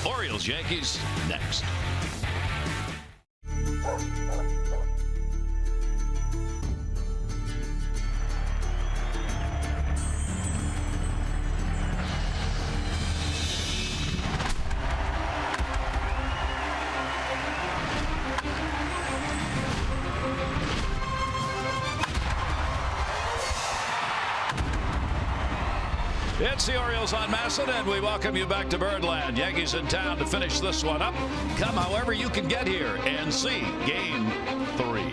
Orioles, Yankees, next. It's the Orioles on Masson, and we welcome you back to Birdland. Yankees in town to finish this one up. Come however you can get here and see Game 3.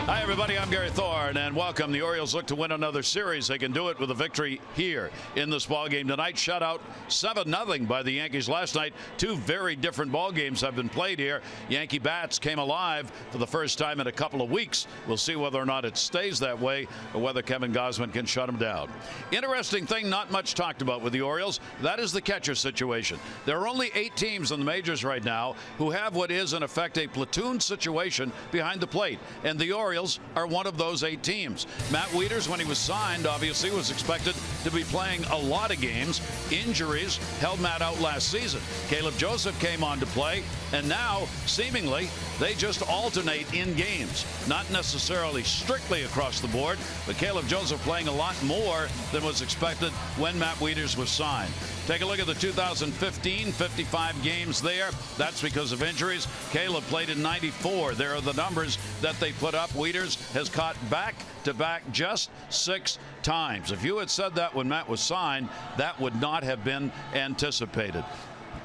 Hi, everybody. I'm Gary Thorne, and welcome. The Orioles look to win another series. They can do it with a victory here in this ballgame tonight. Shutout 7-0 by the Yankees last night. Two very different ball games have been played here. Yankee bats came alive for the first time in a couple of weeks. We'll see whether or not it stays that way or whether Kevin Gausman can shut them down. Interesting thing, not much talked about with the Orioles. That is the catcher situation. There are only 8 teams in the majors right now who have what is, in effect, a platoon situation behind the plate, and the Orioles are one of those 8 teams. Matt Wieters, when he was signed, obviously was expected to be playing a lot of games. Injuries held Matt out last season. Caleb Joseph came on to play, and now, seemingly, they just alternate in games. Not necessarily strictly across the board, but Caleb Joseph playing a lot more than was expected when Matt Wieters was signed. Take a look at the 2015, 55 games there. That's because of injuries. Caleb played in 94. There are the numbers that they put up. Wieters has caught back-to-back just 6 times. If you had said that when Matt was signed, that would not have been anticipated.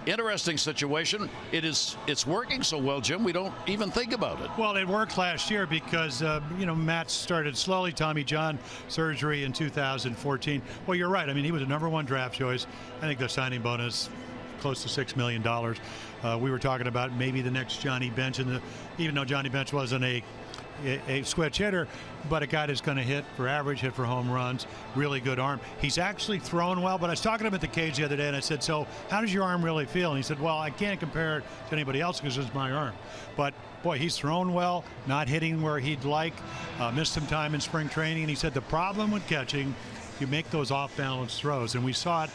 Interesting situation. It's working so well, Jim, we don't even think about it. Well, it worked last year because Matt started slowly. Tommy John surgery in 2014. Well, you're right. I mean, he was a #1 draft choice. I think the signing bonus close to $6 million. We were talking about maybe the next Johnny Bench, and even though Johnny Bench wasn't a switch hitter, but a guy that's going to hit for average, hit for home runs, really good arm. He's actually thrown well, but I was talking to him at the cage the other day, and I said, so how does your arm really feel? And he said, well, I can't compare it to anybody else because it's my arm. But, boy, he's thrown well, not hitting where he'd like, missed some time in spring training. And he said the problem with catching, you make those off-balance throws. And we saw it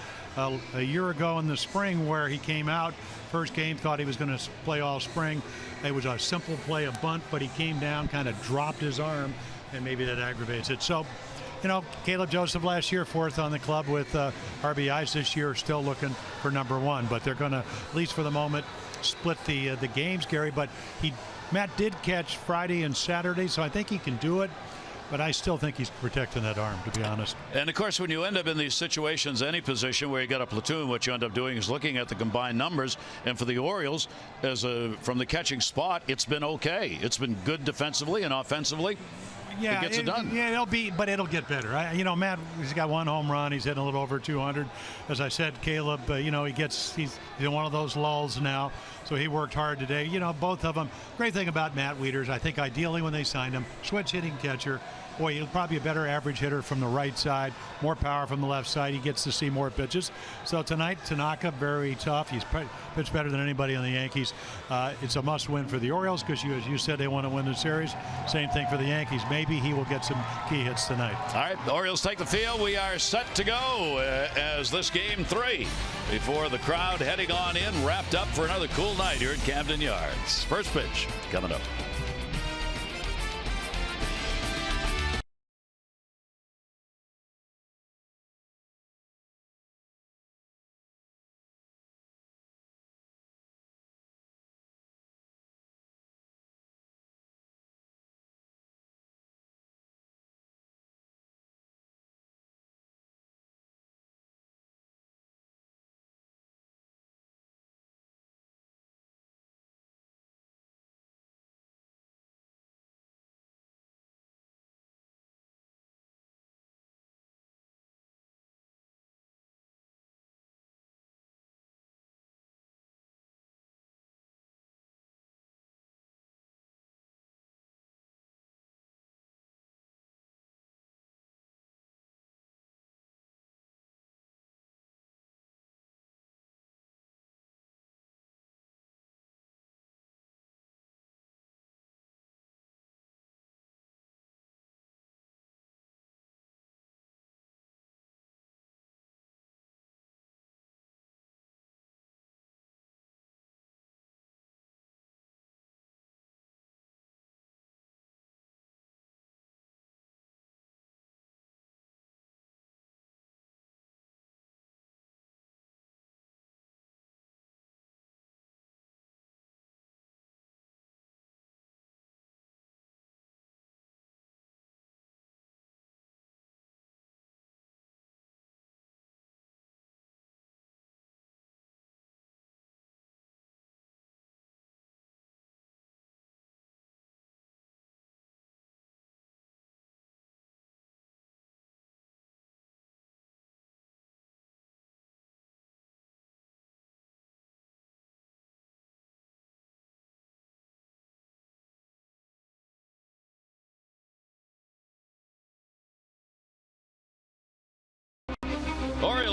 a year ago in the spring where he came out, first game, thought he was going to play all spring. It was a simple play, a bunt, but he came down, kind of dropped his arm, and maybe that aggravates it. So, Caleb Joseph last year, 4th on the club with RBIs this year, still looking for #1. But they're going to, at least for the moment, split the games, Gary. But Matt did catch Friday and Saturday, so I think he can do it. But I still think he's protecting that arm, to be honest. And, of course, when you end up in these situations, any position where you got a platoon, what you end up doing is looking at the combined numbers. And for the Orioles, from the catching spot, it's been okay. It's been good defensively and offensively. Yeah, it gets it done. Yeah, it'll get better. Matt, he's got 1 home run. He's hitting a little over 200. As I said, Caleb, he's in one of those lulls now. So he worked hard today. Both of them. Great thing about Matt Wieters, I think ideally when they signed him, switch hitting catcher. Boy, he'll probably be a better average hitter from the right side, more power from the left side. He gets to see more pitches. So tonight, Tanaka, very tough. He's pitched better than anybody on the Yankees. It's a must-win for the Orioles because, as you said, they want to win the series. Same thing for the Yankees. Maybe he will get some key hits tonight. All right, the Orioles take the field. We are set to go as this Game 3 before the crowd heading on in, wrapped up for another cool night here at Camden Yards. First pitch coming up.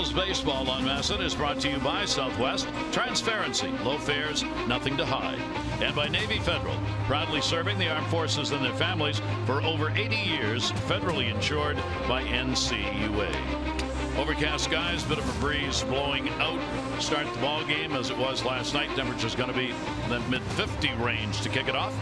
Orioles baseball on Masson is brought to you by Southwest. Transparency, low fares, nothing to hide. And by Navy Federal, proudly serving the armed forces and their families for over 80 years, federally insured by NCUA. Overcast skies, bit of a breeze blowing out. Start the ball game as it was last night. Temperature's going to be in the mid-50 range to kick it off.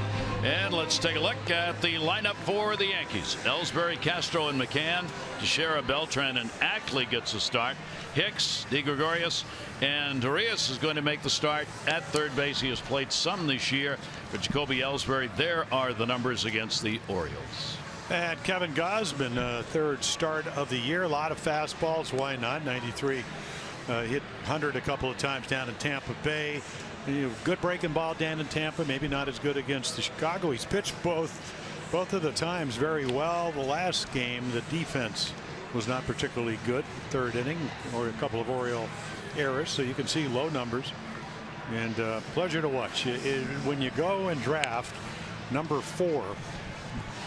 And let's take a look at the lineup for the Yankees. Ellsbury, Castro, and McCann. Teixeira, Beltran, and Ackley gets the start. Hicks, DeGregorius, and Urias is going to make the start at third base. He has played some this year. For Jacoby Ellsbury, there are the numbers against the Orioles. And Kevin Gausman, third start of the year. A lot of fastballs. Why not? 93. Hit 100 a couple of times down in Tampa Bay. Good breaking ball down in Tampa. Maybe not as good against the Chicago. He's pitched both of the times very well. The last game, the defense was not particularly good. Third inning, or a couple of Oriole errors. So you can see low numbers. And pleasure to watch. When you go and draft number 4.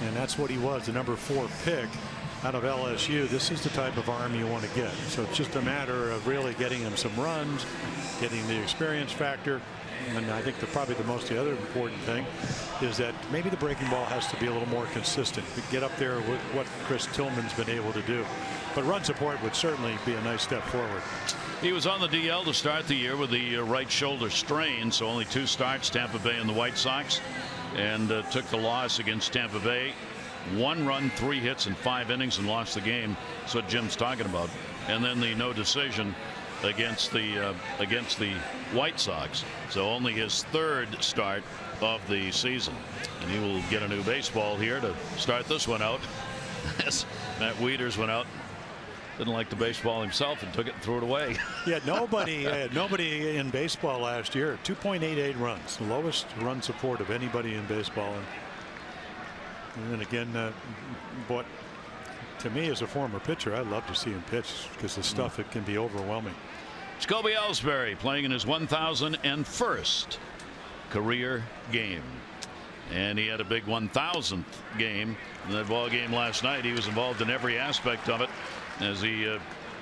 And that's what he was, the number 4 pick out of LSU. This is the type of arm you want to get. So it's just a matter of really getting him some runs, getting the experience factor. And I think probably the other important thing is that maybe the breaking ball has to be a little more consistent. Get up there with what Chris Tillman's been able to do. But run support would certainly be a nice step forward. He was on the DL to start the year with the right shoulder strain, so only 2 starts, Tampa Bay and the White Sox. And took the loss against Tampa Bay. 1 run, 3 hits in 5 innings, and lost the game. That's what Jim's talking about. And then the no decision against the White Sox. So only his 3rd start of the season. And he will get a new baseball here to start this one out. As Matt Wieters went out. Didn't like the baseball himself and took it and threw it away. Yeah, nobody in baseball last year. 2.88 runs, the lowest run support of anybody in baseball. And then again, but to me as a former pitcher, I'd love to see him pitch because the stuff, it can be overwhelming. Jacoby Ellsbury playing in his 1001st career game. And he had a big 1000th game in that ball game last night. He was involved in every aspect of it. As he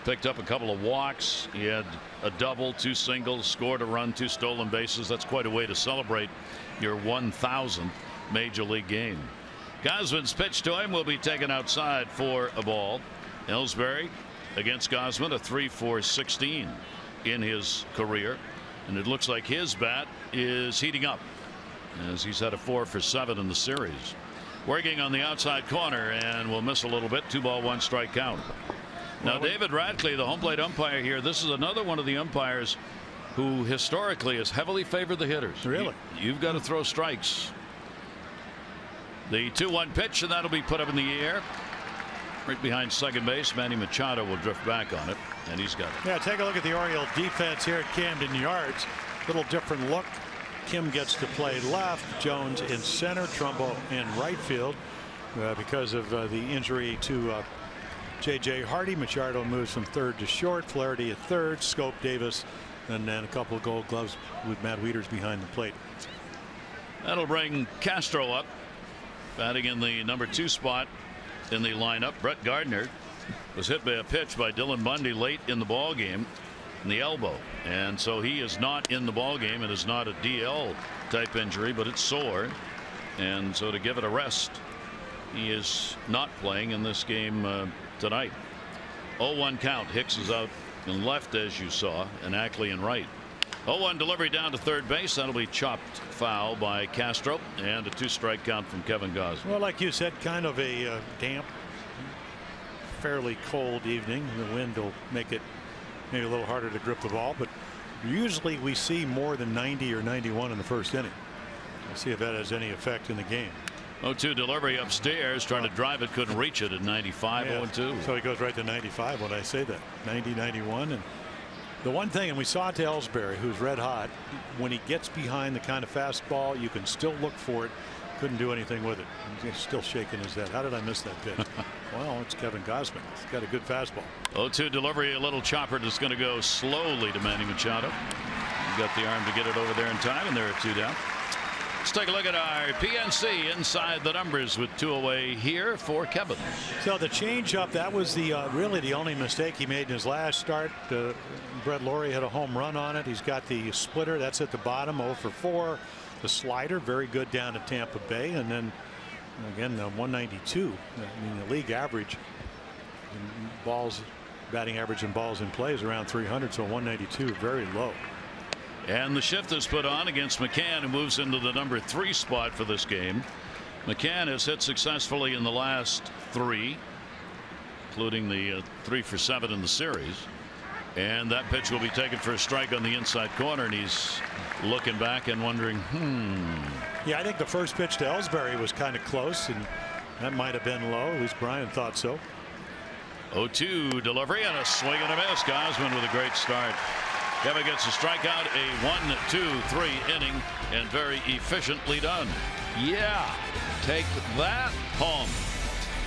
picked up a couple of walks, he had a double, 2 singles, scored a run, 2 stolen bases. That's quite a way to celebrate your 1000th major league game. Gausman's pitch to him will be taken outside for a ball. Ellsbury against Gausman, a 3-4-16 in his career, and it looks like his bat is heating up as he's had a 4-for-7 in the series. Working on the outside corner and will miss a little bit. 2 ball 1 strike count. Now David Radcliffe, the home plate umpire here, this is another one of the umpires who historically has heavily favored the hitters. Really? You've got to throw strikes. The 2-1 pitch, and that'll be put up in the air right behind second base. Manny Machado will drift back on it, and he's got it. Yeah, take a look at the Oriole defense here at Camden Yards. Little different look. Kim gets to play left, Jones in center, Trumbo in right field because of the injury to J.J. Hardy. Machado moves from third to short, Flaherty at third, Scope, Davis, and then a couple of Gold Gloves with Matt Wieters behind the plate. That'll bring Castro up, batting in the number 2 spot in the lineup. Brett Gardner was hit by a pitch by Dylan Bundy late in the ball game in the elbow, and so he is not in the ball game. It is not a DL type injury, but it's sore, and so to give it a rest, he is not playing in this game tonight. 0-1 count. Hicks is out in left, as you saw, and Ackley in right. 0-1 delivery down to third base. That'll be chopped foul by Castro, and a 2-strike count from Kevin Gausman. Well, like you said, kind of a damp, fairly cold evening. The wind will make it maybe a little harder to grip the ball, but usually we see more than 90 or 91 in the first inning. Let's see if that has any effect in the game. 0-2 delivery upstairs, trying to drive it, couldn't reach it at 95. Yeah. 0-2. So he goes right to 95 when I say that. 90, 91. And the one thing, and we saw it to Ellsbury, who's red hot, when he gets behind the kind of fastball, you can still look for it. Couldn't do anything with it. He's still shaking his head. How did I miss that pitch? Well, it's Kevin Gausman. He's got a good fastball. 0-2 delivery, a little chopper that's going to go slowly to Manny Machado. He got the arm to get it over there in time, and there are 2 down. Let's take a look at our PNC inside the numbers with 2 away here for Kevin. So the changeup, that was the really the only mistake he made in his last start. Brett Laurie had a home run on it. He's got the splitter, that's at the bottom, 0 for 4. The slider, very good down at Tampa Bay, and then again 192. I mean, the league average in balls, batting average in balls in play is around 300, so 192, very low. And the shift is put on against McCann, who moves into the number 3 spot for this game. McCann has hit successfully in the last 3, including the 3 for 7 in the series. And that pitch will be taken for a strike on the inside corner, and he's looking back and wondering, Yeah, I think the first pitch to Ellsbury was kind of close, and that might have been low. At least Brian thought so. 0-2 delivery and a swing and a miss. Gausman with a great start. Kevin gets a strikeout, a 1-2-3 inning, and very efficiently done. Yeah, take that home.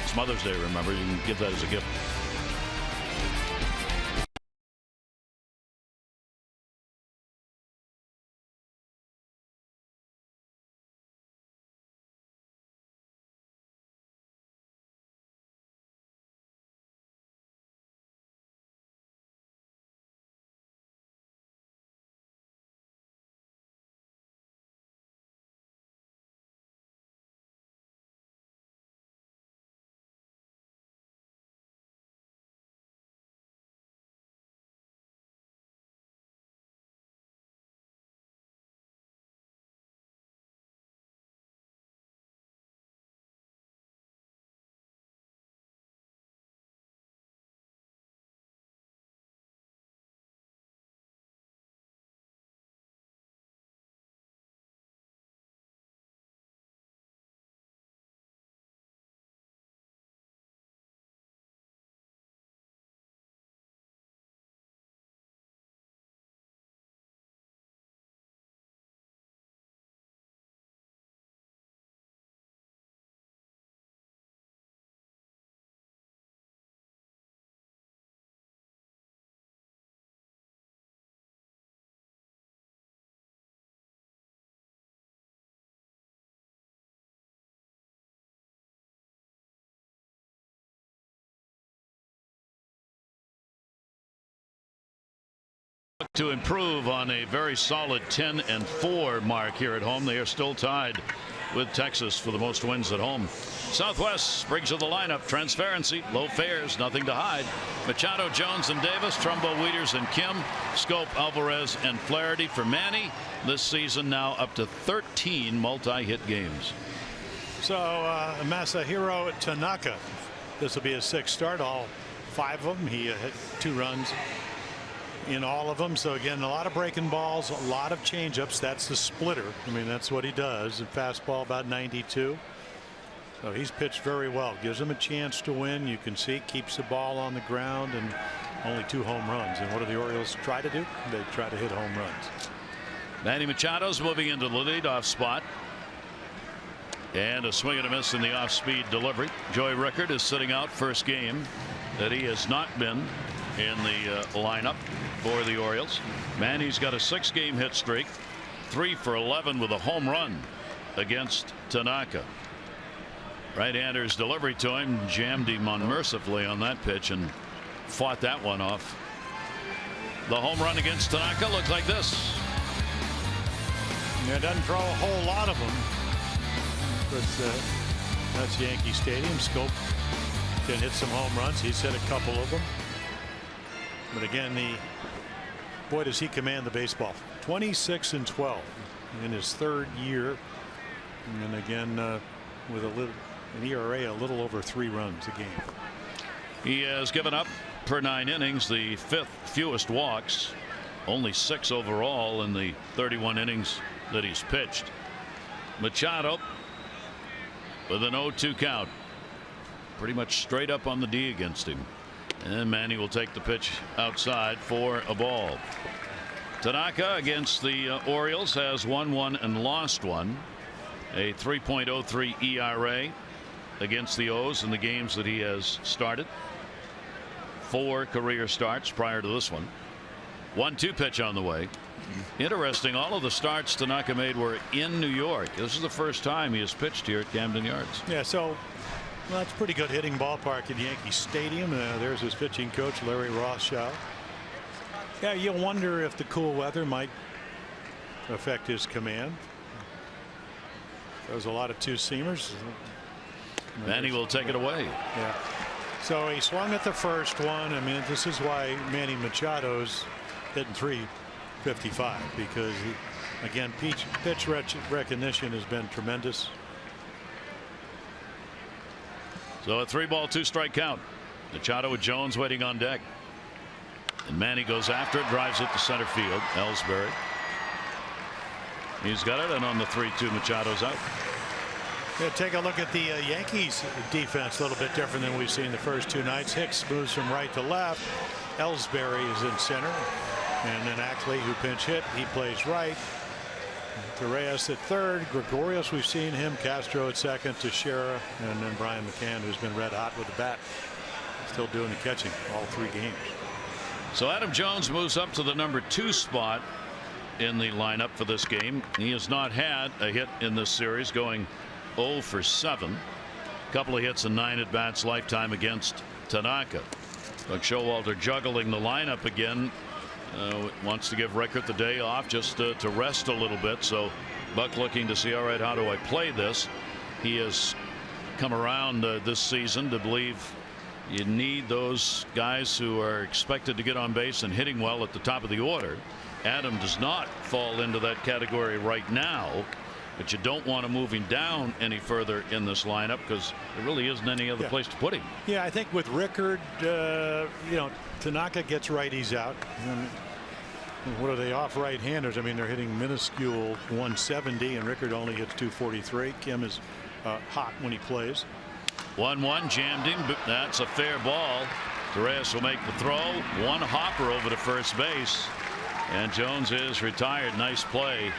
It's Mother's Day, remember. You can give that as a gift. To improve on a very solid 10-4 mark here at home. They are still tied with Texas for the most wins at home. Southwest brings to the lineup transparency, low fares, nothing to hide. Machado, Jones, and Davis, Trumbo, Wieters, and Kim, Scope, Alvarez, and Flaherty. For Manny, this season now up to 13 multi-hit games. So Masahiro Tanaka, this will be his 6th start. All 5 of them, he hit 2 runs in all of them. So again, a lot of breaking balls, a lot of changeups. That's the splitter. I mean, that's what he does. And fastball about 92. So he's pitched very well. Gives him a chance to win. You can see keeps the ball on the ground, and only 2 home runs. And what do the Orioles try to do? They try to hit home runs. Manny Machado's moving into the leadoff spot. And a swing and a miss in the off-speed delivery. Joey Rickard is sitting out, first game that he has not been in the lineup for the Orioles. Manny's got a 6-game hit streak, 3 for 11 with a home run against Tanaka. Right-hander's delivery to him, jammed him unmercifully on that pitch and fought that one off. The home run against Tanaka looks like this. Yeah, doesn't throw a whole lot of them, but that's Yankee Stadium. Scope can hit some home runs. He's hit a couple of them. But again, boy, does he command the baseball. 26-12 in his 3rd year, and again with an ERA a little over 3 runs a game. He has given up per 9 innings, the 5th fewest walks, only 6 overall in the 31 innings that he's pitched. Machado with an 0-2 count, pretty much straight up on the D against him. And Manny will take the pitch outside for a ball. Tanaka against the Orioles has won 1 and lost 1. A 3.03 ERA against the O's in the games that he has started. 4 career starts prior to this one. 1-2 pitch on the way. Interesting. All of the starts Tanaka made were in New York. This is the first time he has pitched here at Camden Yards. Yeah, so well, that's a pretty good hitting ballpark at Yankee Stadium. There's his pitching coach, Larry Rothschild. Yeah, you wonder if the cool weather might affect his command. There's a lot of two-seamers. Manny will take it away. Yeah. So he swung at the first one. I mean, this is why Manny Machado's hitting .355, because again, pitch recognition has been tremendous. So a 3-ball 2-strike count. Machado with Jones waiting on deck. And Manny goes after it, drives it to center field. Ellsbury. He's got it, and on the 3-2, Machado's out. Yeah, take a look at the Yankees defense. A little bit different than we've seen the first two nights. Hicks moves from right to left. Ellsbury is in center. And then Ackley, who pinch hit, he plays right. Torres at third. Gregorius, we've seen him. Castro at second. Teixeira, and then Brian McCann, who's been red hot with the bat. Still doing the catching all 3 games. So Adam Jones moves up to the number 2 spot in the lineup for this game. He has not had a hit in this series, going 0 for 7. A couple of hits and 9 at bats lifetime against Tanaka. Buck Showalter juggling the lineup again. Wants to give Rickert the day off just to rest a little bit. So Buck looking to see, all right, how do I play this? He has come around this season to believe you need those guys who are expected to get on base and hitting well at the top of the order. Adam does not fall into that category right now, but you don't want to move him down any further in this lineup because there really isn't any other place to put him. Yeah, I think with Rickard, Tanaka gets righties out. What are they off right-handers? I mean, they're hitting minuscule 170, and Rickard only hits 243. Kim is hot when he plays. 1-1, jammed him. That's a fair ball. Torres will make the throw. One hopper over to first base, and Jones is retired. Nice play.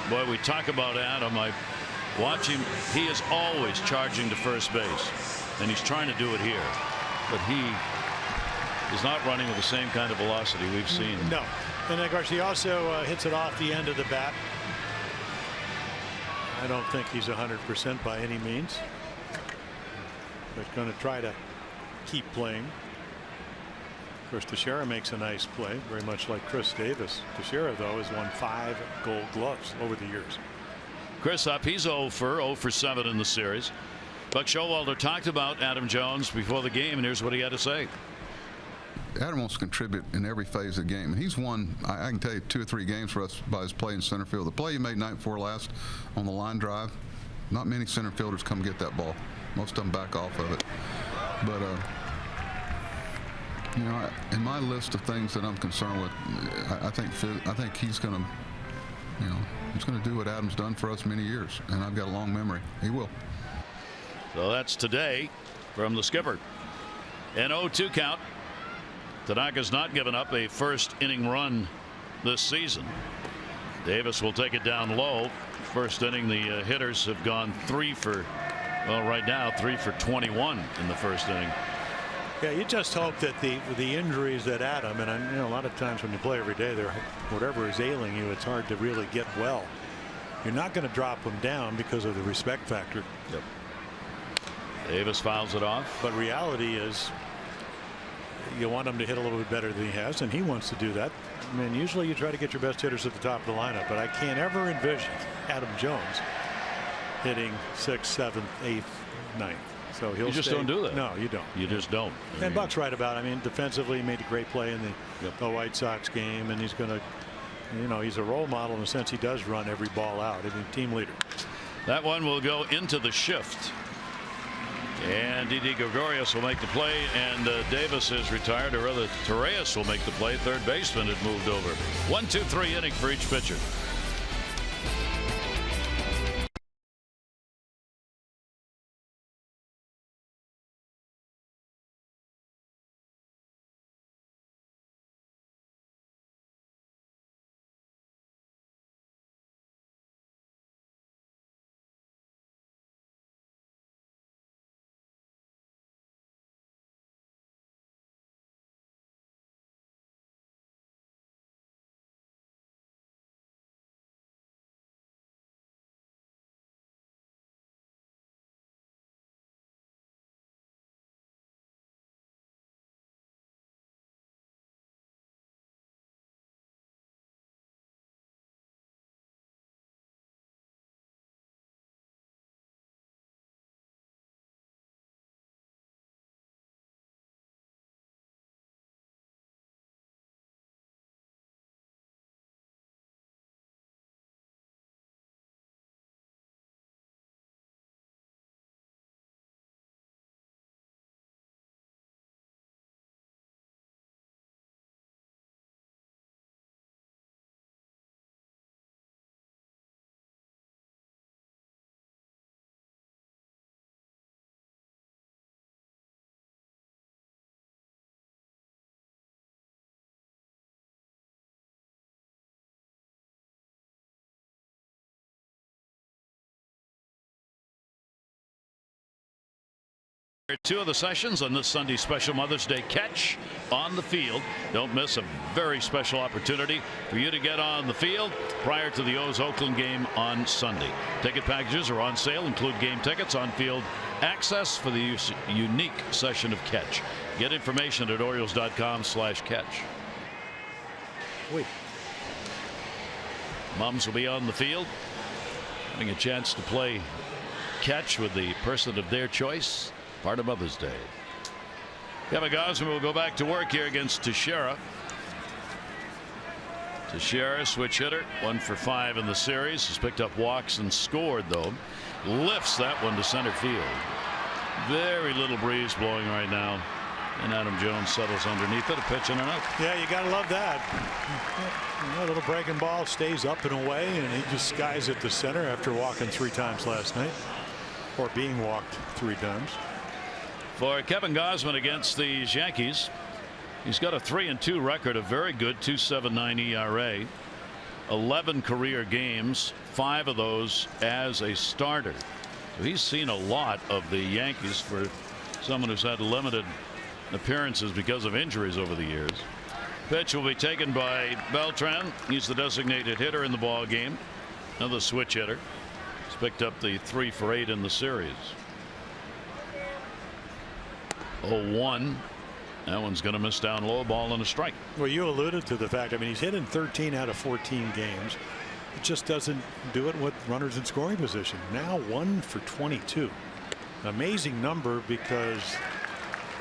Boy, we talk about Adam. I watch him. He is always charging to first base, and he's trying to do it here, but he is not running with the same kind of velocity we've seen. No. And of course he also hits it off the end of the bat. I don't think he's 100% by any means, but going to try to keep playing. Of course, Teixeira makes a nice play, very much like Chris Davis. Teixeira, though, has won 5 Gold Gloves over the years. Chris up. He's 0 for 7 in the series. Buck Showalter talked about Adam Jones before the game, and here's what he had to say. Adam wants to contribute in every phase of the game. He's won, I can tell you, 2 or 3 games for us by his play in center field. The play he made night before last on the line drive, not many center fielders come get that ball. Most of them back off of it. But, you know, in my list of things that I'm concerned with, I think he's going to, you know, he's going to do what Adam's done for us many years, and I've got a long memory. He will. So that's today from the skipper. An 0-2 count. Tanaka's not given up a first inning run this season. Davis will take it down low. First inning, the hitters have gone 3 for, well, right now 3 for 21 in the first inning. Yeah, you just hope that the injuries that Adam, and you know, a lot of times when you play every day, there, whatever is ailing you, it's hard to really get well. You're not going to drop him down because of the respect factor. Yep. Davis fouls it off. But reality is, you want him to hit a little bit better than he has, and he wants to do that. I mean, usually you try to get your best hitters at the top of the lineup, but I can't ever envision Adam Jones hitting 6th, 7th, 8th, 9th. So he'll you just stay. Don't do that. No, you don't. You just don't. And Buck's right about it. I mean, defensively, he made a great play in the White Sox game, and he's going to, you know, he's a role model in the sense he does run every ball out. I mean, team leader. That one will go into the shift. And Didi Gregorius will make the play, and Davis is retired, or rather Torres will make the play. Third baseman had moved over. 1, 2, 3 inning for each pitcher. Two of the sessions on this Sunday special Mother's Day catch on the field. Don't miss a very special opportunity for you to get on the field prior to the O's Oakland game on Sunday. Ticket packages are on sale, include game tickets, on-field access for the unique session of catch. Get information at Orioles.com/catch. Wait. Moms will be on the field, having a chance to play catch with the person of their choice. Part of Mother's Day. Kevin Gausman will go back to work here against Teixeira. Teixeira, switch hitter, 1 for 5 in the series. Has picked up walks and scored, though. Lifts that one to center field. Very little breeze blowing right now. And Adam Jones settles underneath it, a pitch and an out. Yeah, you got to love that. A little breaking ball, stays up and away, and he just skies at the center after walking 3 times last night. Or being walked 3 times. For Kevin Gausman against these Yankees, he's got a 3-2 record, a very good 2.79 ERA, 11 career games, 5 of those as a starter. So he's seen a lot of the Yankees for someone who's had limited appearances because of injuries over the years. Pitch will be taken by Beltran. He's the designated hitter in the ball game. Another switch hitter. He's picked up the 3 for 8 in the series. 0-1. That one's going to miss down low, ball and a strike. Well, you alluded to the fact, I mean, he's hit in 13 out of 14 games. It just doesn't do it with runners in scoring position. Now 1 for 22. An amazing number because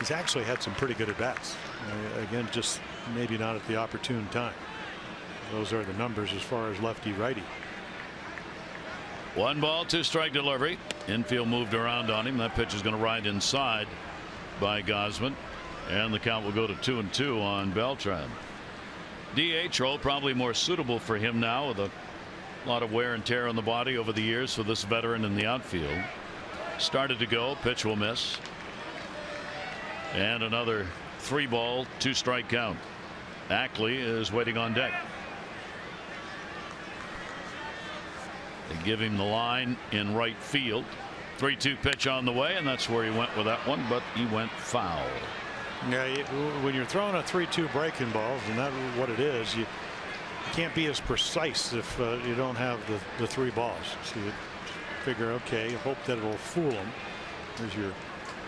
he's actually had some pretty good at bats. Again, just maybe not at the opportune time. Those are the numbers as far as lefty righty. 1 ball, 2 strike delivery. Infield moved around on him. That pitch is going to ride inside by Gausman, and the count will go to 2-2 on Beltran. DH role probably more suitable for him now, with a lot of wear and tear on the body over the years for this veteran in the outfield. Started to go, pitch will miss, and another 3 ball, 2 strike count. Ackley is waiting on deck. They give him the line in right field. 3-2 pitch on the way, and that's where he went with that one, but he went foul. Yeah, when you're throwing a 3-2 breaking ball, and that's what it is, you can't be as precise if you don't have the 3 balls. So you figure, okay, hope that it'll fool him. There's your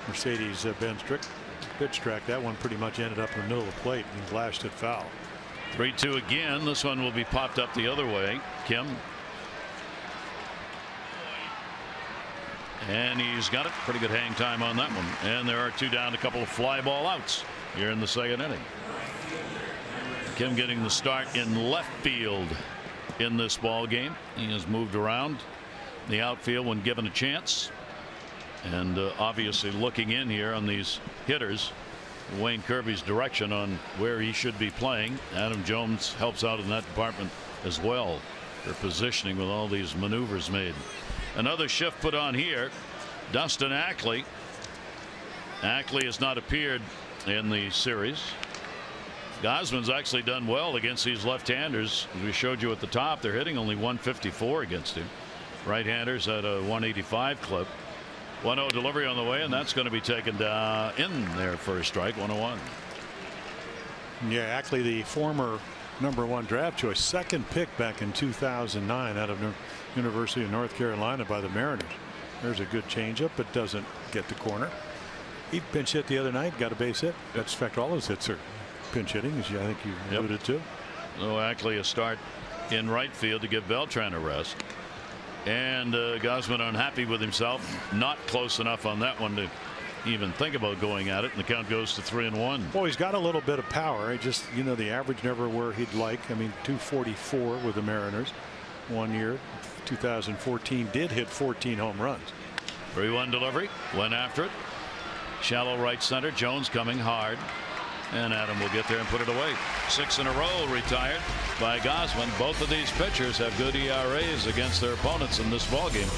Mercedes Benz pitch track. That one pretty much ended up in the middle of the plate and flashed it foul. 3-2 again. This one will be popped up the other way. Kim. And he's got it. Pretty good hang time on that one. And there are 2 down, a couple of fly ball outs here in the 2nd inning. Kim getting the start in left field in this ball game. He has moved around the outfield when given a chance. And obviously looking in here on these hitters, Wayne Kirby's direction on where he should be playing. Adam Jones helps out in that department as well for positioning with all these maneuvers made. Another shift put on here. Dustin Ackley. Ackley has not appeared in the series. Gausman's actually done well against these left-handers. As we showed you at the top, they're hitting only 154 against him. Right-handers at a 185 clip. 1-0 delivery on the way, and that's going to be taken down in there for a strike. 1-1. Yeah, Ackley, the former #1 draft choice, 2nd pick back in 2009 out of University of North Carolina by the Mariners. There's a good changeup, but doesn't get the corner. He pinch hit the other night, got a base hit. That's in fact all his hits are pinch hitting, as I think you alluded to. So Ackley a start in right field to give Beltran a rest. And Gausman unhappy with himself, not close enough on that one to even think about going at it, and the count goes to 3-1. Well, he's got a little bit of power. He just, the average never where he'd like. I mean, 244 with the Mariners 1 year. 2014 did hit 14 home runs. 3-1 delivery, went after it. Shallow right center. Jones coming hard, and Adam will get there and put it away. 6 in a row retired by Gausman. Both of these pitchers have good ERAs against their opponents in this ball game.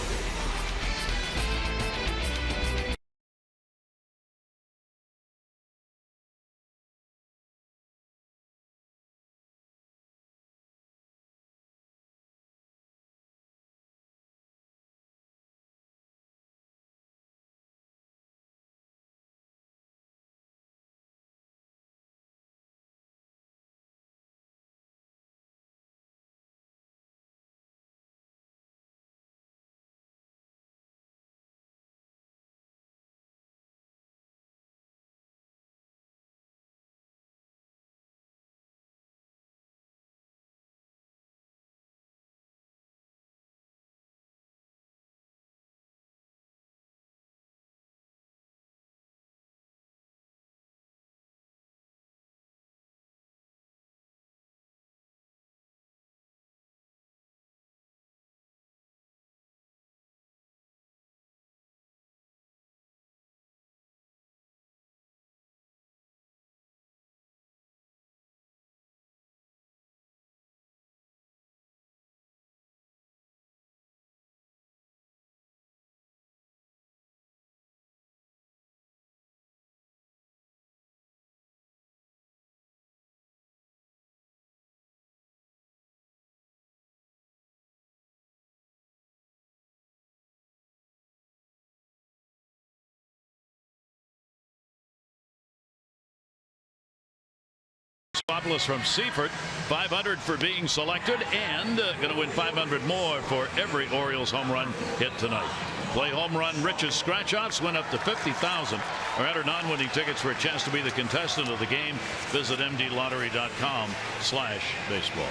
From Seaford, 500 for being selected, and going to win 500 more for every Orioles home run hit tonight. Play home run Rich's scratch-offs, win up to 50,000, or enter non-winning tickets for a chance to be the contestant of the game. Visit mdlottery.com/baseball.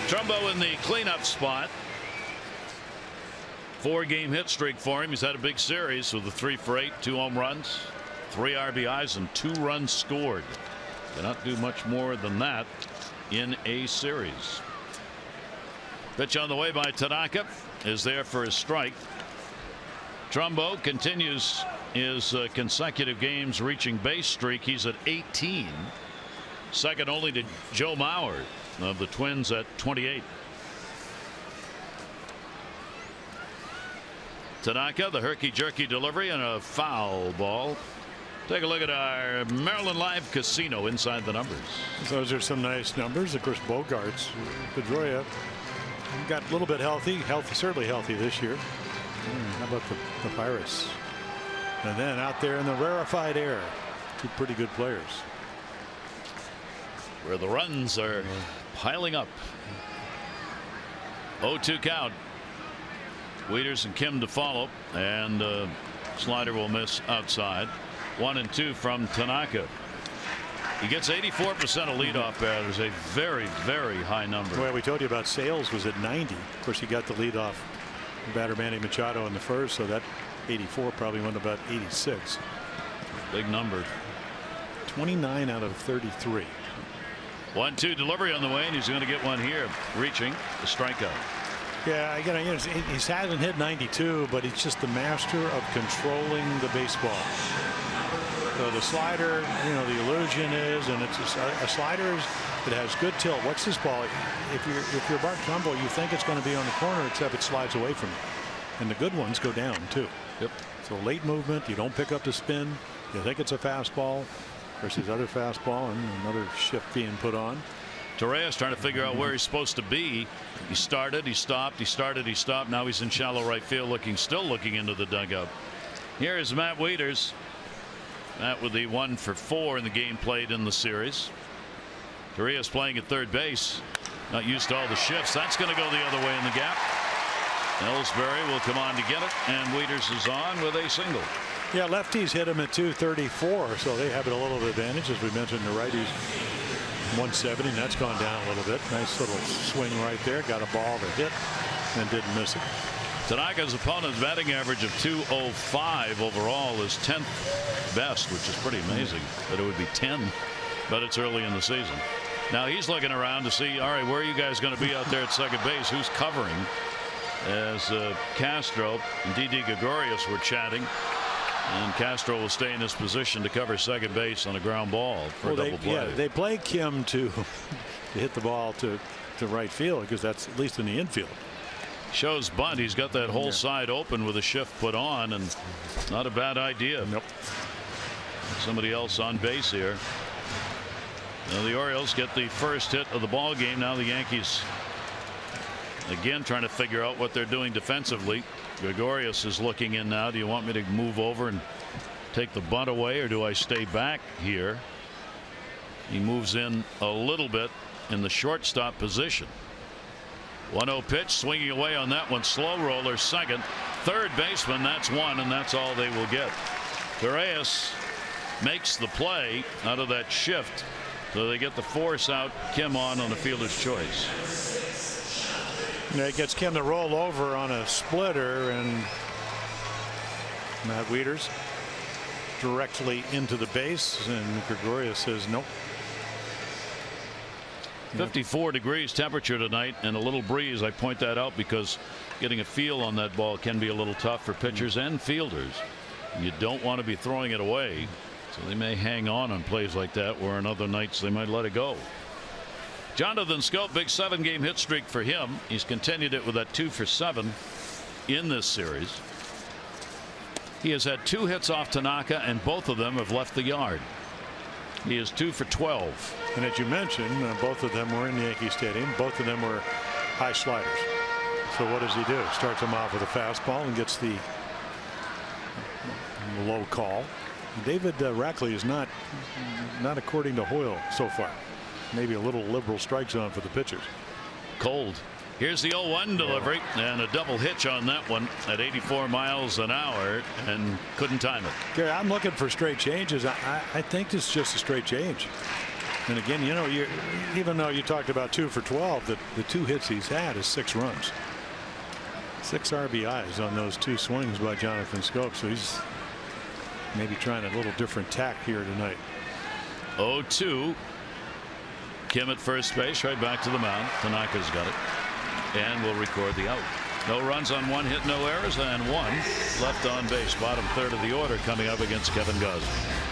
Trumbo in the cleanup spot. 4-game hit streak for him. He's had a big series with a 3 for 8, 2 home runs, 3 RBIs, and 2 runs scored. Cannot do much more than that in a series. Pitch on the way by Tanaka is there for his strike. Trumbo continues his consecutive games reaching base streak. He's at 18, second only to Joe Mauer of the Twins at 28. Tanaka, the herky-jerky delivery, and a foul ball. Take a look at our Maryland Live Casino inside the numbers. Those are some nice numbers. Of course, Bogarts, Pedroia got a little bit healthy, certainly healthy this year. How about the Pirates? And then out there in the rarefied air, 2 pretty good players. Where the runs are piling up. 0-2 count. Wieters and Kim to follow, and slider will miss outside. 1-2 from Tanaka. He gets 84% of leadoff batters, a very, very high number. Well, we told you about Sales was at 90. Of course, he got the leadoff batter Manny Machado in the first, so that 84 probably went about 86. Big number. 29 out of 33. 1-2 delivery on the way, and he's going to get one here. Reaching the strikeout. Yeah, again, he hasn't hit 92, but he's just the master of controlling the baseball. So the slider, the illusion is, and it's a slider that has good tilt. What's this ball? If you're Bart Trumbo, you think it's going to be on the corner, except it slides away from you. And the good ones go down too. Yep. So late movement, you don't pick up the spin. You think it's a fastball versus other fastball, and another shift being put on. Torres trying to figure out where he's supposed to be. He started, he stopped, he started, he stopped. Now he's in shallow right field, still looking into the dugout. Here is Matt Wieters. That with the 1 for 4 in the game played in the series. Torres playing at third base. Not used to all the shifts. That's going to go the other way in the gap. Ellsbury will come on to get it, and Wieters is on with a single. Yeah, lefties hit him at 234, so they have it a little advantage. As we mentioned, the righties 170, and that's gone down a little bit. Nice little swing right there. Got a ball to hit and didn't miss it. Tanaka's opponent's batting average of 205 overall is 10th best, which is pretty amazing that it would be 10, but it's early in the season. Now he's looking around to see, all right, where are you guys going to be out there at second base? Who's covering? As Castro and Didi Gregorius were chatting, and Castro will stay in his position to cover second base on a ground ball for a double play. Yeah, they play Kim to hit the ball to right field, because that's at least in the infield. Shows bunt. He's got that whole side open with a shift put on, and not a bad idea. Nope. Somebody else on base here. Now the Orioles get the first hit of the ball game. Now the Yankees again trying to figure out what they're doing defensively. Gregorius is looking in now. Do you want me to move over and take the bunt away, or do I stay back here? He moves in a little bit in the shortstop position. 1-0 pitch, swinging away on that one. Slow roller, second. Third baseman, that's one, and that's all they will get. Torres makes the play out of that shift, so they get the force out. Kim on a fielder's choice. Yeah, it gets Kim to roll over on a splitter, and Matt Wieters directly into the base, and Gregorius says nope. 54 degrees temperature tonight and a little breeze. I point that out because getting a feel on that ball can be a little tough for pitchers and fielders. You don't want to be throwing it away, so they may hang on plays like that, where on other nights they might let it go. Jonathan Scope, big 7-game hit streak for him. He's continued it with that 2 for 7 in this series. He has had 2 hits off Tanaka, and both of them have left the yard. He is 2 for 12. And as you mentioned, both of them were in Yankee Stadium. Both of them were high sliders. So what does he do? Starts them off with a fastball and gets the low call. David Rackley is not according to Hoyle so far. Maybe a little liberal strike zone for the pitchers. Cold. Here's the 0-1 delivery and a double hitch on that one at 84 miles an hour and couldn't time it. Gary, I'm looking for straight changes. I think it's just a straight change. And again, you know, even though you talked about 2 for 12, the 2 hits he's had is 6 runs. 6 RBIs on those 2 swings by Jonathan Schoop. So he's maybe trying a little different tack here tonight. 0-2. Kim at first base, right back to the mound. Tanaka's got it. And we'll record the out. No runs on 1 hit, no errors, and 1 left on base. Bottom third of the order coming up against Kevin Gausman.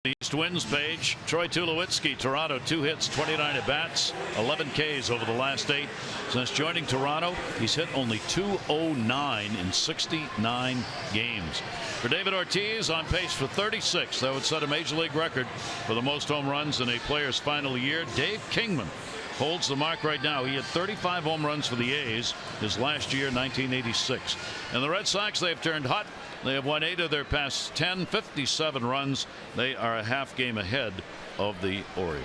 The East wins page. Troy Tulowitzki, Toronto, 2 hits, 29 at bats, 11 Ks over the last 8. Since joining Toronto, he's hit only .209 in 69 games. For David Ortiz, on pace for 36. That would set a major league record for the most home runs in a player's final year. Dave Kingman holds the mark right now. He had 35 home runs for the A's his last year, 1986. And the Red Sox, they've turned hot. They have won 8 of their past 10, 57 runs. They are a half game ahead of the Orioles.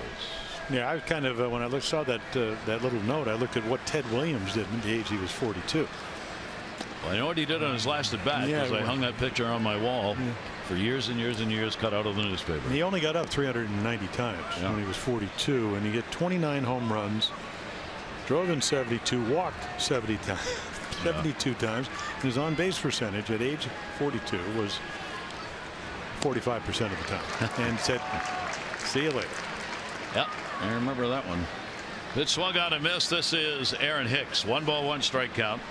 Yeah, I kind of when I saw that little note, I looked at what Ted Williams did at the age he was 42. Well, I know what he did on his last at bat because I hung that picture on my wall for years and years and years, cut out of the newspaper. He only got up 390 times when he was 42, and he hit 29 home runs, drove in 72, walked 70 times. 72 times. His on base percentage at age 42 was 45% of the time. And said, see you later. Yep, I remember that one. Pitch swung out and missed. This is Aaron Hicks. 1 ball, 1 strike count.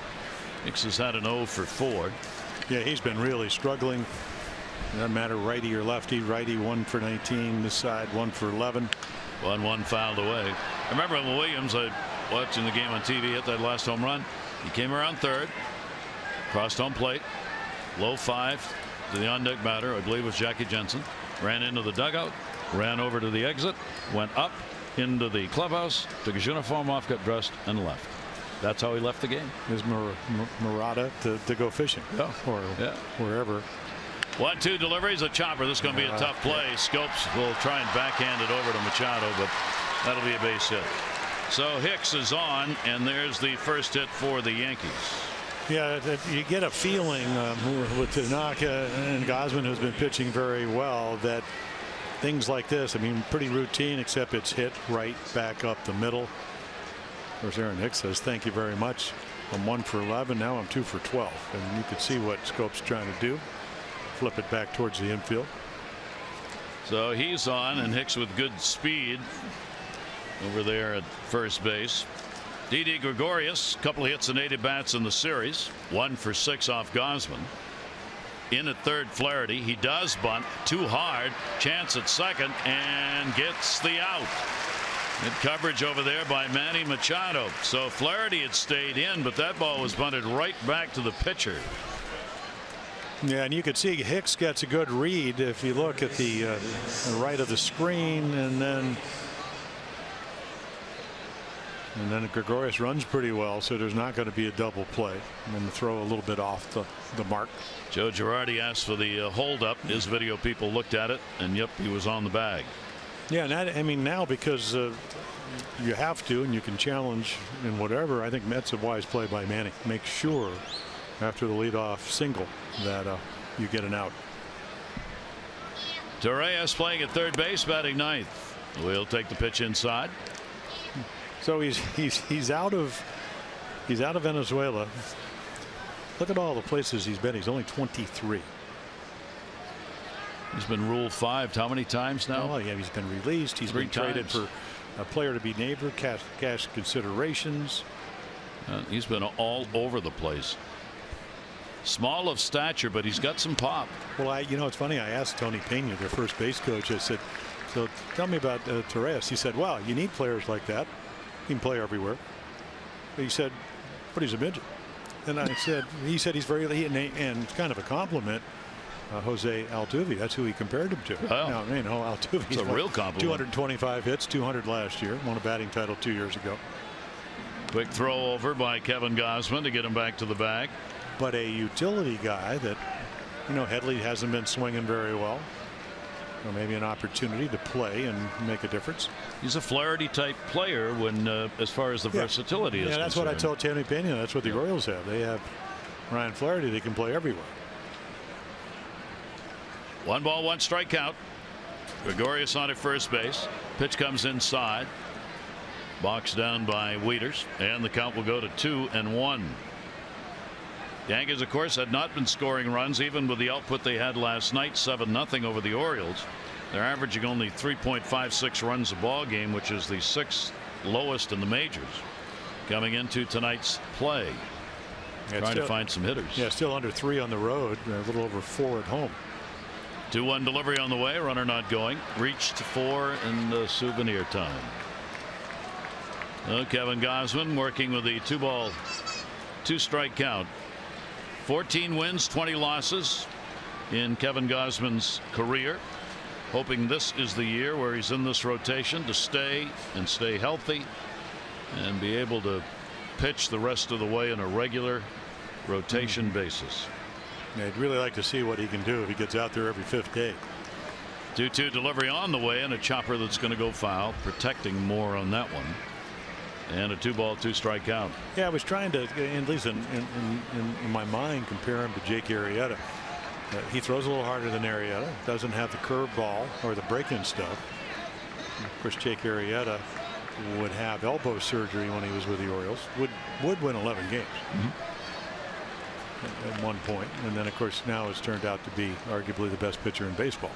Hicks has had an 0 for 4. Yeah, he's been really struggling. Doesn't matter righty or lefty. Righty 1 for 19. This side 1 for 11. 1-1 fouled away. I remember when Williams, watching the game on TV, hit that last home run. He came around third, crossed home plate, low 5 to the on deck batter, I believe it was Jackie Jensen, ran into the dugout, ran over to the exit, went up into the clubhouse, took his uniform off, got dressed, and left. That's how he left the game. His Murata to go fishing or wherever. 1-2 deliveries, a chopper. This is going to be a tough play. Scopes will try and backhand it over to Machado, but that'll be a base hit. So Hicks is on, and there's the first hit for the Yankees. Yeah, you get a feeling with Tanaka and Gausman, who's been pitching very well, that things like this, I mean, pretty routine, except it's hit right back up the middle. Of course, Aaron Hicks says, thank you very much. I'm 1 for 11. Now I'm 2 for 12. And you could see what Scope's trying to do. Flip it back towards the infield. So he's on, and Hicks with good speed over there at first base. Didi Gregorius, couple of hits and 8 at bats in the series, 1 for 6 off Gausman. In at third, Flaherty. He does bunt too hard. Chance at second and gets the out. Good coverage over there by Manny Machado. So Flaherty had stayed in, but that ball was bunted right back to the pitcher. Yeah, and you could see Hicks gets a good read if you look at the right of the screen, and then Gregorius runs pretty well, so there's not going to be a double play. And then the throw a little bit off the mark. Joe Girardi asked for the holdup. His video people looked at it, and yep, he was on the bag. Yeah, and that, I mean, now because you have to, and you can challenge in whatever, I think that's a wise play by Manny. Make sure after the leadoff single that you get an out. Torres playing at third base, batting ninth. We'll take the pitch inside. So he's out of Venezuela. Look at all the places he's been. He's only 23. He's been ruled 5 how many times now? Oh yeah, he's been released. He's been traded for a player to be neighbor, cash considerations. He's been all over the place. Small of stature, but he's got some pop. Well, you know, it's funny. I asked Tony Pena, their first base coach. I said, "So tell me about Torres." He said, "Well, you need players like that. He can play everywhere." But he said, "But he's a midget." And I said, "He said he's very," and it's kind of a compliment. Jose Altuve, that's who he compared him to. Wow. Now, you know, Altuve's a real compliment. 225 hits, 200 last year, won a batting title 2 years ago. Quick throw over by Kevin Gausman to get him back to the bag. But a utility guy that, you know, Headley hasn't been swinging very well. Or maybe an opportunity to play and make a difference. He's a Flaherty type player when as far as the versatility is concerned. That's what I told Tony Pena. That's what the Orioles have. They have Ryan Flaherty. They can play everywhere. 1 ball, 1 strikeout. Gregorius on at first base. Pitch comes inside. Boxed down by Wieters, and the count will go to 2-1. Yankees, of course, had not been scoring runs even with the output they had last night, 7-0 over the Orioles. They're averaging only 3.56 runs a ball game, which is the 6th lowest in the majors. Coming into tonight's play, trying to find some hitters. Yeah, still under 3 on the road, a little over 4 at home. 2-1 delivery on the way, runner not going. Reached 4 in the souvenir time. Kevin Gausman working with the 2 ball 2 strike count. 14 wins, 20 losses in Kevin Gausman's career. Hoping this is the year where he's in this rotation to stay healthy and be able to pitch the rest of the way on a regular rotation basis. Yeah, I'd really like to see what he can do if he gets out there every 5th day. 2-2 delivery on the way, and a chopper that's going to go foul, protecting more on that one. And a 2 ball 2 strike count. Yeah, I was trying to, at least in my mind, compare him to Jake Arrieta. He throws a little harder than Arrieta. Doesn't have the curve ball or the break-in stuff. Of course, Jake Arrieta would have elbow surgery when he was with the Orioles. Would win 11 games. At one point, and then of course now it's turned out to be arguably the best pitcher in baseball,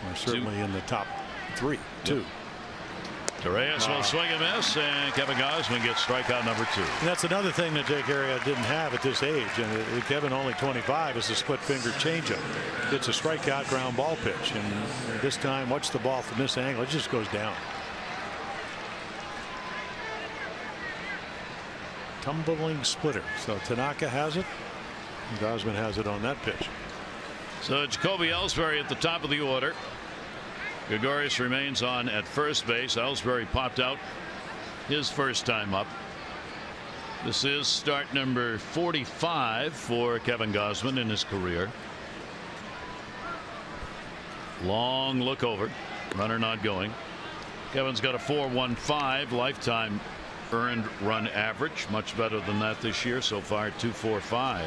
or certainly in the top 3. Torres will swing and miss, and Kevin Gausman gets strikeout number 2. And that's another thing that Jake Arrieta didn't have at this age, and Kevin only 25 is a split finger changeup. It's a strikeout ground ball pitch, and this time watch the ball from this angle, it just goes down. Tumbling splitter. So Tanaka has it. And Gausman has it on that pitch. So Jacoby Ellsbury at the top of the order. Gregorius remains on at first base. Ellsbury popped out his first time up. This is start number 45 for Kevin Gausman in his career. Long look over. Runner not going. Kevin's got a 4.15 lifetime earned run average, much better than that this year so far. 2.45.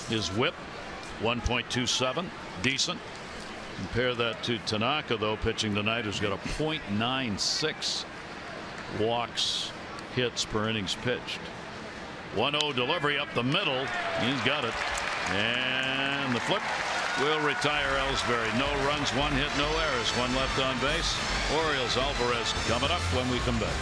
His whip 1.27, decent. Compare that to Tanaka, though, pitching tonight, who's got a 0.96 walks, hits per innings pitched. 1-0 delivery up the middle. He's got it, and the flip will retire Ellsbury. No runs, 1 hit, no errors, 1 left on base. Orioles Alvarez coming up when we come back.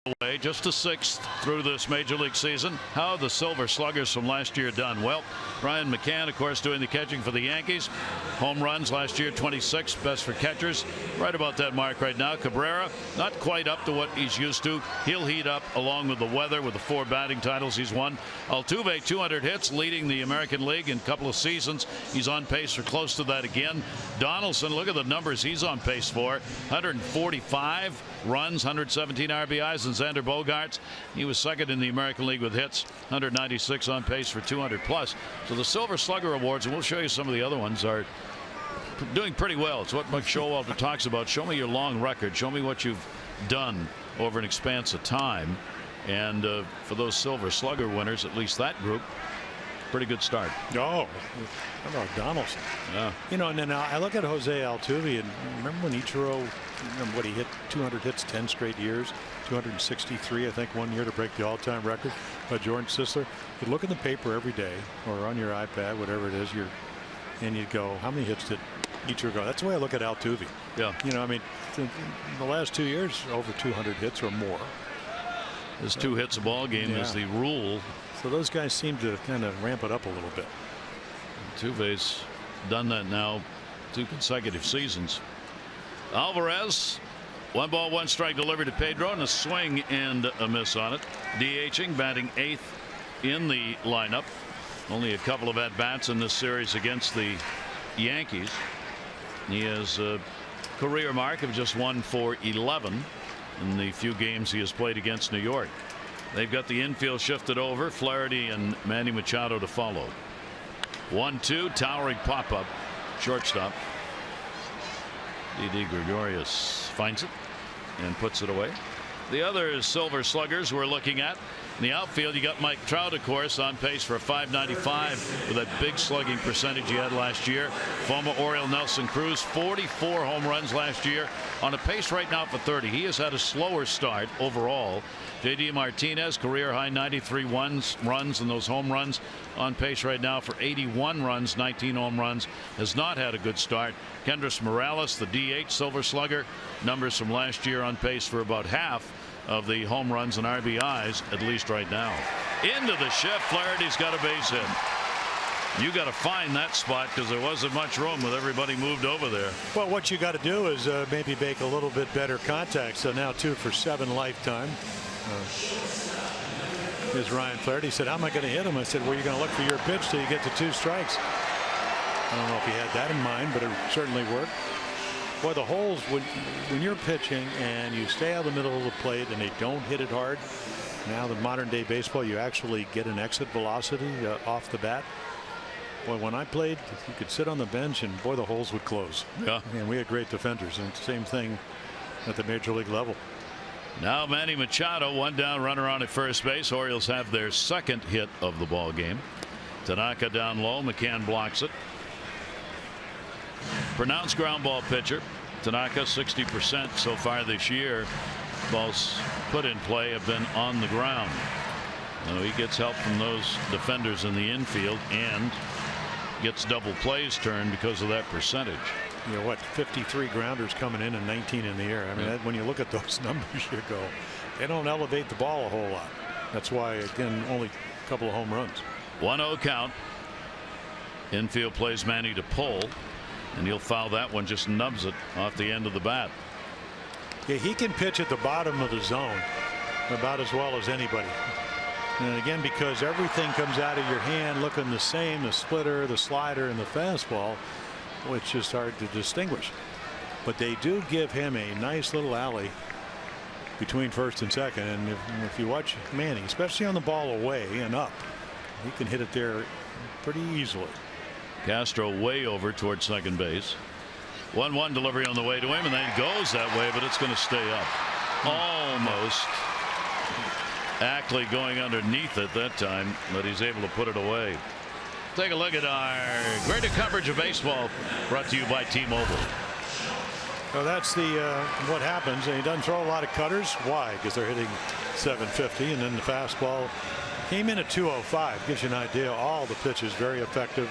away, just a 6th through this major league season. How have the Silver Sluggers from last year done? Well, Brian McCann, of course, doing the catching for the Yankees. Home runs last year, 26, best for catchers. Right about that mark right now. Cabrera, not quite up to what he's used to. He'll heat up along with the weather with the 4 batting titles he's won. Altuve, 200 hits, leading the American League in a couple of seasons. He's on pace for close to that again. Donaldson, look at the numbers he's on pace for. 145 runs, 117 RBIs, and Xander Bogaerts, he was second in the American League with hits, 196 on pace for 200 plus. So the Silver Slugger Awards, and we'll show you some of the other ones, are doing pretty well. It's what Mike Showalter talks about. Show me your long record. Show me what you've done over an expanse of time. And for those Silver Slugger winners, at least that group, pretty good start. Oh, how about Donaldson? Yeah. You know, and then I look at Jose Altuve, and remember when Ichiro, what he hit 200 hits 10 straight years, 263, I think, one year to break the all-time record by Jordan Sisler. You look in the paper every day or on your iPad, whatever it is, and you go, how many hits did Ichiro go? That's the way I look at Altuve. Yeah. You know, I mean, the last 2 years, over 200 hits or more. There's 2 hits a ball game is the rule. So those guys seem to kind of ramp it up a little bit. Altuve's done that now 2 consecutive seasons. Alvarez, 1 ball 1 strike delivered to Pedro, and a swing and a miss on it. DHing, batting 8th in the lineup. Only a couple of at bats in this series against the Yankees. He has a career mark of just 1 for 11 in the few games he has played against New York. They've got the infield shifted over. Flaherty and Manny Machado to follow. 1-2, towering pop-up, shortstop. Didi Gregorius finds it and puts it away. The other Silver Sluggers we're looking at in the outfield, you got Mike Trout, of course, on pace for a .595 with that big slugging percentage he had last year. Former Oriole Nelson Cruz, 44 home runs last year, on a pace right now for 30. He has had a slower start overall. J.D. Martinez, career high 93 runs, and those home runs, on pace right now for 81 runs, 19 home runs. Has not had a good start. Kendrys Morales, the DH Silver Slugger, numbers from last year on pace for about half of the home runs and RBIs, at least right now. Into the shift, Flaherty's got a base hit. You got to find that spot because there wasn't much room with everybody moved over there. Well, what you got to do is maybe make a little bit better contact. So now 2 for 7 lifetime. Here's Ryan Flaherty. He said, how am I going to hit him? I said, well, you're going to look for your pitch till you get to 2 strikes. I don't know if he had that in mind, but it certainly worked. Boy, the holes, when you're pitching and you stay out of the middle of the plate and they don't hit it hard. Now the modern day baseball, you actually get an exit velocity off the bat. Boy, when I played, you could sit on the bench and boy, the holes would close. Yeah. And we had great defenders, and same thing at the major league level. Now Manny Machado, 1 down, runner on at first base. Orioles have their 2nd hit of the ball game. Tanaka down low. McCann blocks it. Pronounced ground ball pitcher. Tanaka 60% so far this year. Balls put in play have been on the ground. Now he gets help from those defenders in the infield and gets double plays turned because of that percentage. You know what, 53 grounders coming in and 19 in the air. I mean, when you look at those numbers, you go, they don't elevate the ball a whole lot. That's why, again, only a couple of home runs. 1-0 count. Infield plays Manny to pull, and he'll foul that one, just nubs it off the end of the bat. Yeah, he can pitch at the bottom of the zone about as well as anybody. And again, because everything comes out of your hand looking the same, the splitter, the slider, and the fastball, which is hard to distinguish. But they do give him a nice little alley between first and second. And if you watch Manny, especially on the ball away and up, he can hit it there pretty easily. Castro way over towards second base. 1-1 delivery on the way to him, and then it goes that way, but it's going to stay up. Almost. Ackley going underneath it that time, but he's able to put it away. Take a look at our greater coverage of baseball, brought to you by T-Mobile. Well, that's the what happens. And he doesn't throw a lot of cutters. Why? Because they're hitting 750, and then the fastball came in at 205. Gives you an idea. All the pitches very effective.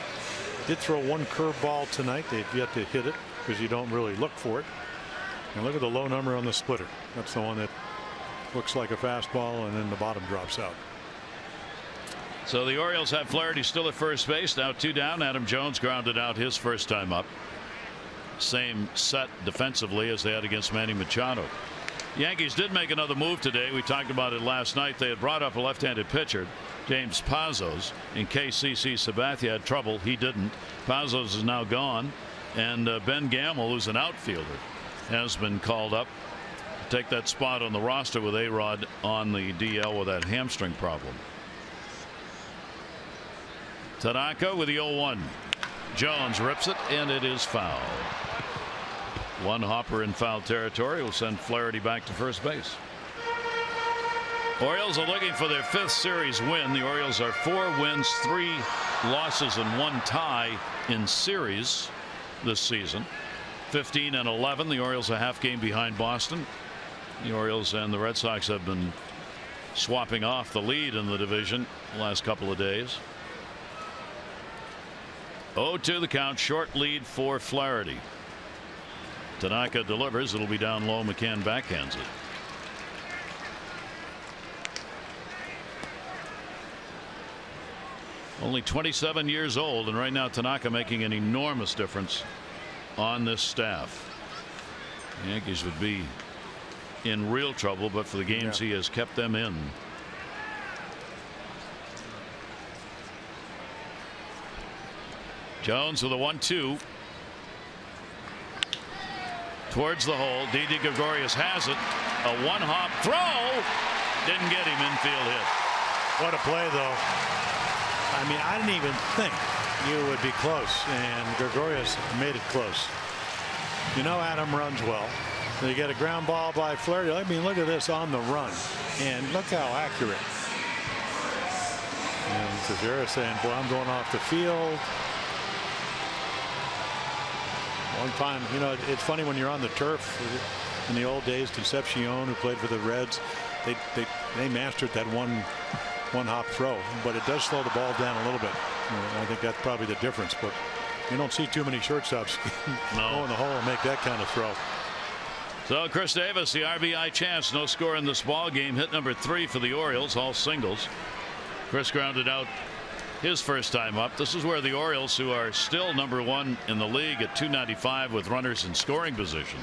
Did throw 1 curveball tonight. They've yet to hit it because you don't really look for it. And look at the low number on the splitter. That's the one that looks like a fastball, and then the bottom drops out. So the Orioles have Flaherty still at first base. Now 2 down. Adam Jones grounded out his first time up. Same set defensively as they had against Manny Machado. Yankees did make another move today. We talked about it last night. They had brought up a left-handed pitcher, James Pazos, in case CC Sabathia had trouble. He didn't. Pazos is now gone, and Ben Gamel, who's an outfielder, has been called up to take that spot on the roster with A-Rod on the DL with that hamstring problem. Tanaka with the 0-1. Jones rips it, and it is foul. One hopper in foul territory will send Flaherty back to first base. Orioles are looking for their 5th series win. The Orioles are 4 wins, 3 losses, and 1 tie in series this season. 15-11. The Orioles a half game behind Boston. The Orioles and the Red Sox have been swapping off the lead in the division the last couple of days. 0-2 the count. Short lead for Flaherty. Tanaka delivers. It'll be down low. McCann backhands it. Only 27 years old, and right now Tanaka making an enormous difference on this staff. The Yankees would be in real trouble, but for the games he has kept them in. Jones with a 1-2. Towards the hole. Didi Gregorius has it. A one-hop throw. Didn't get him. Infield hit. What a play, though. I mean, I didn't even think you would be close, and Gregorius made it close. You know Adam runs well. You get a ground ball by Flaherty. I mean, look at this on the run, and look how accurate. And Teixeira saying, boy, I'm going off the field. One time, you know, it's funny when you're on the turf. In the old days, Concepcion, who played for the Reds, they mastered that one hop throw, but it does slow the ball down a little bit. I think that's probably the difference, but you don't see too many shortstops go in the hole and make that kind of throw. So Chris Davis, the RBI chance, no score in this ball game. Hit number 3 for the Orioles, all singles. Chris grounded out his first time up. This is where the Orioles, who are still number 1 in the league at 295 with runners in scoring position,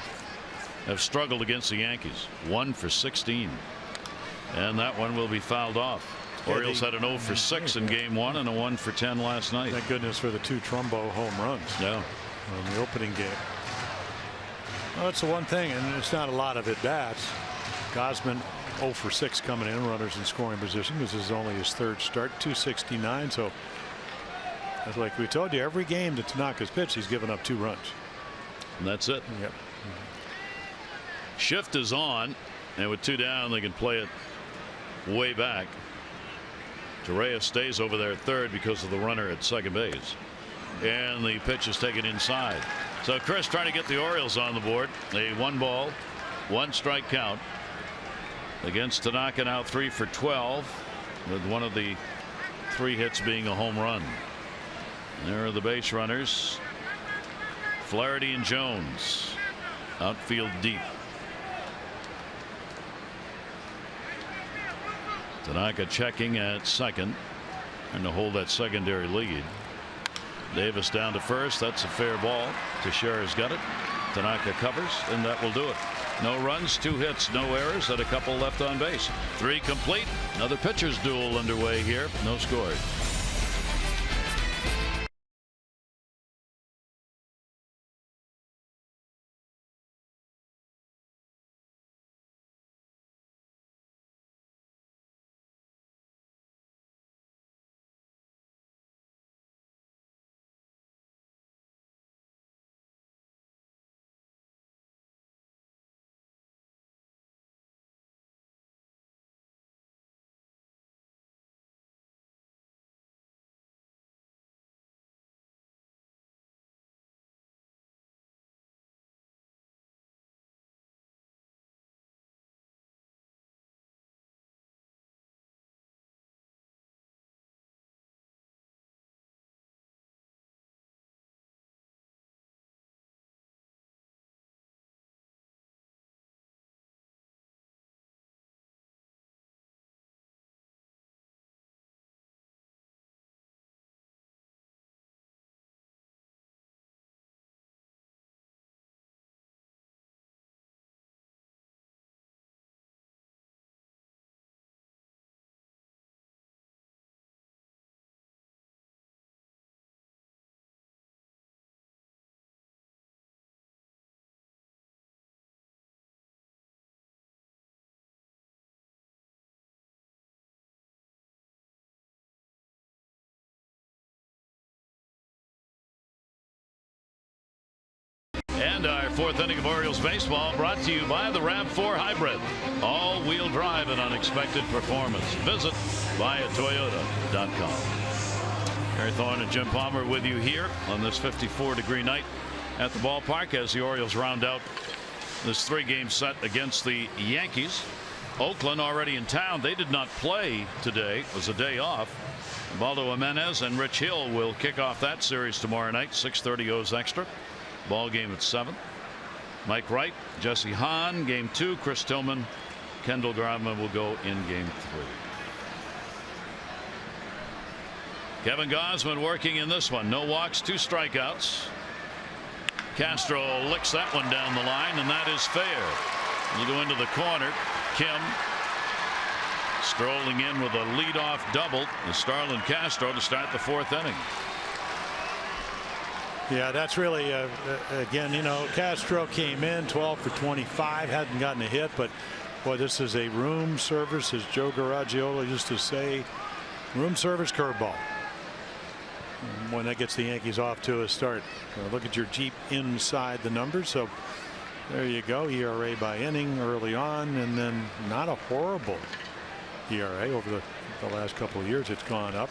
have struggled against the Yankees. 1 for 16, and that one will be fouled off. Orioles had an 0 for 6 in game 1 and a 1 for 10 last night. Thank goodness for the 2 Trumbo home runs. Yeah. On the opening game. Well, that's the one thing, and it's not a lot of at bats. Gosman 0 for 6 coming in, runners in scoring position. This is only his 3rd start, 269. So, that's like we told you, every game that Tanaka's pitched, he's given up 2 runs. And that's it. Yep. Shift is on, and with 2 down, they can play it way back. Torres stays over there at 3rd because of the runner at second base, and the pitch is taken inside. So Chris trying to get the Orioles on the board. A 1-ball, 1-strike count against Tanaka, now 3 for 12, with one of the 3 hits being a home run. There are the base runners, Flaherty and Jones. Outfield deep. Tanaka checking at second, and to hold that secondary lead. Davis down to first. That's a fair ball. Teixeira's got it. Tanaka covers, and that will do it. No runs, 2 hits, no errors, and a couple left on base. 3 complete. Another pitcher's duel underway here. No scores. And our fourth inning of Orioles baseball brought to you by the RAV4 Hybrid. All-wheel drive and unexpected performance. Visit buyatoyota.com. Harry Thorne and Jim Palmer with you here on this 54-degree night at the ballpark as the Orioles round out this 3-game set against the Yankees. Oakland already in town. They did not play today. It was a day off. Baldo Jimenez and Rich Hill will kick off that series tomorrow night. 6:30 goes extra. Ball game at 7. Mike Wright, Jesse Hahn, game 2. Chris Tillman, Kendall Graveman will go in game 3. Kevin Gausman working in this one. No walks, 2 strikeouts. Castro licks that one down the line, and that is fair. You go into the corner. Kim strolling in with a leadoff double to Starlin Castro to start the 4th inning. Yeah, that's really again, you know, Castro came in 12 for 25, hadn't gotten a hit, but boy, this is a room service, as Joe Garagiola used to say, room service curveball. When that gets the Yankees off to a start. Look at your Jeep inside the numbers. So there you go. ERA by inning early on, and then not a horrible ERA over the last couple of years. It's gone up,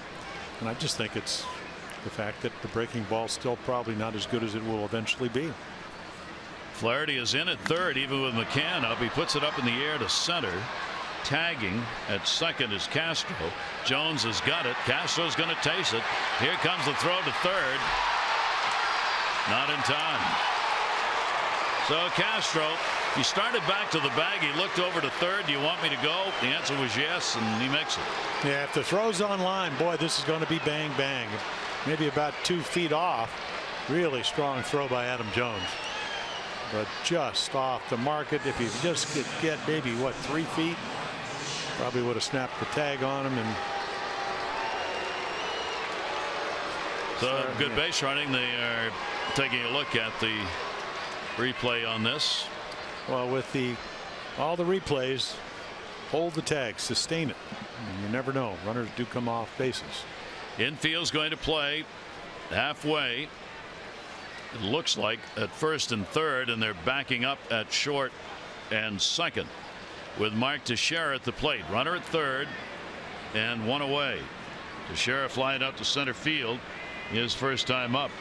and I just think it's the fact that the breaking ball's still probably not as good as it will eventually be. Flaherty is in at third, even with McCann up. He puts it up in the air to center. Tagging at second is Castro. Jones has got it. Castro's going to taste it. Here comes the throw to third. Not in time. So Castro, he started back to the bag. He looked over to third. Do you want me to go? The answer was yes, and he makes it. Yeah, if the throw's on line, boy, this is going to be bang bang. Maybe about 2 feet off. Really strong throw by Adam Jones, but just off the market. If you just get maybe what, 3 feet, probably would have snapped the tag on him. And so good base running. They are taking a look at the replay on this. Well, with all the replays, hold the tag, sustain it. You never know. Runners do come off bases. Infield's going to play halfway. It looks like at first and third, and they're backing up at short and second with Mark Teixeira at the plate. Runner at third and 1 away. Teixeira flying out to center field, his first time up.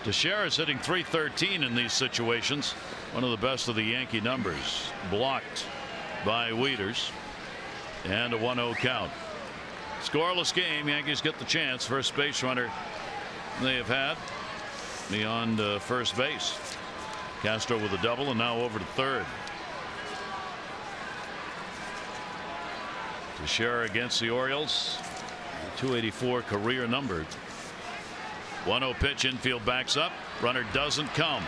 Teixeira is hitting .313 in these situations. One of the best of the Yankee numbers. Blocked by Wieters, and a 1-0 count. Scoreless game. Yankees get the chance. First base runner they have had beyond first base. Castro with a double, and now over to third. Teixeira against the Orioles. 284 career number. 1-0 pitch. Infield backs up. Runner doesn't come.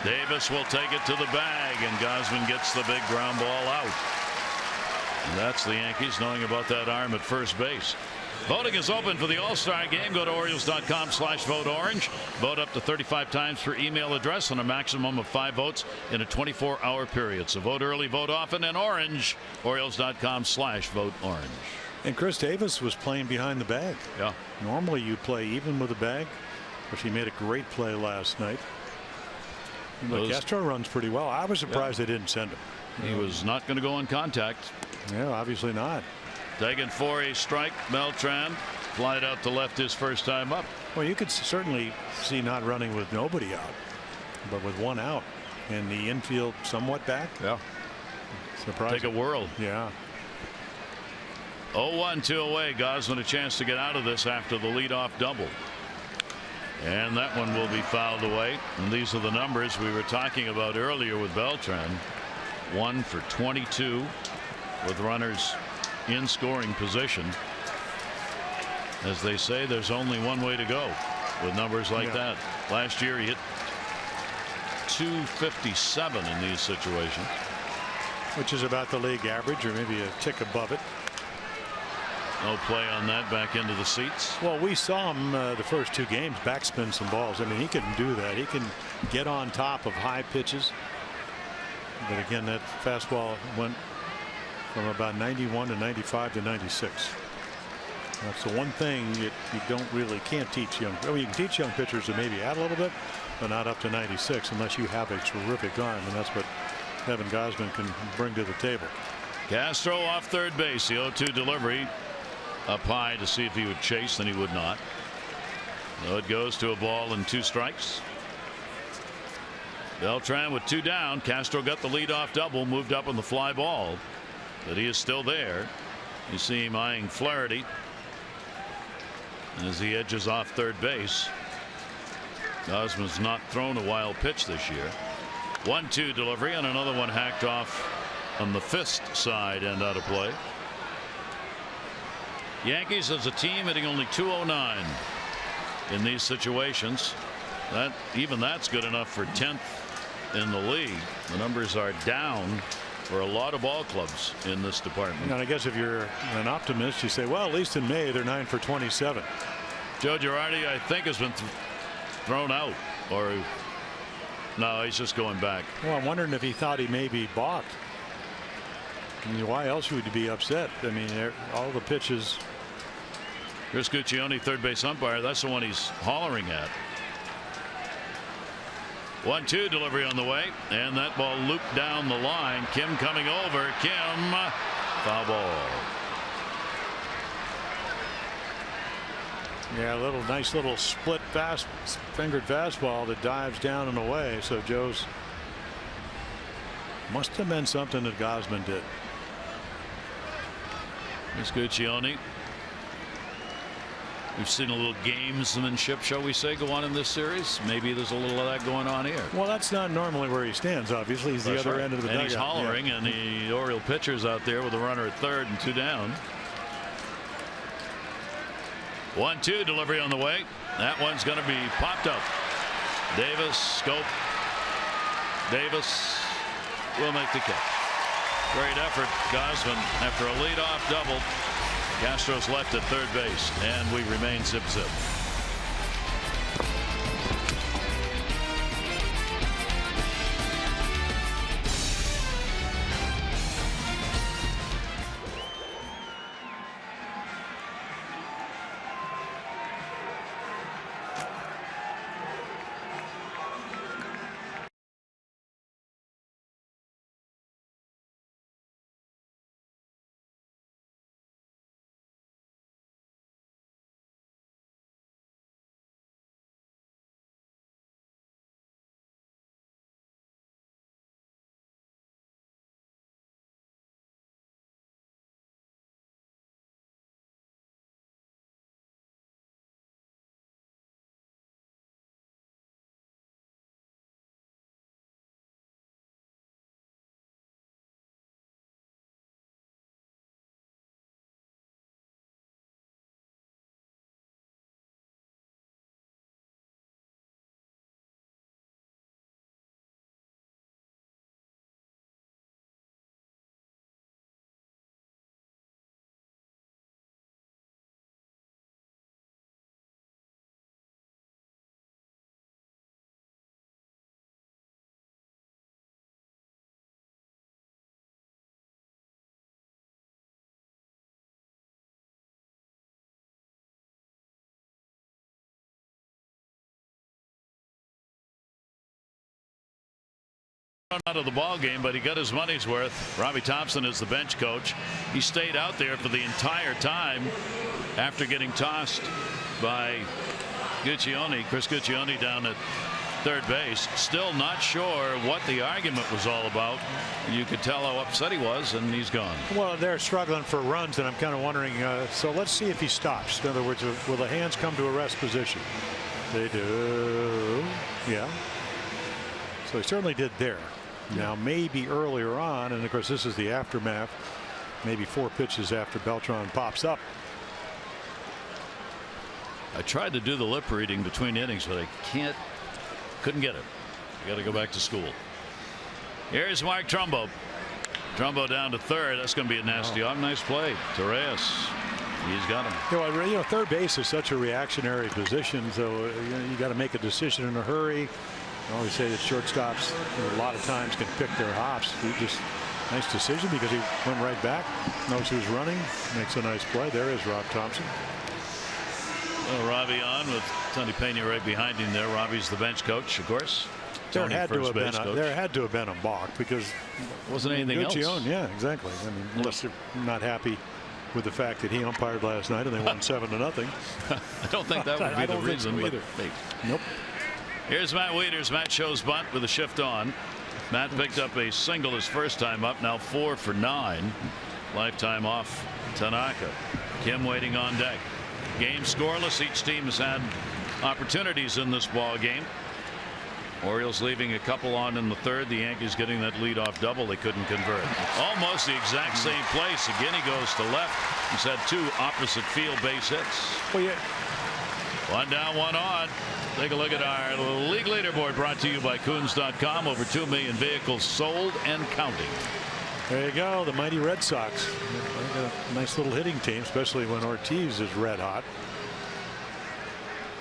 Davis will take it to the bag, and Gausman gets the big ground ball out. And that's the Yankees knowing about that arm at first base. Voting is open for the All-Star game. Go to Orioles.com/vote-orange. Vote up to 35 times per email address and a maximum of 5 votes in a 24-hour period. So vote early, vote often, and orange. Orioles.com/vote-orange. And Chris Davis was playing behind the bag. Yeah. Normally you play even with a bag, but he made a great play last night. But Castro runs pretty well. I was surprised they didn't send him. He was not going to go on contact. Yeah, obviously not. Taken for a strike. Beltran flied out to left his first time up. Well, you could certainly see not running with nobody out, but with 1 out and the infield somewhat back. Yeah. Surprising. Take a whirl. Yeah. 0-1, 2 away. Gausman a chance to get out of this after the leadoff double. And that one will be fouled away. And these are the numbers we were talking about earlier with Beltran. 1 for 22 with runners in scoring position. As they say, there's only one way to go with numbers like that. Last year he hit .257 in these situations, which is about the league average, or maybe a tick above it. No play on that. Back into the seats. Well, we saw him the first 2 games backspin some balls. I mean, he can do that. He can get on top of high pitches. But again, that fastball went from about 91 to 95 to 96. That's the one thing that you can't teach young. Well, you can teach young pitchers to maybe add a little bit, but not up to 96 unless you have a terrific arm, and that's what Kevin Gausman can bring to the table. Castro off third base. The 0-2 delivery up high to see if he would chase, and he would not. So it goes to a ball and 2 strikes. Beltran with 2 down. Castro got the leadoff double, moved up on the fly ball, but he is still there. You see him eyeing Flaherty as he edges off third base. Gausman's not thrown a wild pitch this year. 1-2 delivery, and another one hacked off on the fist side and out of play. Yankees as a team hitting only .209 in these situations. Even that's good enough for 10th in the league. The numbers are down for a lot of ball clubs in this department. And I guess if you're an optimist, you say, well, at least in May they're 9 for 27. Joe Girardi, I think, has been thrown out, or no, he's just going back. Well, I'm wondering if he thought he may be balked. I mean, why else would he be upset? I mean, all the pitches. Chris Guccione, third base umpire. That's the one he's hollering at. 1-2 delivery on the way, and that ball looped down the line. Kim coming over. Kim, foul ball. Yeah, nice little split fingered fastball that dives down and away. So Joe's must have been something that Gausman did. Here's Guccione. We've seen a little gamesmanship, shall we say, go on in this series. Maybe there's a little of that going on here. Well, that's not normally where he stands. Obviously, he's the other end of the dugout. And he's hollering, and the Oriole pitcher's out there with a runner at third and 2 down. 1-2 delivery on the way. That one's going to be popped up. Davis, scope. Davis will make the catch. Great effort, Gausman, after a leadoff double. Castro's left at third base, and we remain zip-zip. Out of the ball game, but he got his money's worth. Robbie Thompson is the bench coach. He stayed out there for the entire time after getting tossed by Guccione. Chris Guccione down at third base. Still not sure what the argument was all about. You could tell how upset he was, and he's gone. Well, they're struggling for runs, and I'm kind of wondering. So let's see if he stops. In other words, will the hands come to a rest position? They do. Yeah. So he certainly did there. Now maybe earlier on, and of course this is the aftermath, maybe 4 pitches after Beltran pops up. I tried to do the lip reading between innings, but I couldn't get it. I got to go back to school. Here's Mark Trumbo. Trumbo down to third. That's going to be a nasty nice play. Torres, he's got him. You know, third base is such a reactionary position, so you got to make a decision in a hurry. I always say that shortstops a lot of times can pick their hops. Just nice decision because he went right back, knows who's running, makes a nice play. There is Rob Thompson. Robbie on with Tony Pena right behind him there. Robbie's the bench coach, of course. There had to have been a balk because wasn't anything else. Yeah, exactly. I mean, unless they're not happy with the fact that he umpired last night and they won 7-0. I don't think that would be the reason either. Nope. Here's Matt Wieters. Matt shows bunt with a shift on. Matt picked up a single his first time up. Now 4 for 9. Lifetime off Tanaka. Kim waiting on deck. Game scoreless. Each team has had opportunities in this ball game. Orioles leaving a couple on in the third. The Yankees getting that leadoff double. They couldn't convert. Almost the exact same place. Again, he goes to left. He's had 2 opposite field base hits. Well, yeah. 1 down, 1 on. Take a look at our league leaderboard brought to you by Coons.com. Over 2 million vehicles sold and counting. There you go. The mighty Red Sox. They got a nice little hitting team, especially when Ortiz is red hot.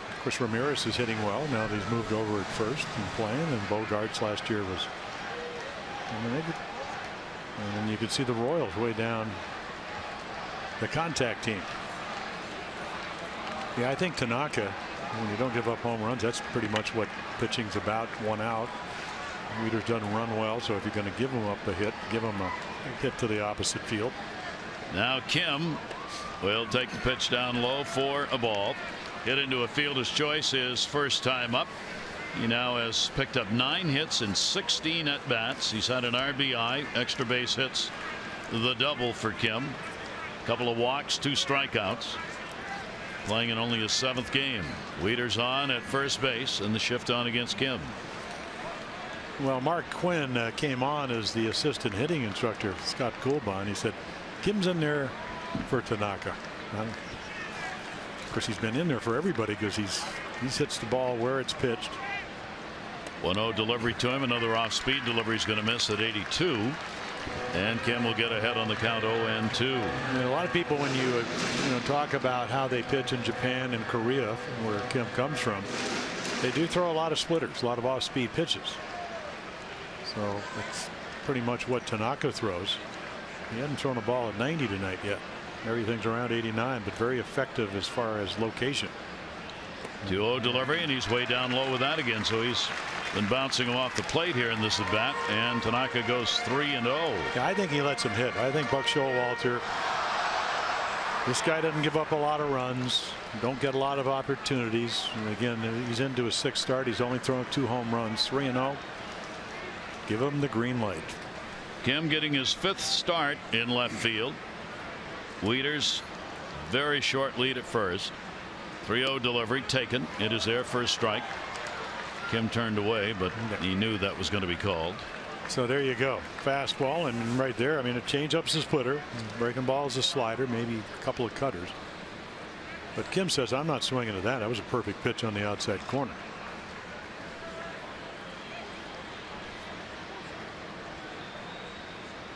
Of course, Ramirez is hitting well now that he's moved over at first and playing, and Bogarts last year was. And then you could see the Royals way down the contact team. Yeah, I think Tanaka, when you don't give up home runs, that's pretty much what pitching's about. 1 out. Wieters doesn't run well, so if you're going to give him up a hit, give him a hit to the opposite field. Now Kim will take the pitch down low for a ball. Hit into a fielder's choice his first time up. He now has picked up 9 hits in 16 at bats. He's had an RBI, extra base hits, the double for Kim. A couple of walks, 2 strikeouts. Playing in only his 7th game. Wieters on at first base and the shift on against Kim. Well, Mark Quinn came on as the assistant hitting instructor, Scott Coolbaugh. He said Kim's in there for Tanaka. Of course, he's been in there for everybody because he hits the ball where it's pitched. 1-0 delivery to him. Another off-speed delivery is going to miss at 82. And Kim will get ahead on the count 0-2. A lot of people, when you talk about how they pitch in Japan and Korea, where Kim comes from, they do throw a lot of splitters, a lot of off-speed pitches. So that's pretty much what Tanaka throws. He hasn't thrown a ball at 90 tonight yet. Everything's around 89, but very effective as far as location. 2-0 delivery, and he's way down low with that again. So he's been bouncing him off the plate here in this at bat, and Tanaka goes 3-0. Yeah, I think he lets him hit. I think Buck Showalter. This guy doesn't give up a lot of runs. Don't get a lot of opportunities. And again, he's into his 6th start. He's only thrown 2 home runs. 3-0. Give him the green light. Kim getting his 5th start in left field. Wieters very short lead at first. 3-0 delivery taken. It is their first strike. Kim turned away, but he knew that was going to be called. So there you go. Fastball, and right there, I mean, a changeup's a splitter. Breaking ball is a slider, maybe a couple of cutters. But Kim says, I'm not swinging at that. That was a perfect pitch on the outside corner.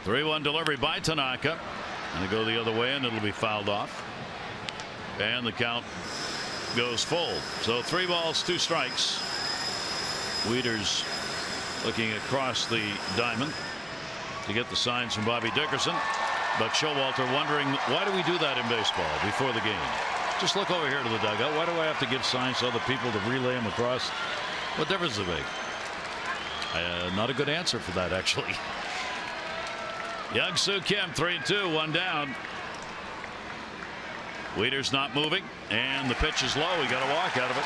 Three-one delivery by Tanaka. And they go the other way, and it'll be fouled off. And the count goes full. So 3 balls, 2 strikes. Wieters looking across the diamond to get the signs from Bobby Dickerson. But Showalter wondering, why do we do that in baseball before the game? Just look over here to the dugout. Why do I have to give signs to other people to relay them across? What difference does it make? Not a good answer for that, actually. Young-Soo Kim, 3-2, 1 down. Wieters not moving, and the pitch is low. He got a walk out of it.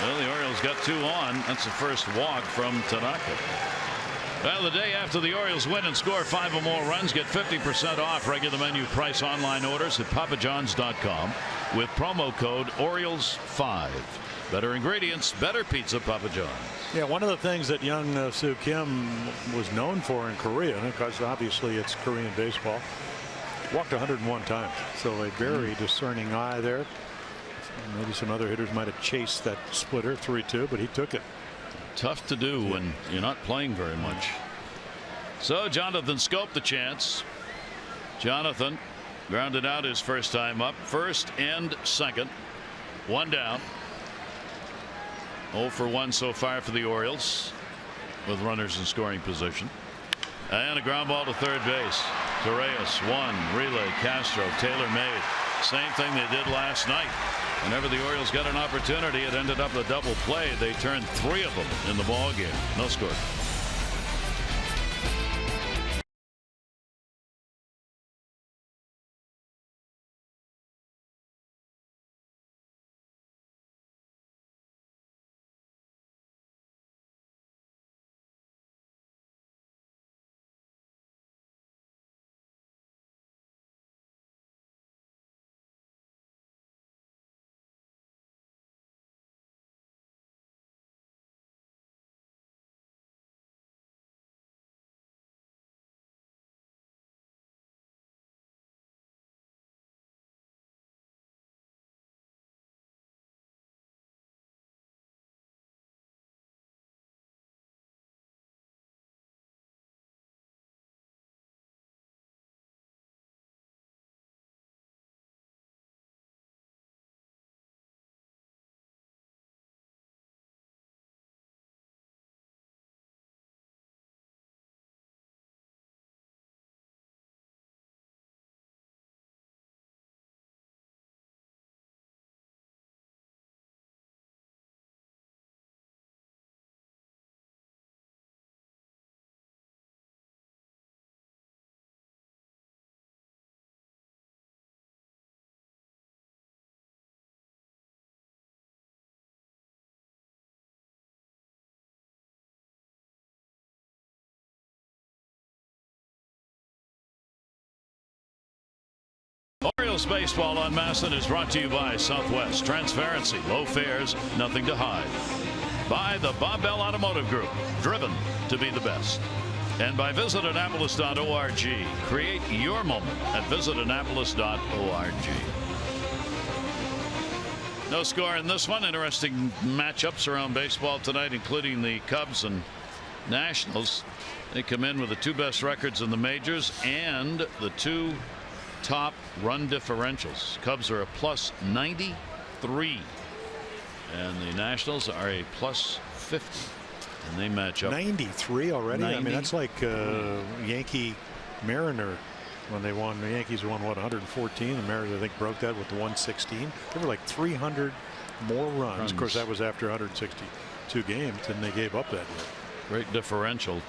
Well, the Orioles got 2 on. That's the first walk from Tanaka. Well, the day after the Orioles win and score 5 or more runs, get 50% off regular menu price online orders at papajohns.com with promo code Orioles5. Better ingredients, better pizza, Papa John's. Yeah, one of the things that Young-Soo Kim was known for in Korea, because obviously it's Korean baseball, walked 101 times. So a very discerning eye there. Maybe some other hitters might have chased that splitter 3-2, but he took it. Tough to do when you're not playing very much. So Jonathan scoped the chance. Jonathan grounded out his first time up, first and second. 1 down. 0 for 1 so far for the Orioles with runners in scoring position. And a ground ball to third base. Torreyes 1, relay Castro, Taylor made. Same thing they did last night. Whenever the Orioles got an opportunity, it ended up a double play. They turned 3 of them in the ball game. No score. Orioles baseball on Masson is brought to you by Southwest. Transparency, low fares, nothing to hide. By the Bob Bell Automotive Group, driven to be the best. And by visitannapolis.org. Create your moment at visitannapolis.org. No score in this one. Interesting matchups around baseball tonight, including the Cubs and Nationals. They come in with the 2 best records in the majors and the 2 top run differentials. Cubs are a +93 and the Nationals are a +50, and they match up. 93 already. 90. I mean, that's like Yankee Mariner when they won. The Yankees won what, 114. The Mariners, I think, broke that with the 116. They were like 300 more runs. Of course, that was after 162 games, and they gave up that year. Great differential.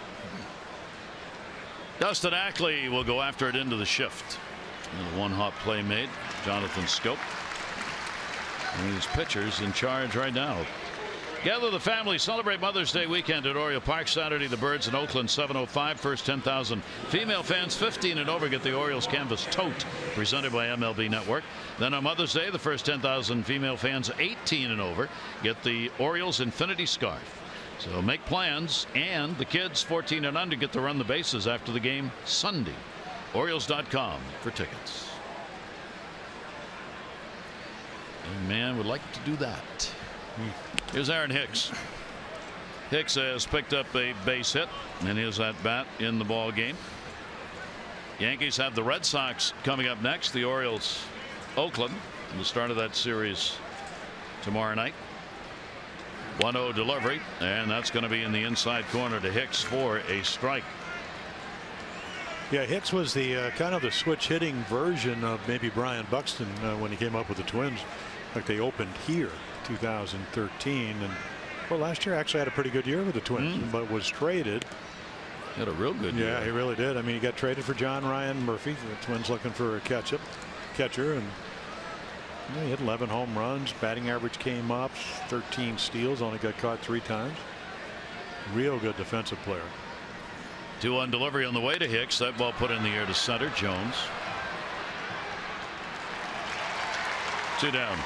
Dustin Ackley will go after it into the shift. And a one-hop play made. Jonathan Scope. And these pitchers in charge right now. Gather the family, celebrate Mother's Day weekend at Oriole Park. Saturday, the Birds in Oakland, 7:05. First 10,000 female fans 15 and over get the Orioles canvas tote presented by MLB Network. Then on Mother's Day, the first 10,000 female fans 18 and over get the Orioles Infinity Scarf. So make plans, and the kids 14 and under get to run the bases after the game Sunday. Orioles.com for tickets. Young man would like to do that. Here's Aaron Hicks. Hicks has picked up a base hit and is at bat in the ball game. Yankees have the Red Sox coming up next. The Orioles, Oakland, in the start of that series tomorrow night. 1-0 delivery, and that's going to be in the inside corner to Hicks for a strike. Yeah, Hicks was the kind of the switch hitting version of maybe Brian Buxton when he came up with the Twins. Like they opened here 2013, and well, last year actually had a pretty good year with the Twins, but was traded. He had a real good year. Yeah, he really did. I mean, he got traded for John Ryan Murphy. The Twins looking for a catcher, and he had 11 home runs. Batting average came up, 13 steals, only got caught 3 times. Real good defensive player. 2-1 delivery on the way to Hicks. That ball put in the air to center. Jones. 2 down.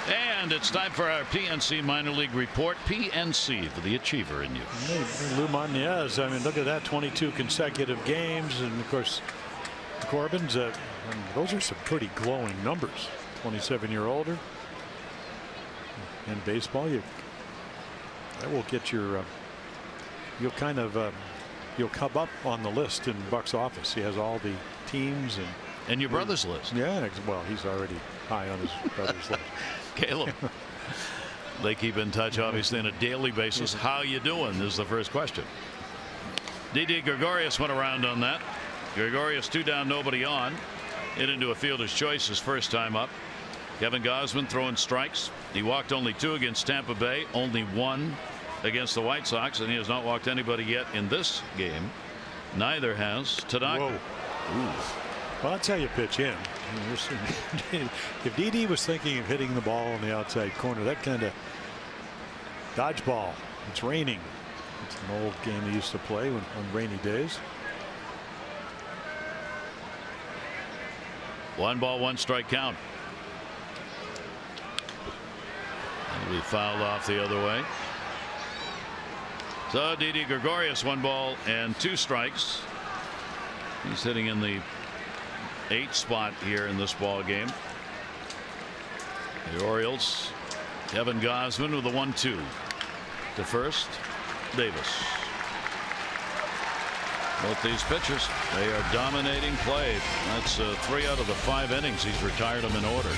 And it's time for our PNC minor league report. PNC for the achiever in you. Lou Montanez, I mean, look at that, 22 consecutive games, and of course Corbin's those are some pretty glowing numbers. 27-year older in baseball, that will get your you'll kind of you'll come up on the list in Buck's office. He has all the teams and your brother's list. Yeah, well, he's already high on his brother's list. Caleb. They keep in touch obviously on a daily basis. How you doing is the first question. Didi Gregorius went around on that. Gregorius 2 down, nobody on. hit into a fielder's choice his first time up. Kevin Gausman throwing strikes. He walked only 2 against Tampa Bay, only 1 against the White Sox, and he has not walked anybody yet in this game. Neither has Tanaka. Well, I'll tell you, pitch in. If Didi was thinking of hitting the ball on the outside corner, that kind of dodgeball. It's raining. It's an old game he used to play on rainy days. 1 ball, 1 strike count. That'll be fouled off the other way. So Didi Gregorius, 1 ball and 2 strikes. He's hitting in the 8th spot here in this ball game. The Orioles, Kevin Gausman with a 1-2 to first. Davis. Both these pitchers, they are dominating play. That's 3 out of the 5 innings he's retired them in order.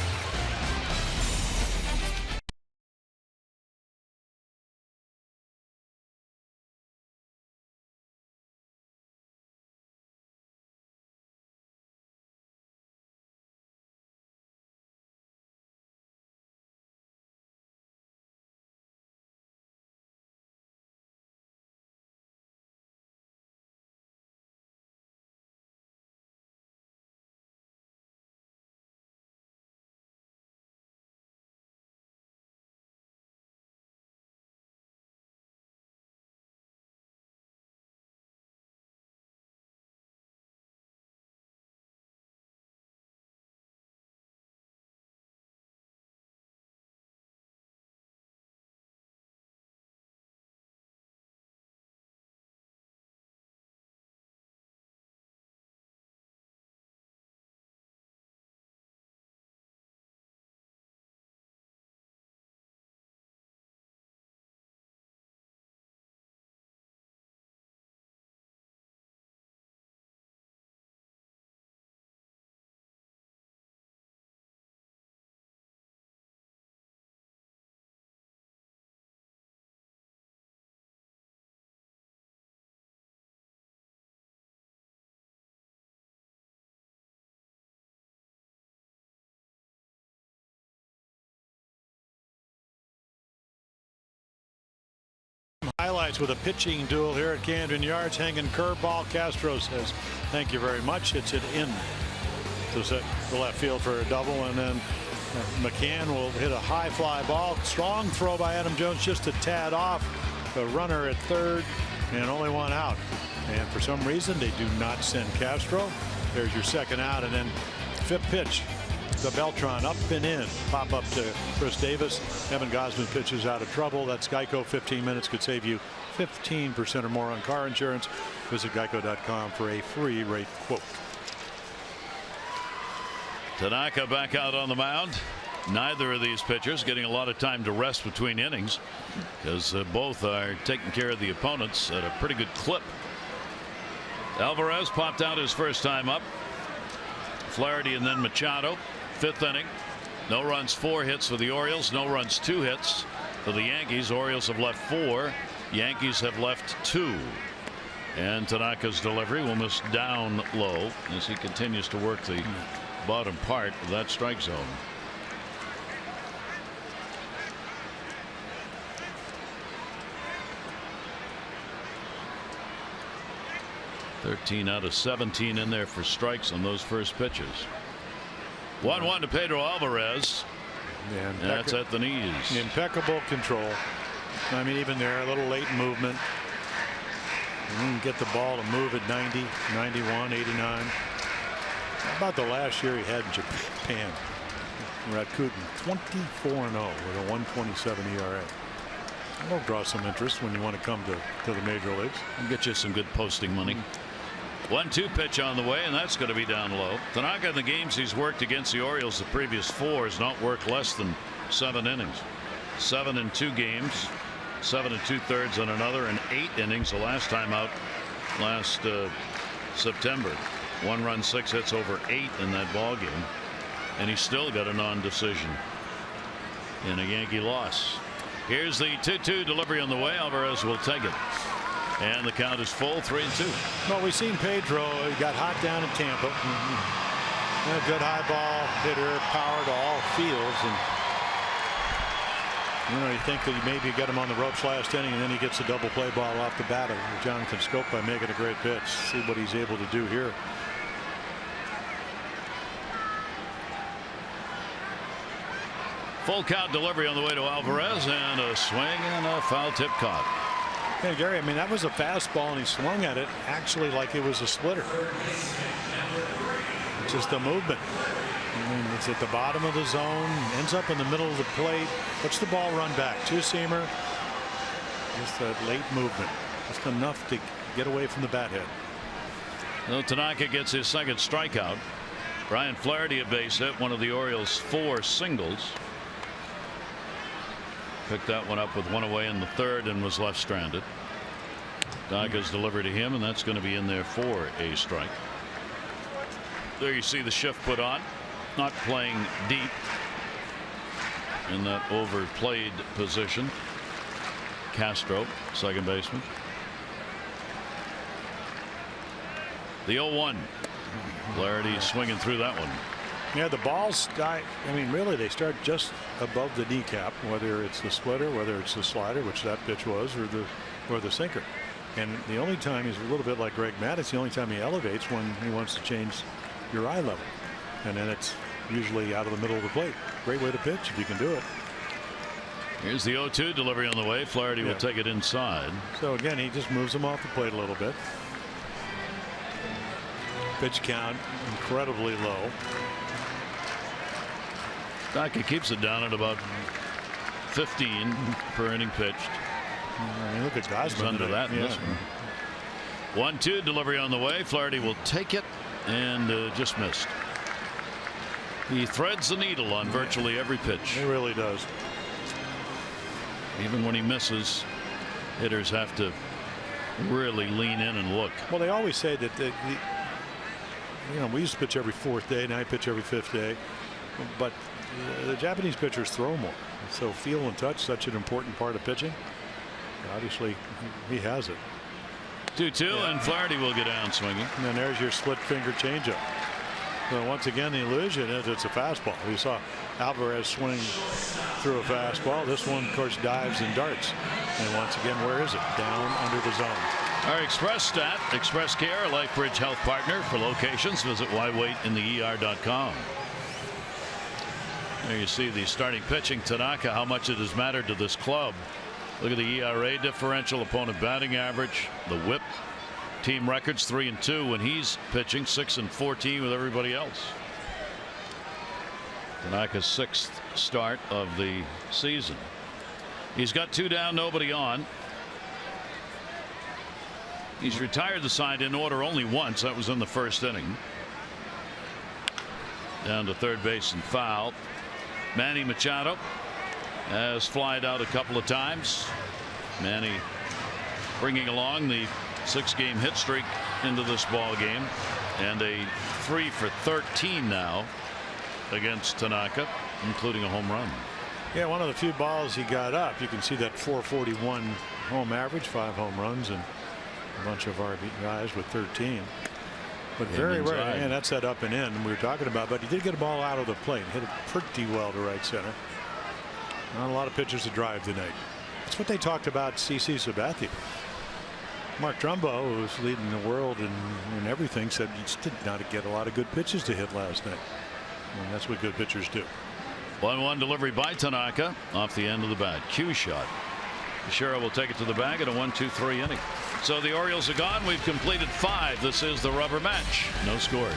Highlights with a pitching duel here at Camden Yards. Hanging curveball. Castro says thank you very much. Hits it in to the left field for a double, and then McCann will hit a high fly ball. Strong throw by Adam Jones, just a tad off the runner at third, and only 1 out. And for some reason they do not send Castro. There's your second out, and then 5th pitch. The Beltron up and in. Pop up to Chris Davis. Kevin Gausman pitches out of trouble. That's Geico. 15 minutes could save you 15% or more on car insurance. Visit geico.com for a free rate quote. Tanaka back out on the mound. Neither of these pitchers getting a lot of time to rest between innings, because both are taking care of the opponents at a pretty good clip. Alvarez popped out his first time up. Flaherty and then Machado. 5th inning. No runs, 4 hits for the Orioles. No runs, 2 hits for the Yankees. Orioles have left 4. Yankees have left 2. And Tanaka's delivery will miss down low as he continues to work the bottom part of that strike zone. (13 out of 17 in there for strikes on those first pitches). 1-1 to Pedro Alvarez. And that's at the knees. Impeccable control. I mean, even there, a little late movement. You can get the ball to move at 90, 91, 89. How about the last year he had in Japan? Rakuten, 24-0 with a 1.27 ERA. That'll draw some interest when you want to come to the major leagues. I'll get you some good posting money. 1-2 pitch on the way, and that's going to be down low. Tanaka, in the games he's worked against the Orioles the previous 4, has not worked less than 7 innings. 7 in 2 games, 7 2/3 on another, and 8 innings the last time out last September. 1 run, 6 hits over 8 in that ball game, and he's still got a non-decision in a Yankee loss. Here's the 2-2 delivery on the way. Alvarez will take it. And the count is full, 3-2. Well, we've seen Pedro. He got hot down in Tampa. A good high ball hitter, power to all fields, and you think that maybe get him on the ropes last inning, and then he gets a double play ball off the bat of Jonathan Scope by making a great pitch. See what he's able to do here. Full count delivery on the way to Alvarez, and a swing and a foul tip caught. Yeah, Gary, I mean, that was a fastball, and he swung at it actually like it was a splitter. Just the movement. I mean, it's at the bottom of the zone, ends up in the middle of the plate, lets the ball run back. Two-seamer. Just that late movement. Just enough to get away from the bat hit. Well, Tanaka gets his second strikeout. Brian Flaherty a base hit, one of the Orioles' 4 singles. Picked that one up with one away in the third and was left stranded. Tanaka's delivery to him, and that's going to be in there for a strike. There you see the shift put on. Not playing deep in that overplayed position. Castro, second baseman. The 0-1. Flaherty swinging through that one. Yeah, the balls, I mean, really, they start just above the kneecap, whether it's the splitter, whether it's the slider, which that pitch was, or the sinker. And the only time he's a little bit like Greg Maddux, the only time he elevates when he wants to change your eye level. And then it's usually out of the middle of the plate. Great way to pitch if you can do it. Here's the 0-2 delivery on the way. Flaherty will take it inside. So again, he just moves him off the plate a little bit. Pitch count incredibly low. Tanaka keeps it down at about 15 per inning pitched. I mean, look at Gosman under that in this one. 1-2 delivery on the way. Flaherty will take it and just missed. He threads the needle on virtually every pitch. He really does. Even when he misses, hitters have to really lean in and look. Well, they always say that we used to pitch every 4th day. Now I pitch every 5th day. But the Japanese pitchers throw more. So feel and touch, such an important part of pitching. Obviously, he has it. 2-2, and Flaherty will get down swinging. And then there's your split finger changeup. So once again, the illusion is it's a fastball. We saw Alvarez swing through a fastball. This one, of course, dives and darts. And once again, where is it? Down under the zone. Our Express Stat, Express Care, a LifeBridge health partner. For locations, visit ywaitinther.com. There you see the starting pitching. Tanaka, how much it has mattered to this club. Look at the ERA differential, opponent batting average, the WHIP, team records 3-2 when he's pitching, 6-14 with everybody else. Tanaka's 6th start of the season. He's got 2 down, nobody on. He's retired the side in order only once. That was in the first inning. Down to third base and foul. Manny Machado has flied out a couple of times. Manny bringing along the 6-game hit streak into this ball game, and a 3 for 13 now against Tanaka, including a home run. Yeah, one of the few balls he got up. You can see that 441 home average, 5 home runs, and a bunch of RBIs with 13. But very rare, and that's that up and in we were talking about. But he did get a ball out of the plate, hit it pretty well to right center. Not a lot of pitchers to drive tonight. That's what they talked about CC Sabathia. Mark Trumbo, who was leading the world in everything, said he just did not get a lot of good pitches to hit last night. And that's what good pitchers do. 1-1 delivery by Tanaka off the end of the bat. Cue shot. Teixeira will take it to the bag in a 1-2-3 inning. So the Orioles are gone. We've completed 5. This is the rubber match. No score.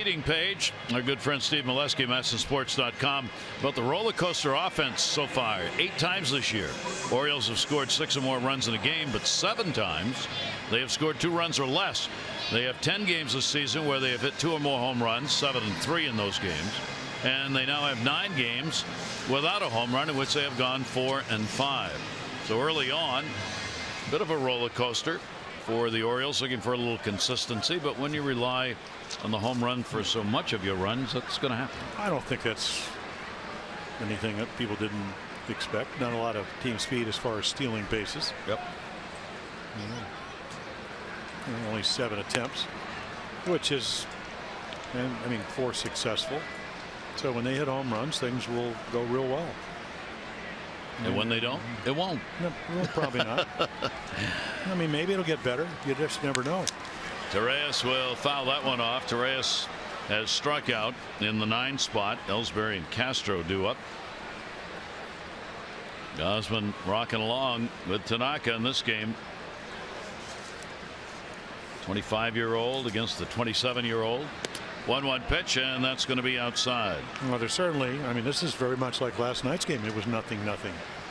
leading page, our good friend Steve Molesky, MassonSports.com, about the roller coaster offense so far. 8 times this year, Orioles have scored 6 or more runs in a game, but 7 times they have scored 2 runs or less. They have 10 games this season where they have hit 2 or more home runs, 7-3 in those games. And they now have 9 games without a home run, in which they have gone 4-5. So early on, bit of a roller coaster for the Orioles, looking for a little consistency. But when you rely on the home run for so much of your runs, that's going to happen. I don't think that's anything that people didn't expect. Not a lot of team speed as far as stealing bases. Yep. Only 7 attempts, which is, I mean, 4 successful. So when they hit home runs, things will go real well. And when they don't, it won't. No, well, probably not. I mean, maybe it'll get better. You just never know. Torres will foul that one off. Torres has struck out in the 9 spot. Ellsbury and Castro due up. Gosman rocking along with Tanaka in this game. 25-year-old against the 27-year-old. 1-1 pitch, and that's going to be outside. Well, there's certainly, I mean, this is very much like last night's game. It was 0-0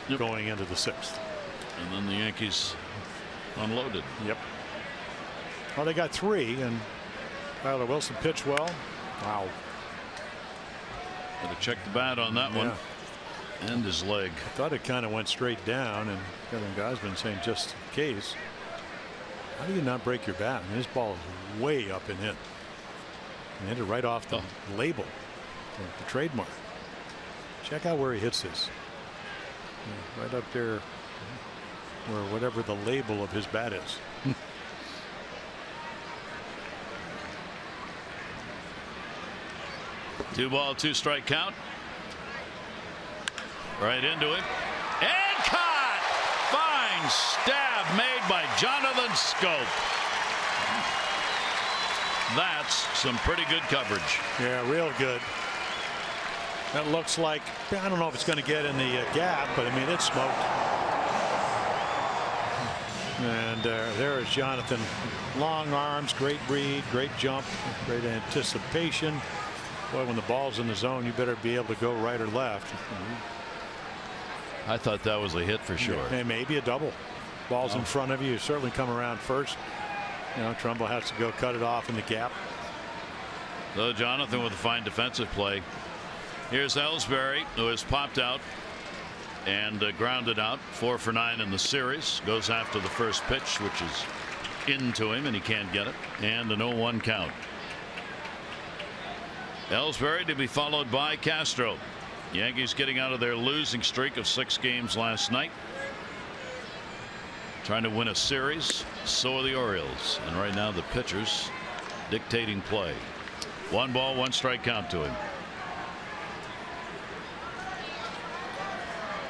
Yep. going into the 6th. And then the Yankees unloaded. Yep. Well, they got 3, and Tyler Wilson pitched well. Wow. Got to check the bat on that one. And his leg. I thought it kind of went straight down, and Kevin Gosman saying just in case. How do you not break your bat? I mean, this ball is way up and in. And hit it right off the label, the trademark. Check out where he hits this. Right up there, where whatever the label of his bat is. 2-ball, 2-strike count. Right into him. And caught! Fine stab made by Jonathan Scope. That's some pretty good coverage. Yeah, real good. That looks like, I don't know if it's going to get in the gap, but I mean, it's smoked. And there is Jonathan. Long arms, great read, great jump, great anticipation. Boy, when the ball's in the zone, you better be able to go right or left. I thought that was a hit for sure. And maybe a double. Ball's in front of you. You certainly come around first. You know, Trumbo has to go cut it off in the gap. So Jonathan with a fine defensive play. Here's Ellsbury, who has popped out and grounded out. 4 for 9 in the series. Goes after the first pitch, which is into him, and he can't get it. And an 0-1 count. Ellsbury to be followed by Castro. Yankees getting out of their losing streak of 6 games last night. Trying to win a series. So are the Orioles. And right now the pitchers dictating play. 1 ball, 1 strike count to him.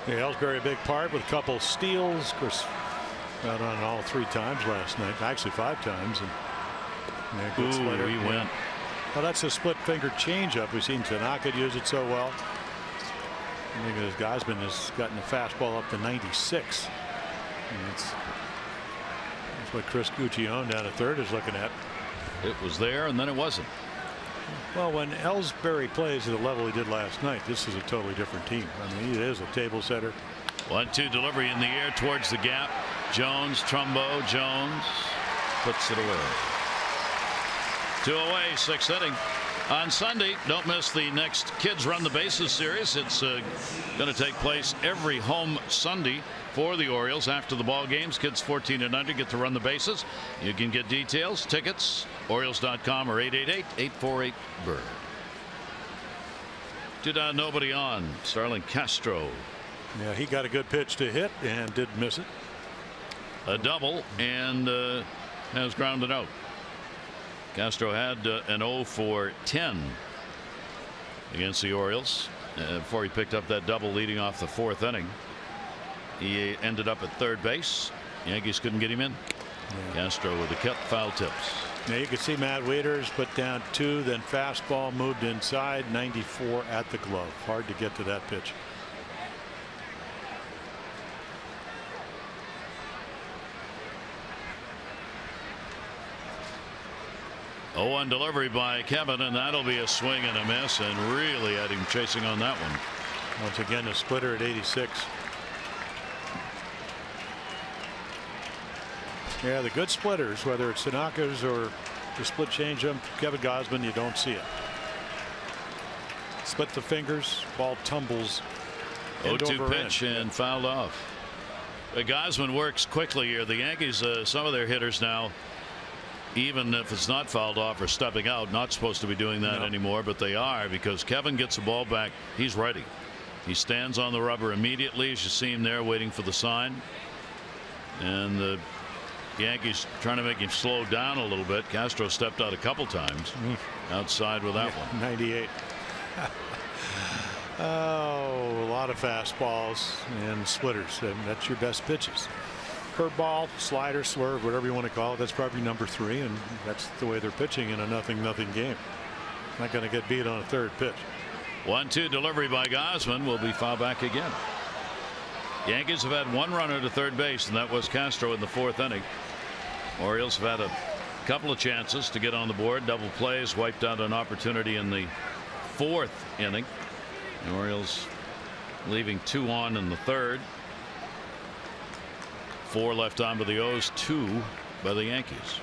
Yeah, Ellsbury a big part with a couple steals. Of course, got on all 3 times last night. Actually 5 times. And yeah, good splitter. He went. Well, that's a split finger changeup. We've seen Tanaka use it so well. I think Gosman has gotten the fastball up to 96. And that's what Chris Guccione down at third is looking at. It was there and then it wasn't. Well, when Ellsbury plays at the level he did last night, this is a totally different team. I mean, he is a table setter. 1-2 delivery in the air towards the gap. Jones, Trumbo, Jones puts it away. 2 away, 6th inning. On Sunday, don't miss the next Kids Run the Bases series. It's going to take place every home Sunday for the Orioles after the ball games. Kids 14 and under get to run the bases. You can get details, tickets, Orioles.com or 888-848-BIRD. 2 down, nobody on. Starlin Castro. Yeah, he got a good pitch to hit and did miss it. A double and has grounded out. Castro had an 0 for 10 against the Orioles before he picked up that double leading off the 4th inning. He ended up at third base. Yankees couldn't get him in. Yeah. Castro with a couple foul tips. Now you can see Matt Wieters put down 2, then fastball moved inside, 94 at the glove. Hard to get to that pitch. 0-1 delivery by Kevin, and that'll be a swing and a miss, and really had him chasing on that one. Once again, a splitter at 86. Yeah, the good splitters, whether it's Tanaka's or the split changeup, Kevin Gausman, you don't see it. Split the fingers, ball tumbles. 0-2 pitch and fouled off. Gausman works quickly here. The Yankees, some of their hitters now, even if it's not fouled off or stepping out, not supposed to be doing that anymore, but they are, because Kevin gets the ball back. He's ready. He stands on the rubber immediately, as you see him there waiting for the sign. And the Yankees trying to make him slow down a little bit. Castro stepped out a couple times outside with that one. 98. Oh, a lot of fastballs and splitters. And that's your best pitches. Curveball, slider, swerve, whatever you want to call it. That's probably number 3, and that's the way they're pitching in a 0-0 game. Not going to get beat on a third pitch. 1-2 delivery by Gausman will be foul back again. Yankees have had one runner to third base, and that was Castro in the 4th inning. Orioles have had a couple of chances to get on the board. Double plays, wiped out an opportunity in the 4th inning. The Orioles leaving 2 on in the 3rd. 4 left on by the O's, 2 by the Yankees.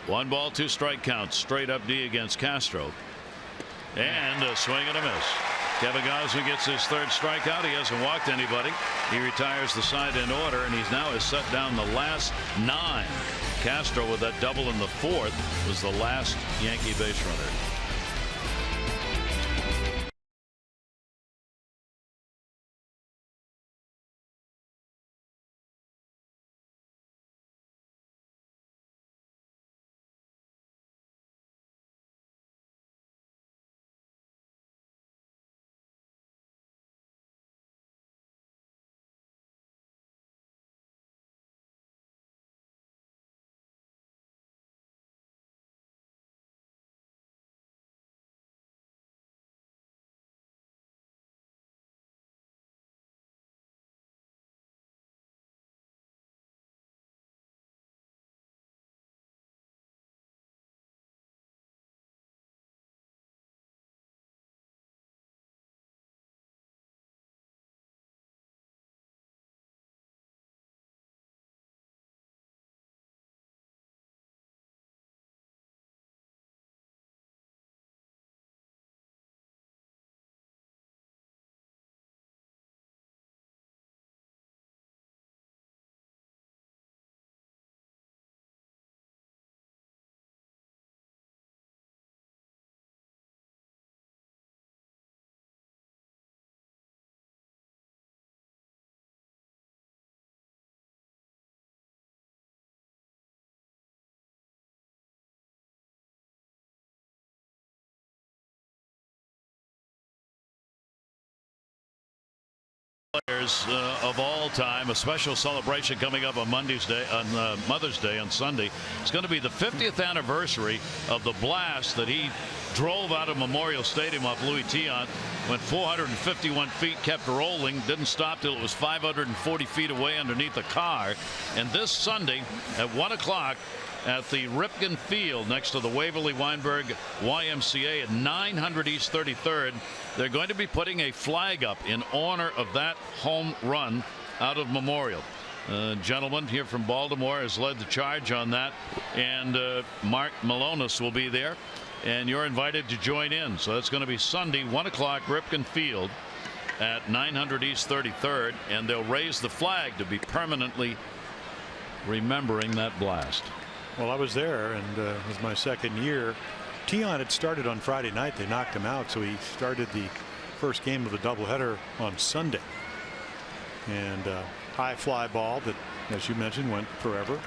1 ball, 2 strike counts. Straight up D against Castro. And a swing and a miss. Kevin Gausman gets his 3rd strikeout. He hasn't walked anybody. He retires the side in order, and he's now has set down the last 9. Castro, with that double in the 4th, was the last Yankee base runner. Players of all time. A special celebration coming up on Mother's Day on Sunday. It's going to be the 50th anniversary of the blast that he drove out of Memorial Stadium off Louis Tiant. Went 451 feet, kept rolling, didn't stop till it was 540 feet away underneath the car. And this Sunday at 1 o'clock at the Ripken Field next to the Waverly Weinberg YMCA at 900 East 33rd. They're going to be putting a flag up in honor of that home run out of Memorial. A gentleman here from Baltimore has led the charge on that, and Mark Malonis will be there, and you're invited to join in. So that's going to be Sunday, 1 o'clock, Ripken Field at 900 East 33rd, and they'll raise the flag to be permanently remembering that blast. Well, I was there, and it was my 2nd year. Tiant had started on Friday night. They knocked him out, so he started the first game of the doubleheader on Sunday. And high fly ball that, as you mentioned, went forever.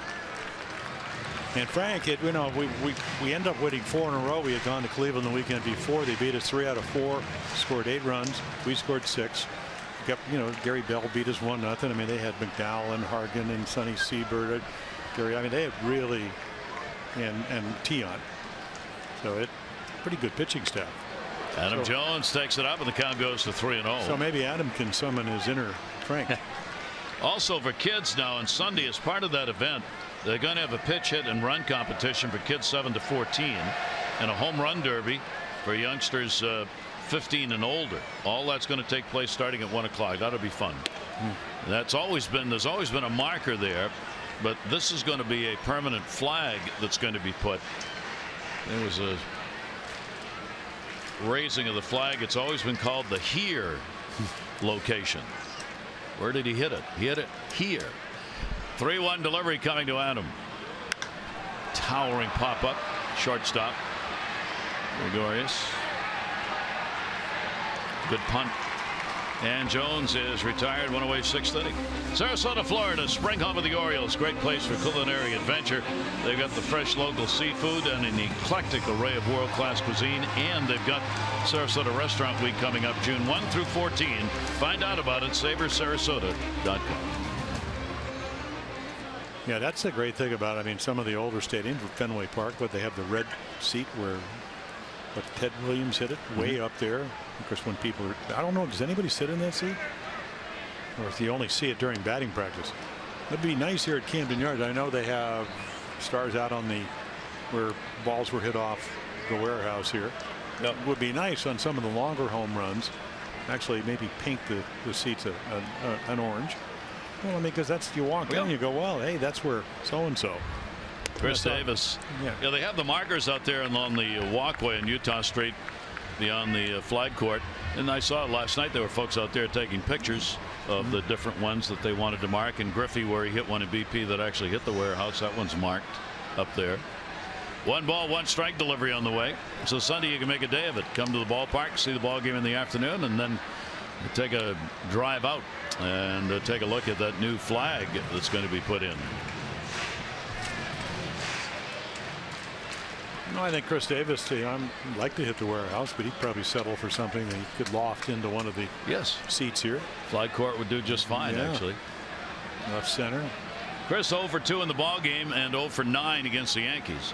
And Frank, we ended up winning 4 in a row. We had gone to Cleveland the weekend before. They beat us 3 out of 4, scored 8 runs. We scored 6. Gary Bell beat us 1-0. I mean, they had McDowell and Hargan and Sonny Seabird. I mean, they had really, and Tiant. So pretty good pitching staff. Adam Jones takes it up, and the count goes to 3-0. So maybe Adam can summon his inner Frank. Also for kids now on Sunday, as part of that event, They're going to have a pitch hit and run competition for kids 7 to 14 and a home run derby for youngsters 15 and older. All that's going to take place starting at 1 o'clock. That'll be fun. There's always been a marker there, but this is going to be a permanent flag that's going to be put. There was a raising of the flag. It's always been called the here location. Where did he hit it? He hit it here. 3-1 delivery coming to Adam. Towering pop up. Shortstop. Gregorius. Good punt. And Jones is retired. One away, 6th inning. Sarasota, Florida, spring home of the Orioles. Great place for culinary adventure. They've got the fresh local seafood and an eclectic array of world-class cuisine. And they've got Sarasota Restaurant Week coming up June 1 through 14. Find out about it. SavorSarasota.com. Yeah, that's the great thing about it. I mean, some of the older stadiums, Fenway Park, but they have the red seat where Ted Williams hit it way up there. Of course, when people are, I don't know, does anybody sit in that seat? Or if you only see it during batting practice? That'd be nice here at Camden Yards. I know they have stars out on the where balls were hit off the warehouse here. Yep. It would be nice on some of the longer home runs. Actually, maybe paint the seats an orange. Well, I mean, because that's, you walk in, you go, well, hey, that's where so and so. Chris Davis. Yeah, they have the markers out there along the walkway in Utah Street beyond the flag court. And I saw last night there were folks out there taking pictures of the different ones that they wanted to mark. And Griffey, where he hit one in BP that actually hit the warehouse, that one's marked up there. 1 ball, 1 strike delivery on the way. So Sunday you can make a day of it. Come to the ballpark, see the ball game in the afternoon, and then take a drive out and take a look at that new flag that's going to be put in. No, I think Chris Davis, I'd like to hit the warehouse, but he'd probably settle for something that he could loft into one of the seats here. Flag court would do just fine, actually. Left center. Chris 0 for 2 in the ball game and 0 for 9 against the Yankees.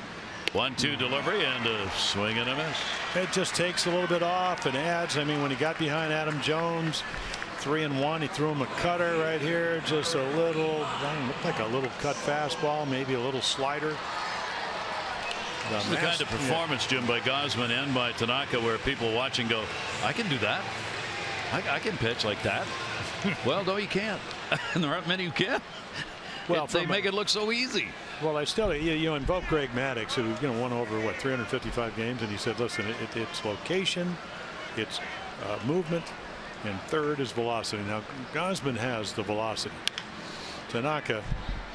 1-2 delivery and a swing and a miss. It just takes a little bit off and adds. I mean, when he got behind Adam Jones, 3-1, he threw him a cutter right here, just a little, looked like a little cut fastball, maybe a little slider. This is the kind of performance, Jim, by Gausman and by Tanaka, where people watching go, I can do that. I can pitch like that. Well, no, you can't. And there aren't many who can. Well, they make it look so easy. Well, I still, you invoke Greg Maddux, who won over 355 games, and he said, listen, it's location, it's movement, and third is velocity. Now, Gausman has the velocity. Tanaka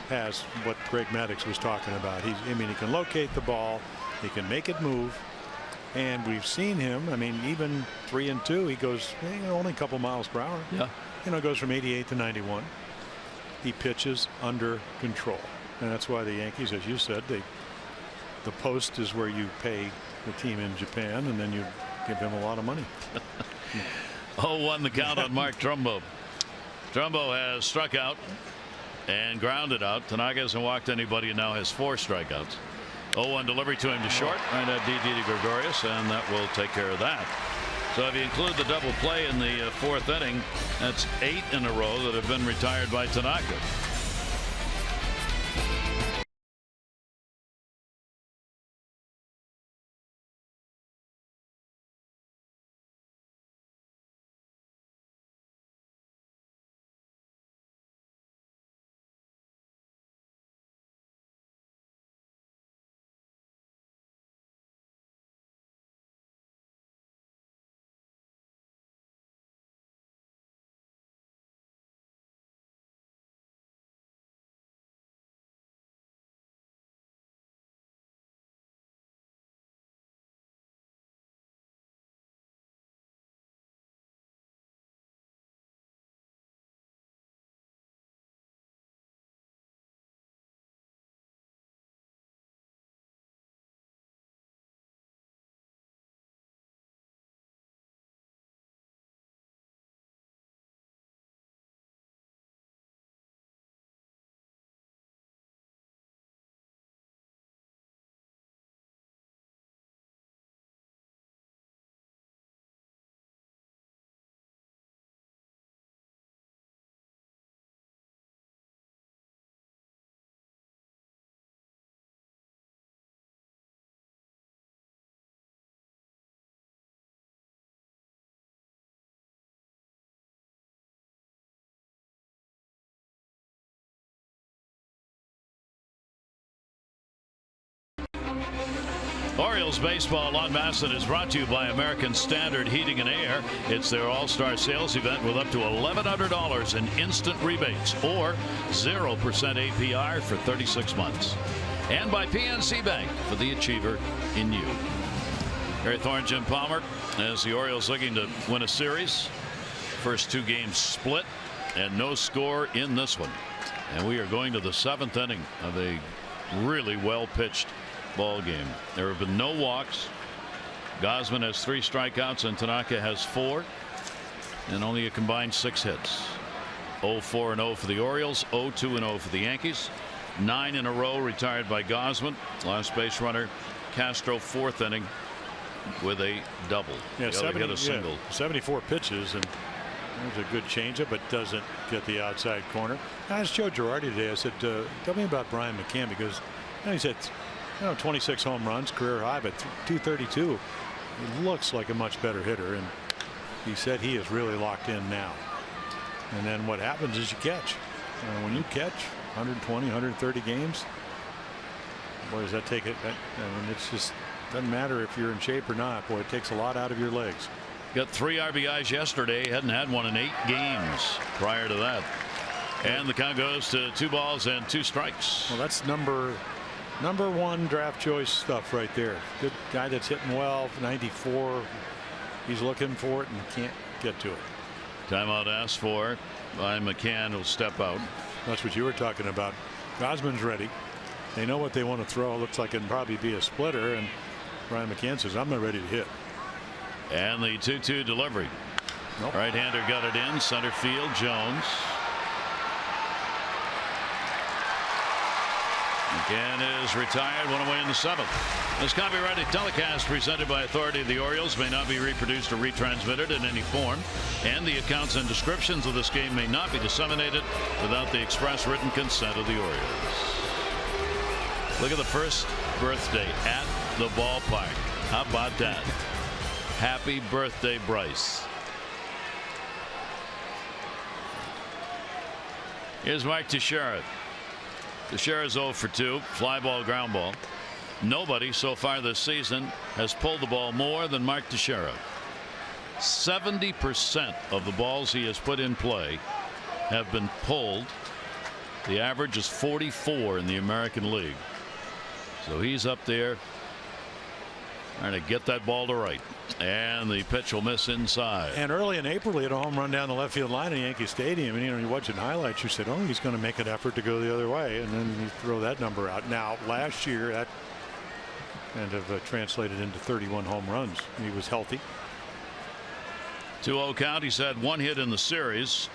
has what Greg Maddux was talking about. He can locate the ball, he can make it move, and we've seen him. I mean, even 3-2, he goes only a couple miles per hour. Yeah, goes from 88 to 91. He pitches under control, and that's why the Yankees, as you said, the post is where you pay the team in Japan, and then you give him a lot of money. 0-1 the count on Mark Trumbo. Trumbo has struck out and grounded out. Tanaka hasn't walked anybody and now has 4 strikeouts. 0-1 delivery to him to short. Right at DD to Gregorius, and that will take care of that. So if you include the double play in the 4th inning, that's 8 in a row that have been retired by Tanaka. Orioles baseball on Masson is brought to you by American Standard Heating and Air. It's their all-star sales event with up to $1,100 in instant rebates or 0% APR for 36 months. And by PNC Bank for the achiever in you. Harry Thorne, Jim Palmer, as the Orioles looking to win a series. First 2 games split and no score in this one. And we are going to the 7th inning of a really well-pitched ball game. There have been no walks. Gausman has 3 strikeouts and Tanaka has 4, and only a combined 6 hits. 0-4-0 for the Orioles, 0-2-0 for the Yankees. 9 in a row retired by Gausman. Last base runner Castro, 4th inning with a double. Yeah, 74 pitches, and there's a good changeup, but doesn't get the outside corner. I asked Joe Girardi today. I said, "Tell me about Brian McCann," because he's had 26 home runs, career high, but 232. He looks like a much better hitter, and he said he is really locked in now. And then what happens is you catch. When you catch 120, 130 games, boy, does that take it? I mean, it's just doesn't matter if you're in shape or not. Boy, it takes a lot out of your legs. Got 3 RBIs yesterday. Hadn't had one in 8 games prior to that. And the count goes to 2 balls and 2 strikes. Well, that's number 1 draft choice stuff right there. Good guy that's hitting well. 94. He's looking for it and can't get to it. Timeout asked for by McCann, who'll step out. That's what you were talking about. Gausman's ready. They know what they want to throw. Looks like it'll probably be a splitter, and Brian McCann says, "I'm not ready to hit." And the 2-2 delivery. Nope. Right-hander got it in center field. Jones. McCann is retired. 1 away in the 7th. This copyrighted telecast presented by authority of the Orioles may not be reproduced or retransmitted in any form, and the accounts and descriptions of this game may not be disseminated without the express written consent of the Orioles. Look at the first birthday at the ballpark. How about that? Happy birthday, Bryce. Here's Mike Teixeira. Teixeira's 0 for 2. Fly ball, ground ball. Nobody so far this season has pulled the ball more than Mark Teixeira. 70% of the balls he has put in play have been pulled. The average is 44 in the American League. So he's up there trying to get that ball to right. And the pitch will miss inside. And early in April, he had a home run down the left field line in Yankee Stadium. And you're watching highlights, you said, "Oh, he's going to make an effort to go the other way." And then you throw that number out. Now, last year, that kind of translated into 31 home runs. He was healthy. 2-0 count. He's had 1 hit in the series.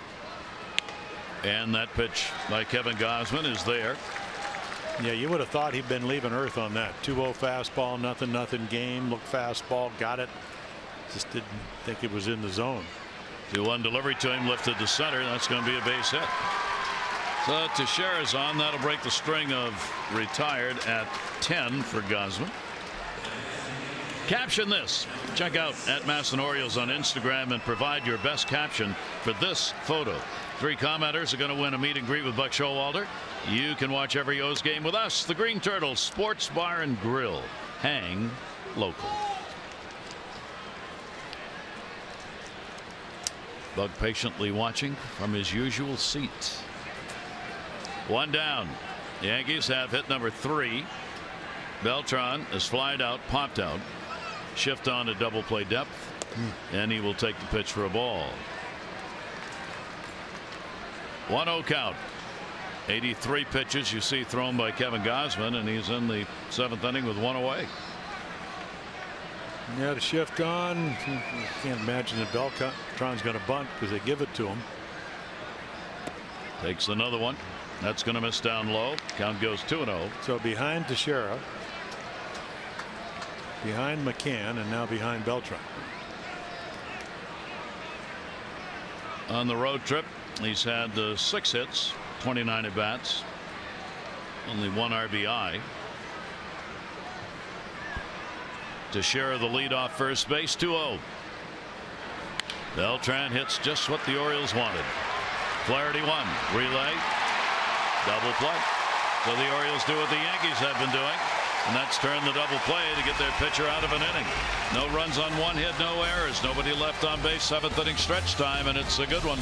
And that pitch by Kevin Gausman is there. Yeah, you would have thought he'd been leaving Earth on that. 2-0 fastball, nothing game. Look, fastball, got it. Just didn't think it was in the zone. 2-1 delivery to him, lifted to center. That's going to be a base hit. So Teixeira's on. That'll break the string of retired at 10 for Gausman. Caption this. Check out at Masson Orioles on Instagram and provide your best caption for this photo. 3 commenters are going to win a meet and greet with Buck Showalter. You can watch every O's game with us, the Green Turtle Sports Bar and Grill. Hang local. Buck patiently watching from his usual seat. 1 down. The Yankees have hit number 3. Beltran is flied out, popped out. Shift on to double play depth, and he will take the pitch for a ball. 1-0 count. 83 pitches you see thrown by Kevin Gausman, and he's in the 7th inning with 1 away. Yeah, the shift on. Can't imagine that Beltran's going to bunt because they give it to him. Takes another one. That's going to miss down low. Count goes 2-0. So behind Teixeira, behind McCann, and now behind Beltran. On the road trip, he's had 6 hits, 29 at bats, only 1 RBI. Teixeira the lead off first base. 2-0. Beltran hits just what the Orioles wanted. Flaherty 1. Relay. Double play. So the Orioles do what the Yankees have been doing. And that's turned the double play to get their pitcher out of an inning. No runs on one hit, no errors, nobody left on base. 7th inning stretch time, and it's a good one.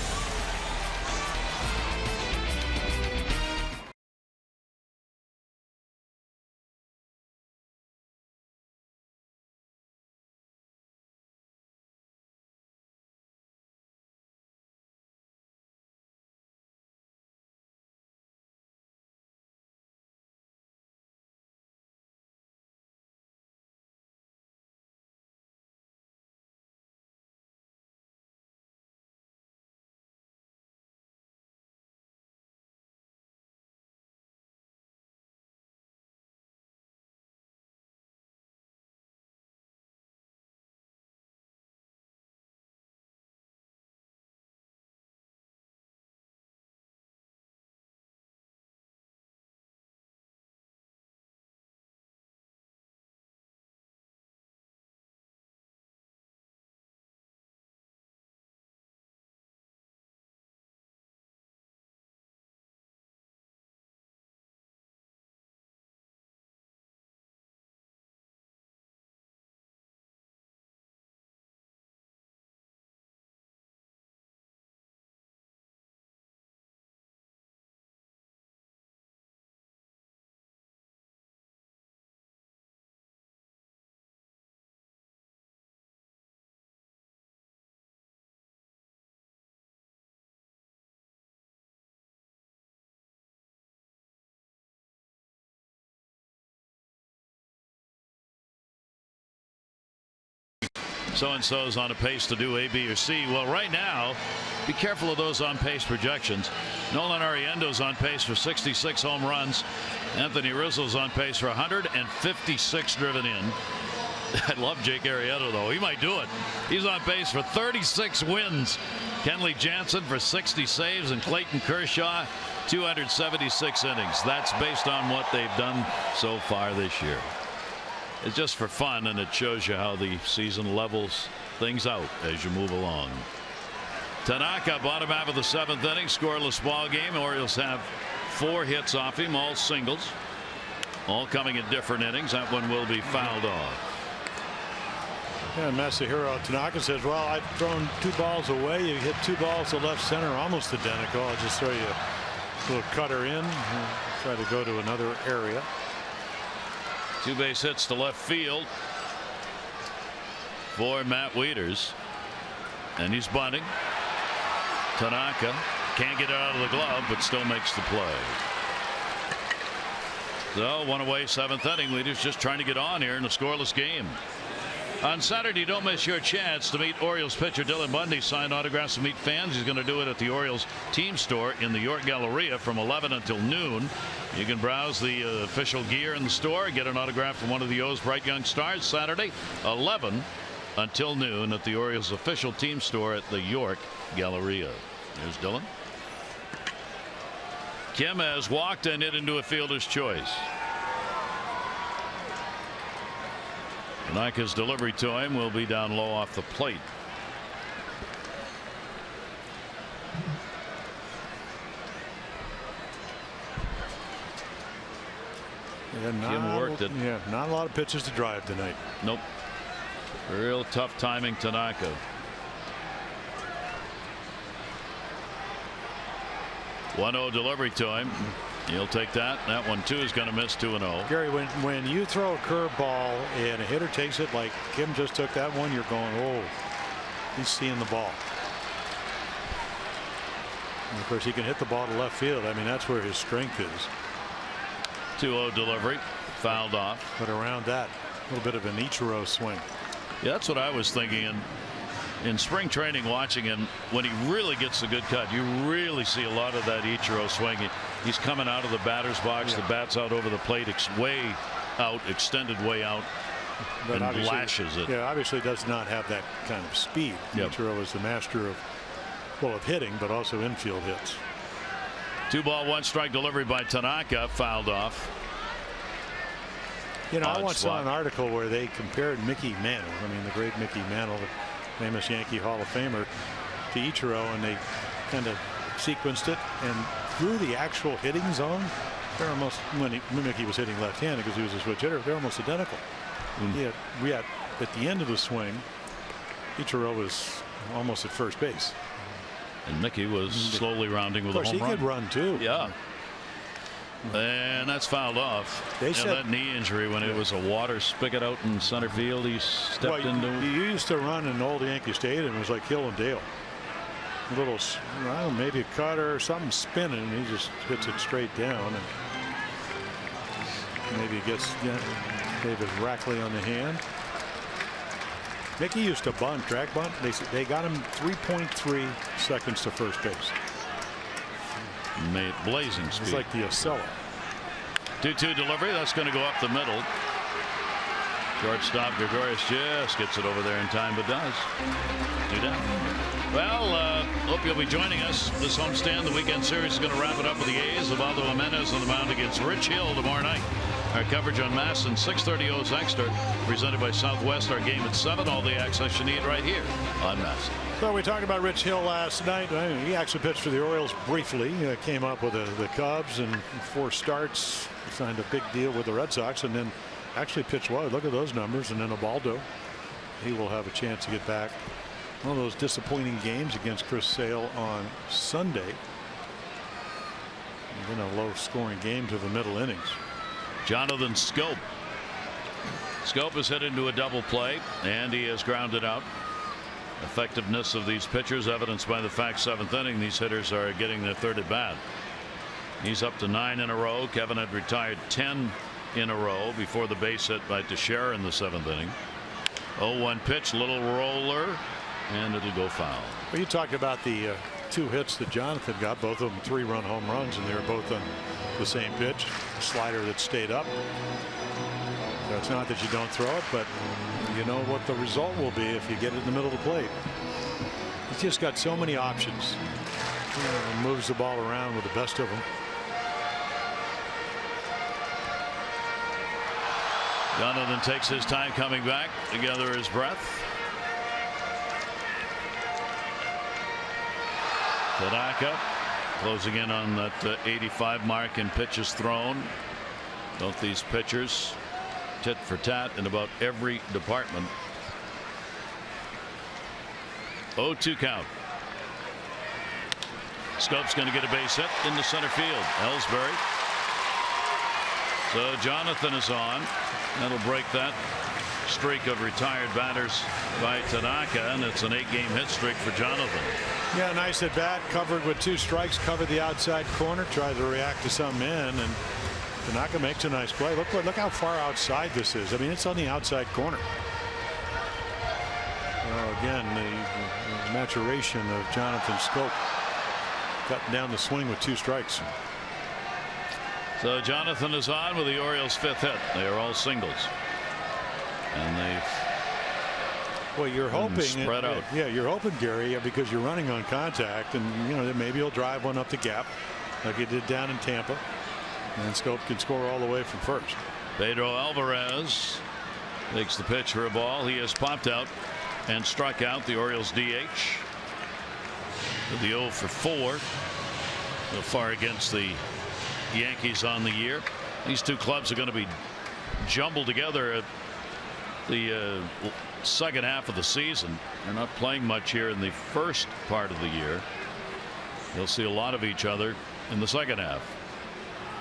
So-and-so's on a pace to do A, B, or C. Well, right now, be careful of those on-pace projections. Nolan Ariendo's on pace for 66 home runs. Anthony Rizzo's on pace for 156 driven in. I love Jake Arrieta, though. He might do it. He's on pace for 36 wins. Kenley Jansen for 60 saves, and Clayton Kershaw 276 innings. That's based on what they've done so far this year. It's just for fun, and it shows you how the season levels things out as you move along. Tanaka, bottom half of the 7th inning, scoreless ball game. Orioles have 4 hits off him, all singles, all coming in different innings. That one will be fouled off. Yeah, Masahiro Tanaka says, well, I've thrown 2 balls away. You hit 2 balls to left center, almost identical. I'll just throw you a little cutter in and try to go to another area. 2 base hits to left field for Matt Wieters, and he's bunting. Tanaka can't get it out of the glove, but still makes the play. So 1 away, 7th inning. Wieters just trying to get on here in a scoreless game. On Saturday, don't miss your chance to meet Orioles pitcher Dylan Bundy. Sign autographs and meet fans. He's going to do it at the Orioles team store in the York Galleria from 11 until noon. You can browse the official gear in the store, get an autograph from one of the O's bright young stars. Saturday, 11 until noon at the Orioles official team store at the York Galleria. There's Dylan. Kim has walked and hit into a fielder's choice. Tanaka's delivery to him will be down low off the plate. Kim worked it. Yeah, not a lot of pitches to drive tonight. Nope. Real tough timing, Tanaka. .1-0 delivery to him. He'll take that. That one too is going to miss 2-0. Gary, when you throw a curveball and a hitter takes it like Kim just took that one, you're going, oh, he's seeing the ball. And of course, he can hit the ball to left field. I mean, that's where his strength is. 2-0 delivery, fouled off. But around that, a little bit of an Ichiro swing. Yeah, that's what I was thinking. And in spring training, watching him, when he really gets a good cut, you really see a lot of that Ichiro swing. He's coming out of the batter's box. Yeah. The bat's out over the plate, way out, extended way out, but and lashes it. Yeah, obviously does not have that kind of speed. Yep. Ichiro is the master of, well, of hitting, but also infield hits. 2-ball, 1-strike delivery by Tanaka, fouled off. You know, I once saw an article where they compared Mickey Mantle, I mean the great Mickey Mantle, the famous Yankee Hall of Famer, to Ichiro, and they kind of sequenced it, and through the actual hitting zone, They're almost, when Mickey was hitting left-handed because he was a switch hitter, they're almost identical. We had at the end of the swing, Ichiro was almost at first base. And Mickey was slowly rounding with a home run. Of course, he could run too. Yeah. And that's fouled off. They said that knee injury when it was a water spigot out in center field. He stepped into. He used to run in old Yankee Stadium. It was like Hill and Dale. A little, well, maybe a cutter or something spinning. And he just hits it straight down. And maybe he gets David Rackley on the hand. Mickey used to bunt, drag bunt. They got him 3.3 seconds to first base. Made blazing speed. It's like the Acela. 2-2 delivery. That's going to go up the middle. Shortstop Gregorius just gets it over there in time, but does. 2 down. Well, hope you'll be joining us this homestand. The weekend series is going to wrap it up with the A's. Osvaldo Jimenez on the mound against Rich Hill tomorrow night. Our coverage on MASN 6:30 O's Extra, presented by Southwest. Our game at 7. All the access you need right here on MASN. So we talked about Rich Hill last night. He actually pitched for the Orioles briefly. Came up with the Cubs and 4 starts. Signed a big deal with the Red Sox and then actually pitched well. Look at those numbers. And then Osvaldo, he will have a chance to get back. One of those disappointing games against Chris Sale on Sunday. And then a low scoring game to the middle innings. Jonathan Schoop. Schoop has hit into a double play and he has grounded out. Effectiveness of these pitchers evidenced by the fact 7th inning these hitters are getting their 3rd at bat. He's up to 9 in a row. Kevin had retired 10 in a row before the base hit by Teixeira in the 7th inning. 0-1 pitch, little roller, and it'll go foul. Well, you talked about the 2 hits that Jonathan got, both of them 3-run home runs, and they were both on the same pitch. A slider that stayed up. So it's not that you don't throw it, but you know what the result will be if you get it in the middle of the plate. He's just got so many options. He moves the ball around with the best of them. Jonathan takes his time coming back to gather his breath. Tanaka closing in on that 85 mark in pitches thrown. Both these pitchers tit for tat in about every department. 0-2 count. Schoop's going to get a base hit into center field. Ellsbury. So Jonathan is on. That'll break that streak of retired batters by Tanaka, and it's an 8-game hit streak for Jonathan. Yeah, nice at bat, covered with 2 strikes, covered the outside corner, tried to react to some in, and Tanaka makes a nice play. Look how far outside this is. I mean, it's on the outside corner. Again, the maturation of Jonathan Schoop, cutting down the swing with 2 strikes. So Jonathan is on with the Orioles' 5th hit. They are all singles, and they've you're hoping spread out. Yeah, you're hoping, Gary, because you're running on contact, and maybe he'll drive one up the gap like he did down in Tampa, and Schoop can score all the way from first. Pedro Alvarez takes the pitch for a ball. He has popped out and struck out the Orioles DH with the 0 for 4 so far against the Yankees on the year. These 2 clubs are going to be jumbled together at the second half of the season. They're not playing much here in the first part of the year. They'll see a lot of each other in the second half.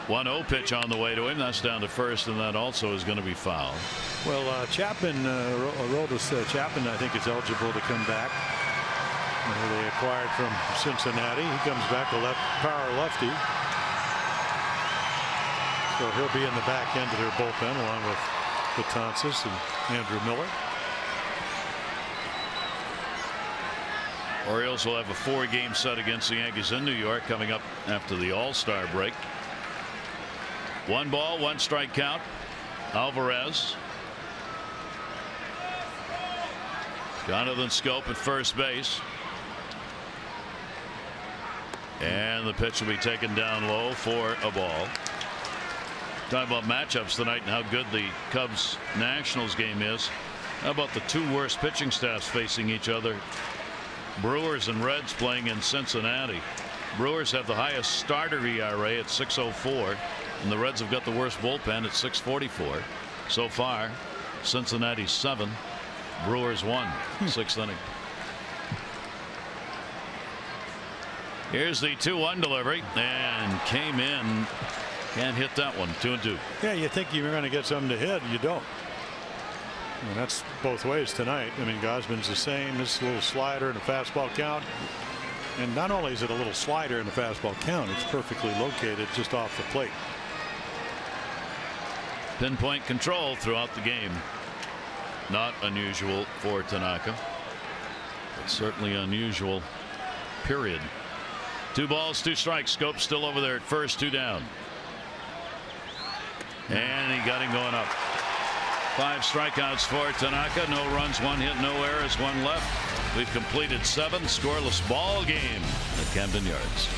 1-0 pitch on the way to him. That's down to first, and that also is going to be fouled. Well, Chapman, Aroldis Chapman, I think is eligible to come back. They acquired from Cincinnati. He comes back, a power lefty. So he'll be in the back end of their bullpen along with Betances and Andrew Miller. Orioles will have a 4-game set against the Yankees in New York coming up after the All-Star break. 1 ball, 1 strike count. Alvarez. Jonathan Schoop at first base. And the pitch will be taken down low for a ball. Talking about matchups tonight and how good the Cubs Nationals game is. How about the 2 worst pitching staffs facing each other? Brewers and Reds playing in Cincinnati. Brewers have the highest starter ERA at 6.04. And the Reds have got the worst bullpen at 644 so far. Cincinnati 7, Brewers 1, 6th inning. Here's the 2-1 delivery, and came in. Can't hit that one. 2-2. Yeah, you think you're going to get something to hit, you don't. And that's both ways tonight. I mean, Gausman's the same. This little slider and a fastball count. And not only is it a little slider and a fastball count, it's perfectly located just off the plate. Pinpoint control throughout the game. Not unusual for Tanaka, but certainly unusual, period. 2 balls, 2 strikes. Scope still over there at first, 2 down. And he got him going up. 5 strikeouts for Tanaka. No runs, 1 hit, no errors, 1 left. We've completed 7. Scoreless ball game at Camden Yards.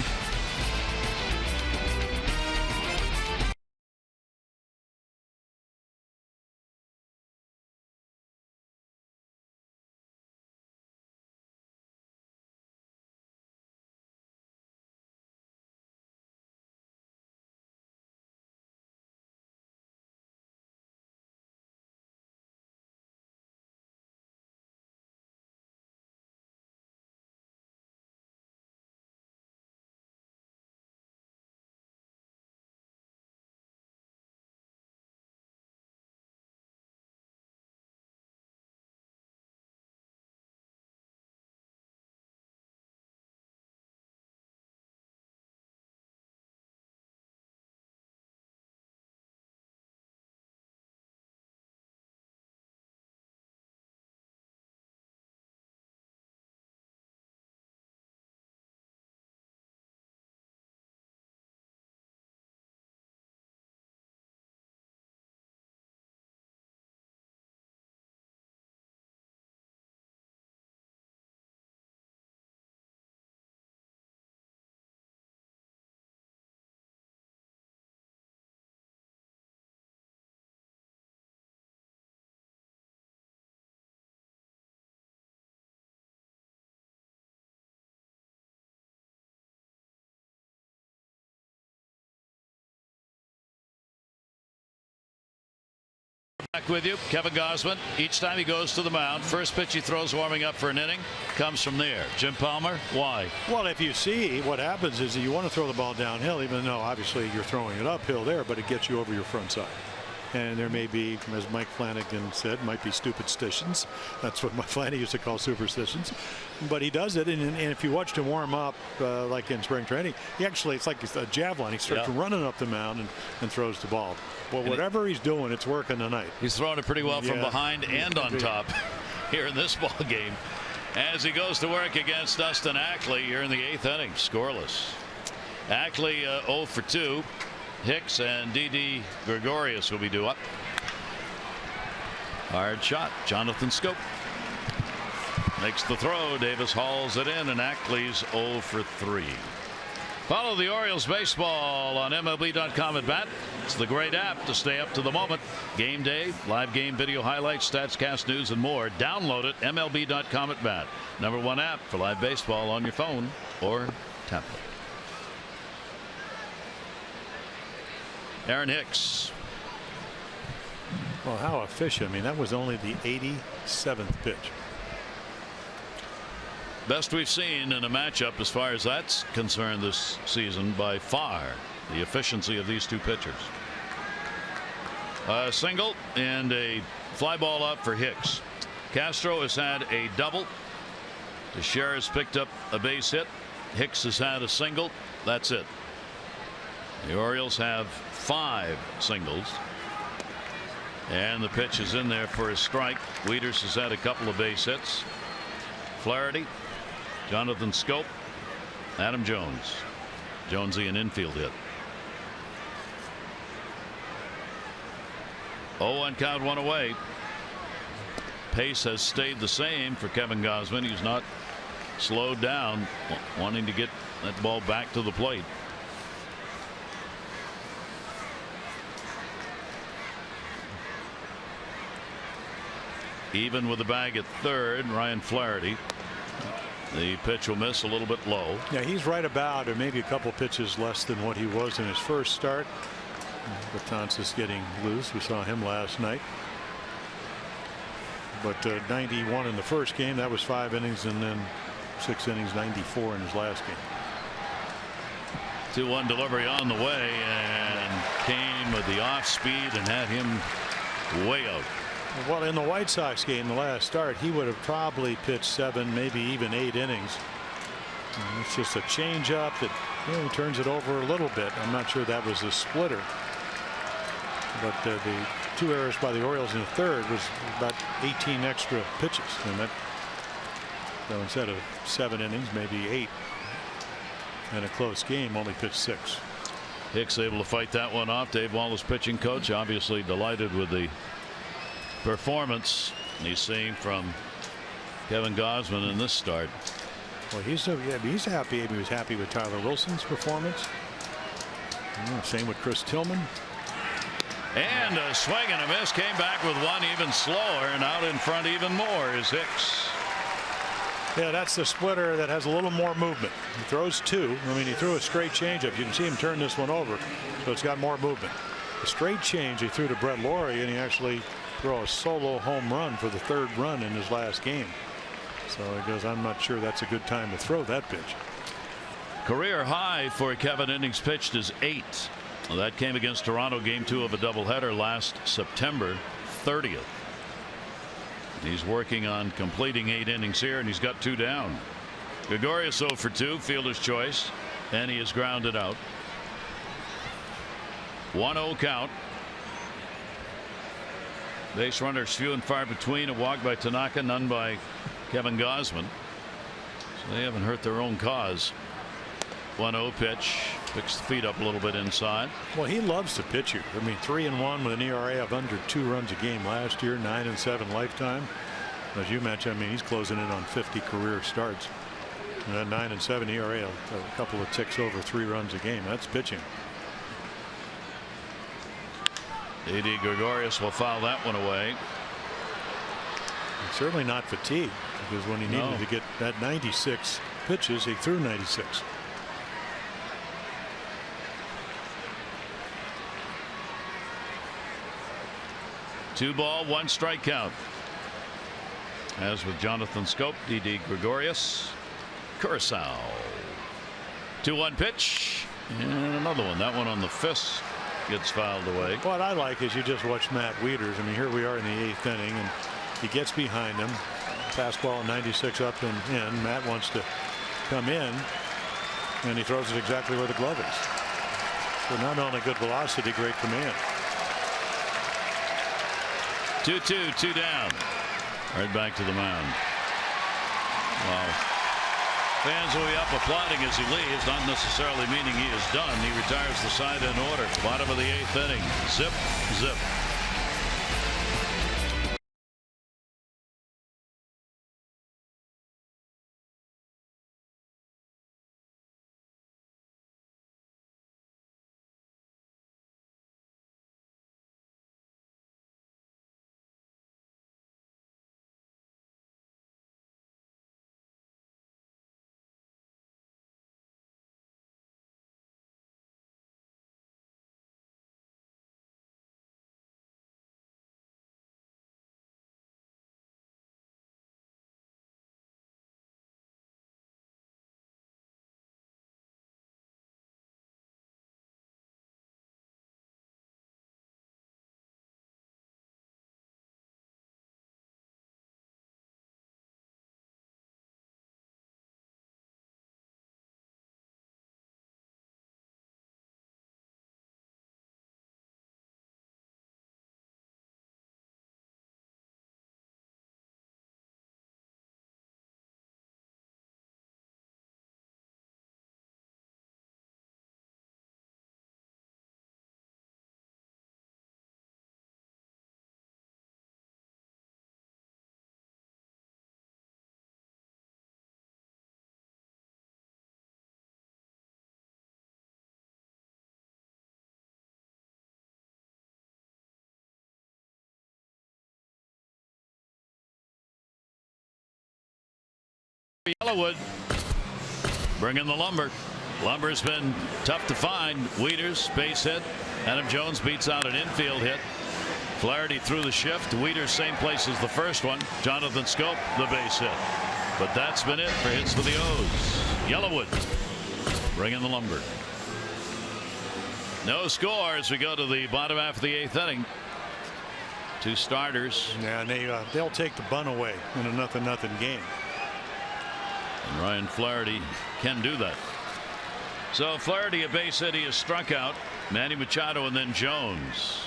Back with you, Kevin Gausman. Each time he goes to the mound, first pitch he throws warming up for an inning comes from there. Jim Palmer, why? Well, if you see what happens is that you want to throw the ball downhill, even though obviously you're throwing it uphill there, but it gets you over your front side. And there may be, as Mike Flanagan said, might be superstitions. That's what Mike Flanagan used to call superstitions. But he does it, and if you watched him warm up, like in spring training, he actually, it's like a javelin. He starts running up the mound and throws the ball. Well, whatever he's doing, it's working tonight. He's throwing it pretty well from behind and on top here in this ball game. As he goes to work against Dustin Ackley here in the 8th inning, scoreless. Ackley 0 for 2. Hicks and Didi Gregorius will be due up. Hard shot. Jonathan Scope makes the throw. Davis hauls it in, and Ackley's 0 for 3. Follow the Orioles baseball on MLB.com at bat. It's the great app to stay up to the moment. Game day, live game video highlights, stats, cast news, and more. Download it, MLB.com at bat. #1 app for live baseball on your phone or tablet. Aaron Hicks. Well, how efficient. I mean, that was only the 87th pitch. Best we've seen in a matchup as far as that's concerned this season by far. The efficiency of these two pitchers. A single and a fly ball up for Hicks. Castro has had a double. Teixeira has picked up a base hit. Hicks has had a single. That's it. The Orioles have 5 singles. And the pitch is in there for a strike. Wieters has had a couple of base hits. Flaherty, Jonathan Scope, Adam Jones. Jonesy an infield hit. 0-1 count, 1 away. Pace has stayed the same for Kevin Gausman. He's not slowed down, wanting to get that ball back to the plate. Even with the bag at third, Ryan Flaherty. The pitch will miss a little bit low. Yeah, he's right about, or maybe a couple pitches less than what he was in his first start. Betances getting loose. We saw him last night. But 91 in the first game. That was 5 innings, and then 6 innings, 94 in his last game. 2-1 delivery on the way, and came with the off speed and had him way out. Well, in the White Sox game, the last start, he would have probably pitched 7, maybe even 8 innings. And it's just a change-up that he turns it over a little bit. I'm not sure that was a splitter. But the 2 errors by the Orioles in the third was about 18 extra pitches. And that, so instead of 7 innings, maybe 8. And a close game, only pitched 6. Hicks able to fight that one off. Dave Wallace, pitching coach, obviously delighted with the performance he's seen from Kevin Gausman in this start. Well, he's happy. He was happy with Tyler Wilson's performance. Same with Chris Tillman. And a swing and a miss. Came back with one even slower, and out in front even more is Hicks. Yeah, that's the splitter that has a little more movement. He throws 2. I mean, he threw a straight changeup. You can see him turn this one over, so it's got more movement. The straight change he threw to Brett Laurie, and he actually threw a solo home run for the 3rd run in his last game. So he goes, I'm not sure that's a good time to throw that pitch. Career high for Kevin innings pitched is 8. Well, that came against Toronto, game 2 of a doubleheader last September 30th. He's working on completing 8 innings here, and he's got 2 down. Gregorius 0 for 2, fielder's choice, and he is grounded out. 1-0 count. Base runners few and far between. A walk by Tanaka, none by Kevin Gausman. So they haven't hurt their own cause. 1-0 pitch. Picks the feet up a little bit inside. Well, he loves to pitch here. I mean, 3-1 with an ERA of under 2 runs a game last year, 9-7 lifetime. As you mentioned, I mean, he's closing in on 50 career starts. And that 9-7 ERA, a couple of ticks over 3 runs a game. That's pitching. A.D. Gregorius will foul that one away. He's certainly not fatigued, because when he needed to get that 96 pitches, he threw 96. Two ball, 1 strike count. As with Jonathan Scope, D.D. Gregorius, Curacao. 2-1 pitch, and another one. That one on the fist gets fouled away. What I like is you just watch Matt Wieters. I mean, here we are in the 8th inning, and he gets behind him. Fastball at 96 up and in. Matt wants to come in, and he throws it exactly where the glove is. So not only good velocity, great command. 2-2, 2 down. Right back to the mound. Wow. Fans will be up applauding as he leaves, not necessarily meaning he is done. He retires the side in order. Bottom of the 8th inning. Zip, zip. Yellowwood bringing the lumber. Lumber's been tough to find. Wieters, base hit. Adam Jones beats out an infield hit. Flaherty threw the shift. Weeder same place as the first one. Jonathan Scope the base hit. But that's been it for hits for the O's. Yellowwood bringing the lumber. No score as we go to the bottom half of the 8th inning. 2 starters. Yeah, and they'll take the bunt away in a 0-0 game. And Ryan Flaherty can do that. So Flaherty a base hit. He is struck out. Manny Machado and then Jones.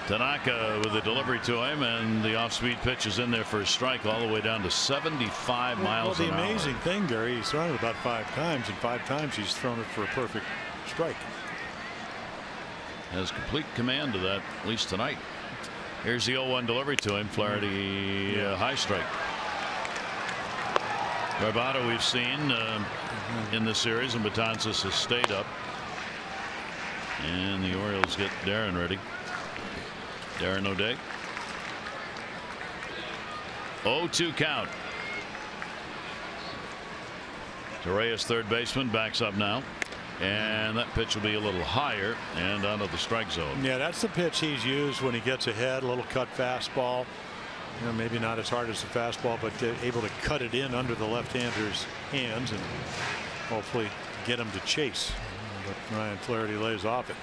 Tanaka with a delivery to him, and the off-speed pitch is in there for a strike all the way down to 75 miles an hour. The amazing thing, Gary, he's thrown it about 5 times, and 5 times he's thrown it for a perfect strike. Has complete command of that, at least tonight. Here's the 0-1 delivery to him. Flaherty high strike. Garbado we've seen in this series, and Betances has stayed up. And the Orioles get Darren ready. Darren O'Day. 0-2 count. Torreyes, third baseman, backs up now. And that pitch will be a little higher and out of the strike zone. Yeah, that's the pitch he's used when he gets ahead. A little cut fastball. You know, maybe not as hard as the fastball, but able to cut it in under the left-hander's hands and hopefully get him to chase. But Ryan Flaherty lays off it.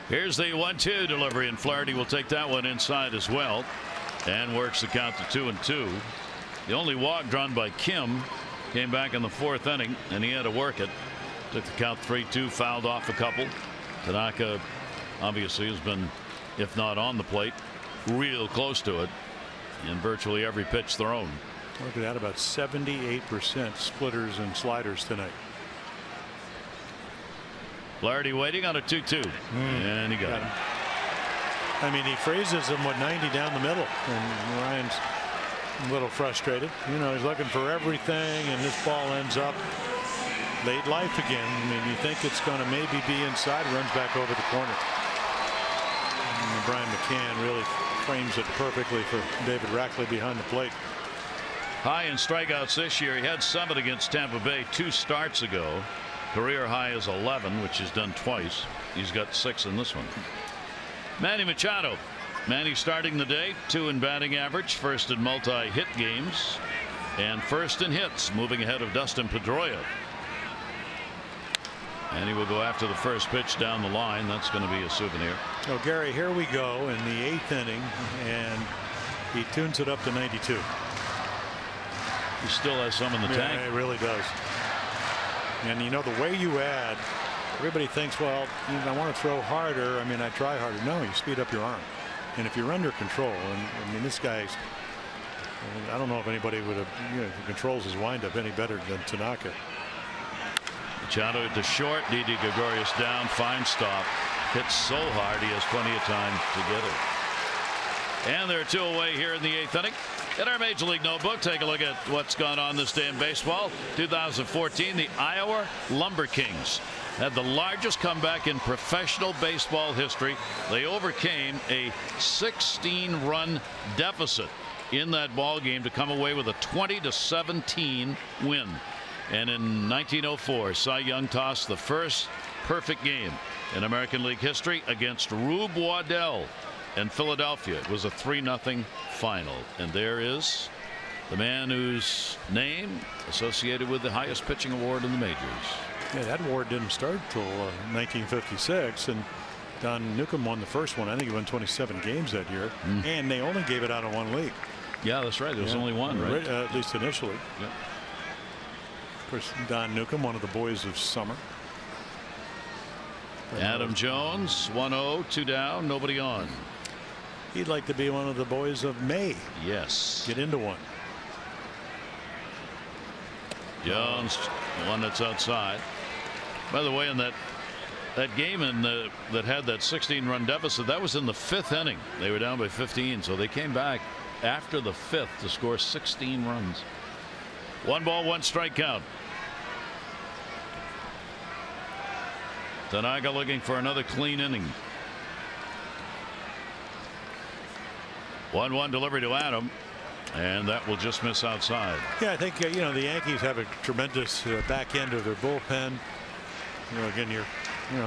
Here's the 1-2 delivery, and Flaherty will take that one inside as well and works the count to 2-2. The only walk drawn by Kim came back in the 4th inning, and he had to work it. Took the count 3-2, fouled off a couple. Tanaka obviously has been, if not on the plate, real close to it in virtually every pitch thrown. Look at that, about 78% splitters and sliders tonight. Flaherty waiting on a 2-2, and he got it. I mean, he phrases him with 90 down the middle, and Ryan's a little frustrated. You know, he's looking for everything, and this ball ends up late life again. I mean, you think it's going to maybe be inside, runs back over the corner. And Brian McCann really frames it perfectly for David Rackley behind the plate. High in strikeouts this year. He had 7 against Tampa Bay 2 starts ago. Career high is 11, which he's done twice. He's got 6 in this one. Manny Machado. Manny starting the day, 2 in batting average, first in multi-hit games, and first in hits, moving ahead of Dustin Pedroia. And he will go after the first pitch down the line. That's going to be a souvenir. Oh, Gary, here we go in the 8th inning, and he tunes it up to 92. He still has some in the tank. It really does. And you know, the way you add, everybody thinks, well, I want to throw harder. I mean, I try harder. No, you speed up your arm. And if you're under control, and I mean, this guy's, I don't know if anybody would have, controls his windup any better than Tanaka. Machado to short. Didi Gregorius down. Fine stop. Hits so hard he has plenty of time to get it. And there are 2 away here in the 8th inning. In our Major League Notebook, take a look at what's gone on this day in baseball. 2014, the Iowa Lumber Kings had the largest comeback in professional baseball history. They overcame a 16-run deficit in that ball game to come away with a 20-17 win. And in 1904, Cy Young tossed the first perfect game in American League history against Rube Waddell and Philadelphia. It was a 3-0 final. And there is the man whose name associated with the highest pitching award in the majors. Yeah, that award didn't start till 1956, and Don Newcomb won the first one. I think he won 27 games that year, and they only gave it out in 1 league. Yeah, that's right. There was only one, right? At least initially. Yeah. Of course, Don Newcomb, one of the boys of summer. Adam Jones, 1-0, 2 down, nobody on. He'd like to be one of the boys of May. Yes. Get into one. Jones, the one that's outside. By the way, in that game that had that 16-run deficit, that was in the 5th inning. They were down by 15, so they came back after the 5th to score 16 runs. 1 ball, 1 strike count. Tanaka looking for another clean inning. 1-1 delivery to Adam. And that will just miss outside. Yeah, I think you know, the Yankees have a tremendous back end of their bullpen. You know, again,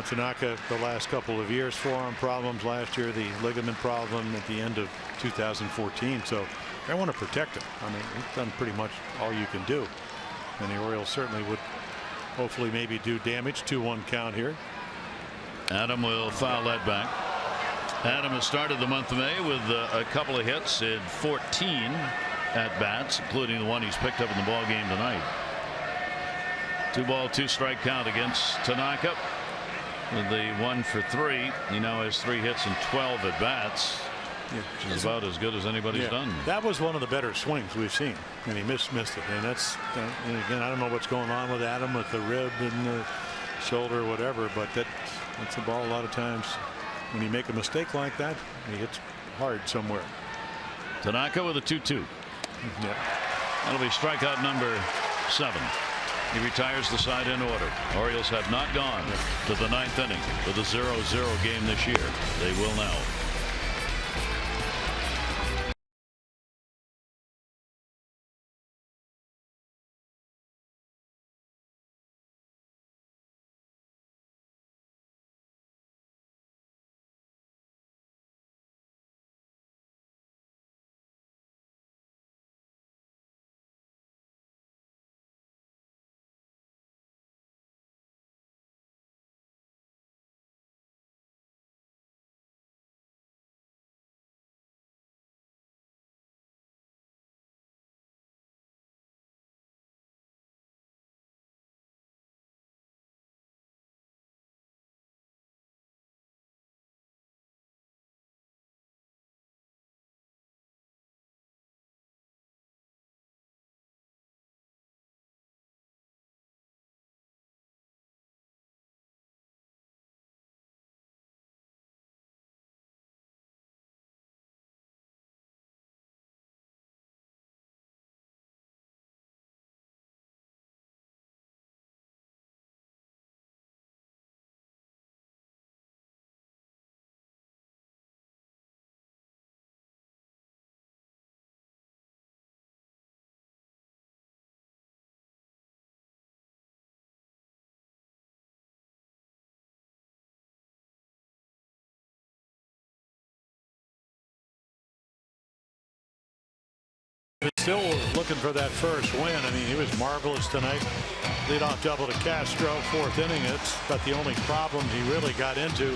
Tanaka the last couple of years, forearm problems last year, the ligament problem at the end of 2014. So I want to protect him. I mean, he's done pretty much all you can do, and the Orioles certainly would hopefully maybe do damage. 2-1 count here. Adam will foul that back. Adam has started the month of May with a couple of hits in 14 at bats, including the one he's picked up in the ball game tonight. 2-ball 2-strike count against Tanaka. With the 1 for 3, he now has 3 hits and 12 at bats, which is about as good as anybody's done. That was one of the better swings we've seen, and he missed it. And that's and again, I don't know what's going on with Adam with the rib and the shoulder or whatever, but that's a ball a lot of times. When you make a mistake like that, he hits hard somewhere. Tanaka with a 2-2. Yeah. That'll be strikeout number 7. He retires the side in order. Orioles have not gone to the 9th inning with a 0-0 game this year. They will now. Still looking for that first win. I mean, he was marvelous tonight. Leadoff double to Castro, 4th inning. It's about the only problems he really got into.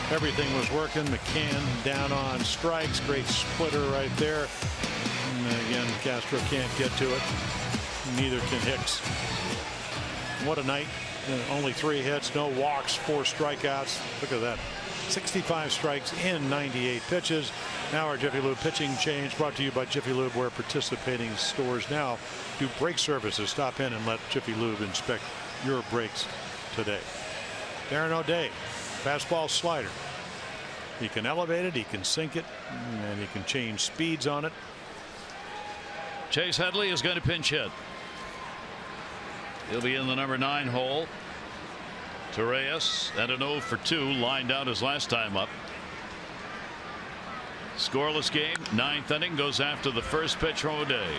Everything was working. McCann down on strikes. Great splitter right there. And again, Castro can't get to it. Neither can Hicks. What a night. Only 3 hits, no walks, 4 strikeouts. Look at that. 65 strikes in 98 pitches. Now our Jiffy Lube pitching change, brought to you by Jiffy Lube, where participating stores now do brake services. Stop in and let Jiffy Lube inspect your brakes today. Darren O'Day, fastball slider. He can elevate it, he can sink it, and he can change speeds on it. Chase Headley is going to pinch hit. He'll be in the number 9 hole. Torres at an 0 for 2, lined out his last time up. Scoreless game, 9th inning, goes after the first pitch from O'Day.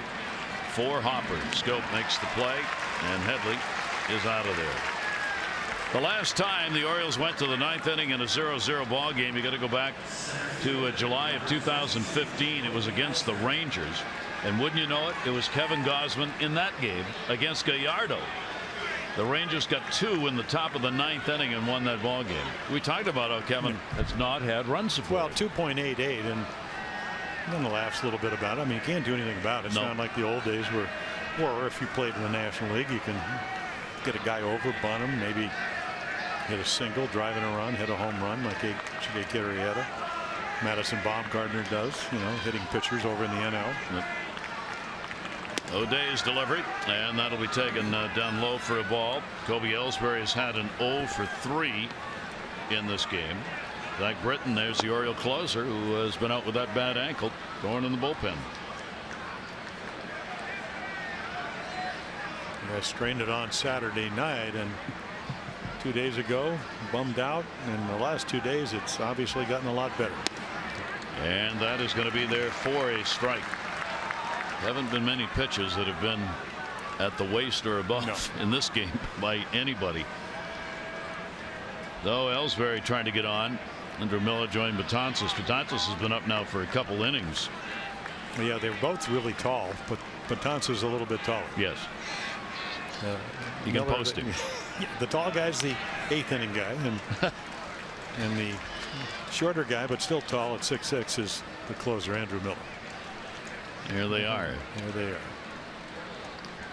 4 hoppers. Scope makes the play, and Headley is out of there. The last time the Orioles went to the 9th inning in a 0-0 ball game, you got to go back to July of 2015. It was against the Rangers, and wouldn't you know it, it was Kevin Gausman in that game against Gallardo. The Rangers got 2 in the top of the 9th inning and won that ball game. We talked about how Kevin has not had run support. Well, 2.88, and then the laughs a little bit about it. I mean, you can't do anything about it. It's not like the old days where, or if you played in the National League, you can get a guy over, bunt him, maybe hit a single, driving a run, hit a home run like Arrieta. Madison Baumgartner does, you know, hitting pitchers over in the NL. Yep. O'Day's delivery, and that'll be taken down low for a ball. Kobe Ellsbury has had an 0 for 3 in this game. Zach Britton, there's the Oriole closer, who has been out with that bad ankle, going in the bullpen. Yeah, strained it on Saturday night, and 2 days ago, bummed out, and the last 2 days, it's obviously gotten a lot better. And that is going to be there for a strike. Haven't been many pitches that have been at the waist or above in this game by anybody. Though Ellsbury trying to get on. Andrew Miller joined Betances. Betances has been up now for a couple innings. Yeah, they're both really tall, but Betances is a little bit taller. Yes. You can post him. The tall guy's the 8th inning guy, and the shorter guy, but still tall at 6'6", is the closer, Andrew Miller. Here they are. Here they are.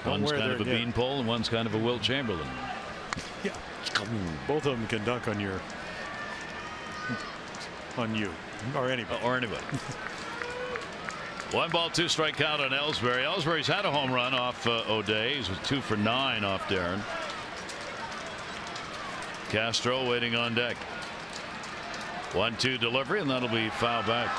One's kind of a beanpole and one's kind of a Wilt Chamberlain. Yeah. Both of them can dunk on you or anybody. 1 ball, 2 strike count on Ellsbury. Ellsbury's had a home run off O'Day. He's 2 for 9 off Darren. Castro waiting on deck. 1-2 delivery, and that'll be foul back.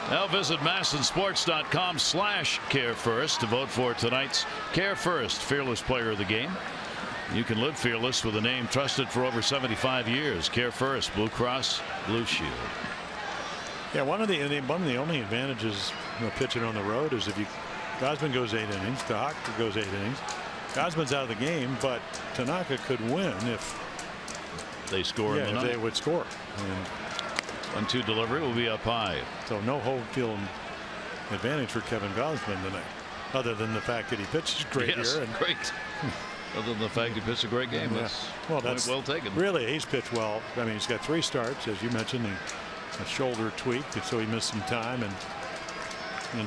Now visit MASNsports.com/CareFirst to vote for tonight's Care First Fearless Player of the Game. You can live fearless with a name trusted for over 75 years. Care First, Blue Cross Blue Shield. Yeah, one of the only advantages of pitching on the road is if Gausman goes 8 innings, Tanaka goes 8 innings. Gausman's out of the game, but Tanaka could win if they score in the ninth. If they would score. 1-2 delivery will be up high. So no home field advantage for Kevin Gausman tonight, other than the fact that he pitches great here. Great. Other than the fact he pitched a great game. That's well taken. Really, he's pitched well. I mean, he's got 3 starts, as you mentioned, a shoulder tweak, and so he missed some time in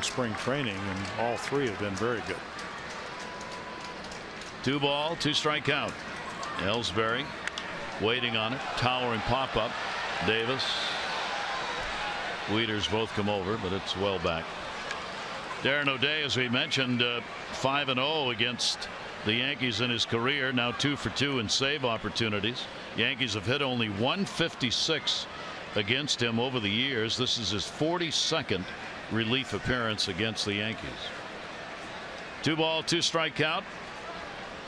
spring training, and all 3 have been very good. 2 ball, 2 strike count. Ellsbury waiting on it. Towering pop up. Davis. Wieters both come over, but it's well back. Darren O'Day, as we mentioned, 5-0 against the Yankees in his career. Now 2 for 2 in save opportunities. Yankees have hit only 156 against him over the years. This is his 42nd relief appearance against the Yankees. 2 ball, 2 strike count.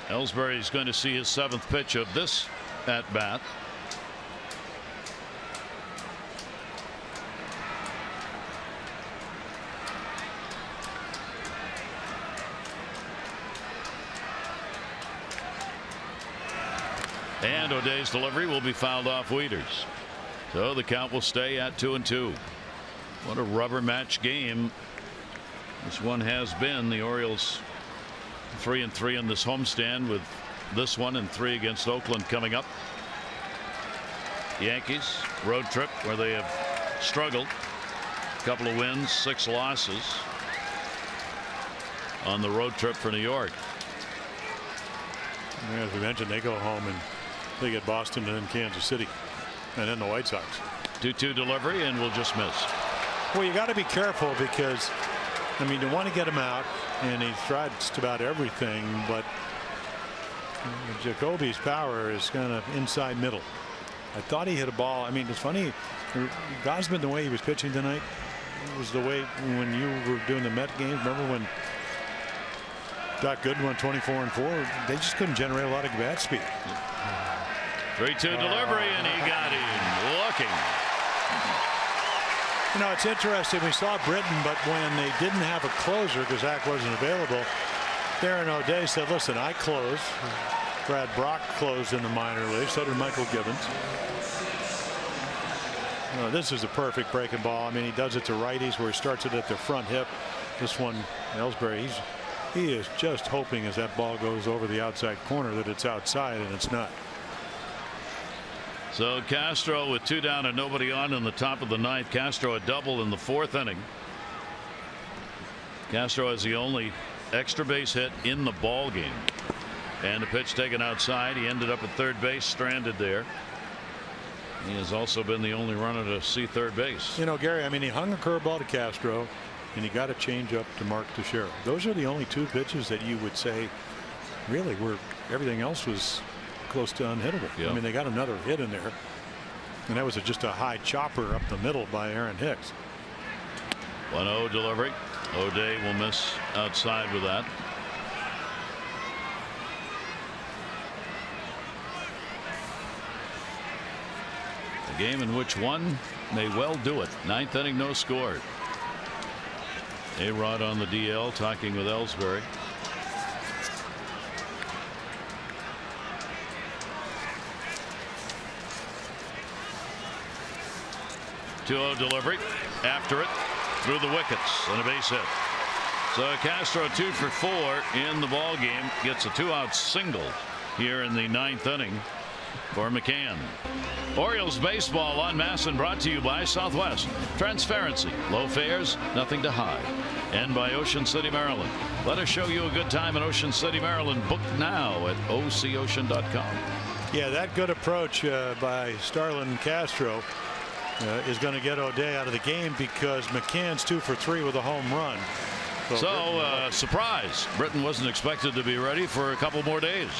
Ellsbury is going to see his 7th pitch of this at bat. And O'Day's delivery will be fouled off Wieters. So the count will stay at 2-2. What a rubber match game this one has been. The Orioles 3-3 in this homestand, with this one and 3 against Oakland coming up. Yankees road trip where they have struggled. A couple of wins, 6 losses on the road trip for New York. As we mentioned, they go home and they get Boston and then Kansas City and then the White Sox. 2-2 delivery, and we'll just miss. Well, you got to be careful because, I mean, you want to get him out, and he's tried just about everything, but Jacoby's power is kind of inside middle. I thought he hit a ball. I mean, it's funny, Gausman, the way he was pitching tonight, was the way when you were doing the Met games. Remember when Doc Gooden went 24-4? They just couldn't generate a lot of bat speed. 3-2 delivery, and he got in looking. You know, it's interesting. We saw Britton, but when they didn't have a closer because Zach wasn't available, Darren O'Day said, listen, I close. Brad Brock closed in the minor league. So did Michael Gibbons. This is a perfect breaking ball. I mean, he does it to righties where he starts it at the front hip. This one, Ellsbury, he is just hoping as that ball goes over the outside corner that it's outside, and it's not. So Castro with 2 down and nobody on in the top of the 9th. Castro a double in the 4th inning. Castro has the only extra base hit in the ball game, and the pitch taken outside. He ended up at third base, stranded there. He has also been the only runner to see third base. You know, Gary, I mean, he hung a curveball to Castro, and he got a change up to Mark Teixeira. Those are the only 2 pitches that you would say really were, everything else was close to unhittable. Yeah. I mean, they got another hit in there, and that was just a high chopper up the middle by Aaron Hicks. 1-0 delivery. O'Day will miss outside with that. A game in which one may well do it. 9th inning, no score. A-Rod on the DL talking with Ellsbury. Two-0 delivery after it through the wickets and a base hit. So Castro 2 for 4 in the ball game, gets a 2-out single here in the 9th inning for McCann. Orioles baseball on MASN brought to you by Southwest. Transparency, low fares, nothing to hide. And by Ocean City, Maryland. Let us show you a good time in Ocean City, Maryland. Book now at OCOcean.com. Yeah, that good approach by Starlin Castro is going to get O'Day out of the game because McCann's 2 for 3 with a home run. So surprise, Britton wasn't expected to be ready for a couple more days.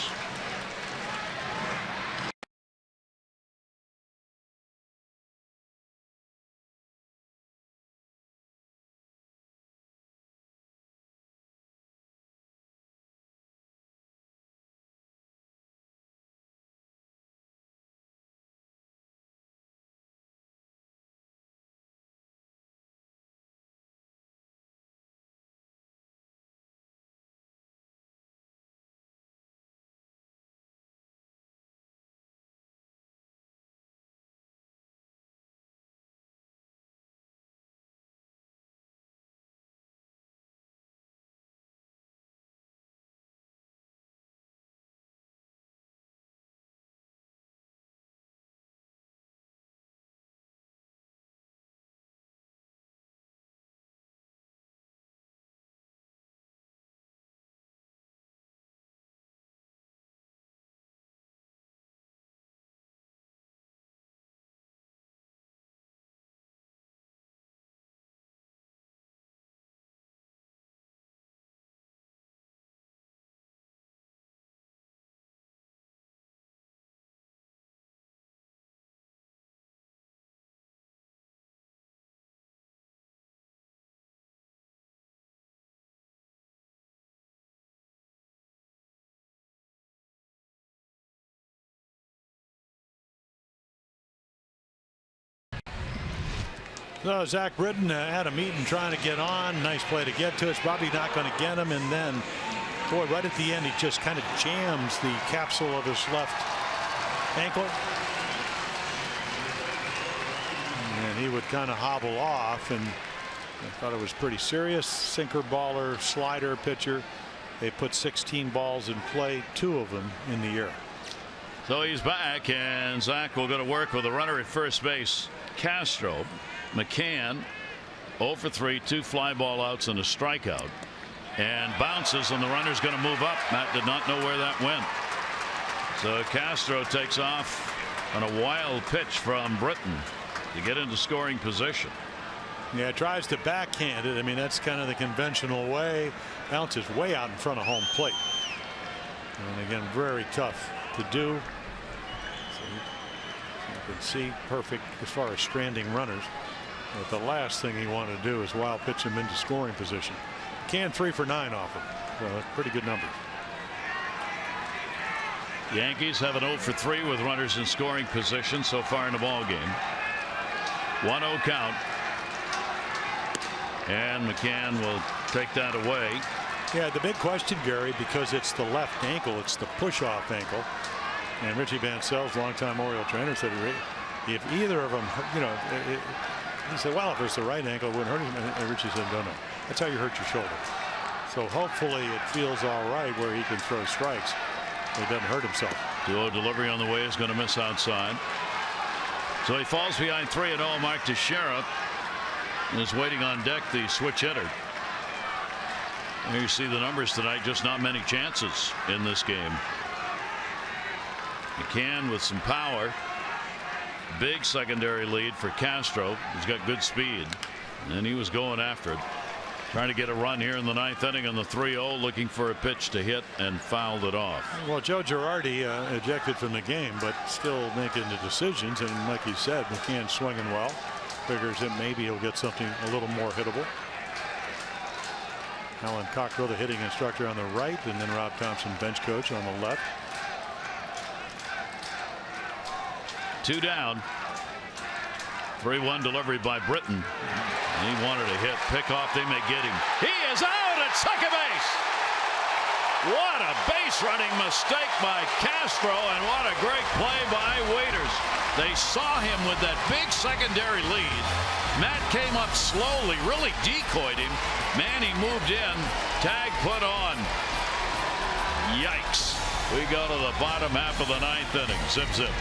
So Zach Britton had a meeting trying to get on. Nice play to get to. It's probably not going to get him. And then, boy, right at the end, he just kind of jams the capsule of his left ankle. And he would kind of hobble off. And I thought it was pretty serious. Sinker baller, slider pitcher. They put 16 balls in play, 2 of them in the air. So he's back, and Zach will go to work with a runner at first base. Castro. McCann 0 for 3, 2 fly ball outs and a strikeout, and bounces, and the runner's going to move up. Matt did not know where that went. So Castro takes off on a wild pitch from Britton to get into scoring position. Yeah, tries to backhand it. I mean, that's kind of the conventional way. Bounces way out in front of home plate. And again, very tough to do. So you can see perfect as far as stranding runners. But the last thing he wanted to do is wild pitch him into scoring position. Can 3 for 9 off him. So pretty good number. Yankees have an 0 for 3 with runners in scoring position so far in the ball game. 1-0 count. And McCann will take that away. Yeah, the big question, Gary, because it's the left ankle, it's the push-off ankle. And Richie Van Sel's longtime Oriole trainer said if either of them, you know, he said, well, if it's the right ankle, it wouldn't hurt him. And Richie said, no. That's how you hurt your shoulder. So hopefully it feels all right where he can throw strikes. He doesn't hurt himself. 2-0 delivery on the way is going to miss outside. So he falls behind 3-0. Mark Teixeira is waiting on deck, the switch hitter. Here you see the numbers tonight. Just not many chances in this game. McCann with some power. Big secondary lead for Castro. He's got good speed, and he was going after it, trying to get a run here in the 9th inning on the 3-0, looking for a pitch to hit, and fouled it off. Well, Joe Girardi ejected from the game, but still making the decisions. And like you said, McCann swinging well. Figures that maybe he'll get something a little more hittable. Alan Cockrell, the hitting instructor, on the right, and then Rob Thompson, bench coach, on the left. 2 down. 3-1 delivery by Britton. He wanted a hit. Pickoff. They may get him. He is out at second base. What a base running mistake by Castro, and what a great play by Waiters. They saw him with that big secondary lead. Matt came up slowly, really decoyed him. Manny moved in. Tag put on. Yikes. We go to the bottom half of the ninth inning. Zip, zip.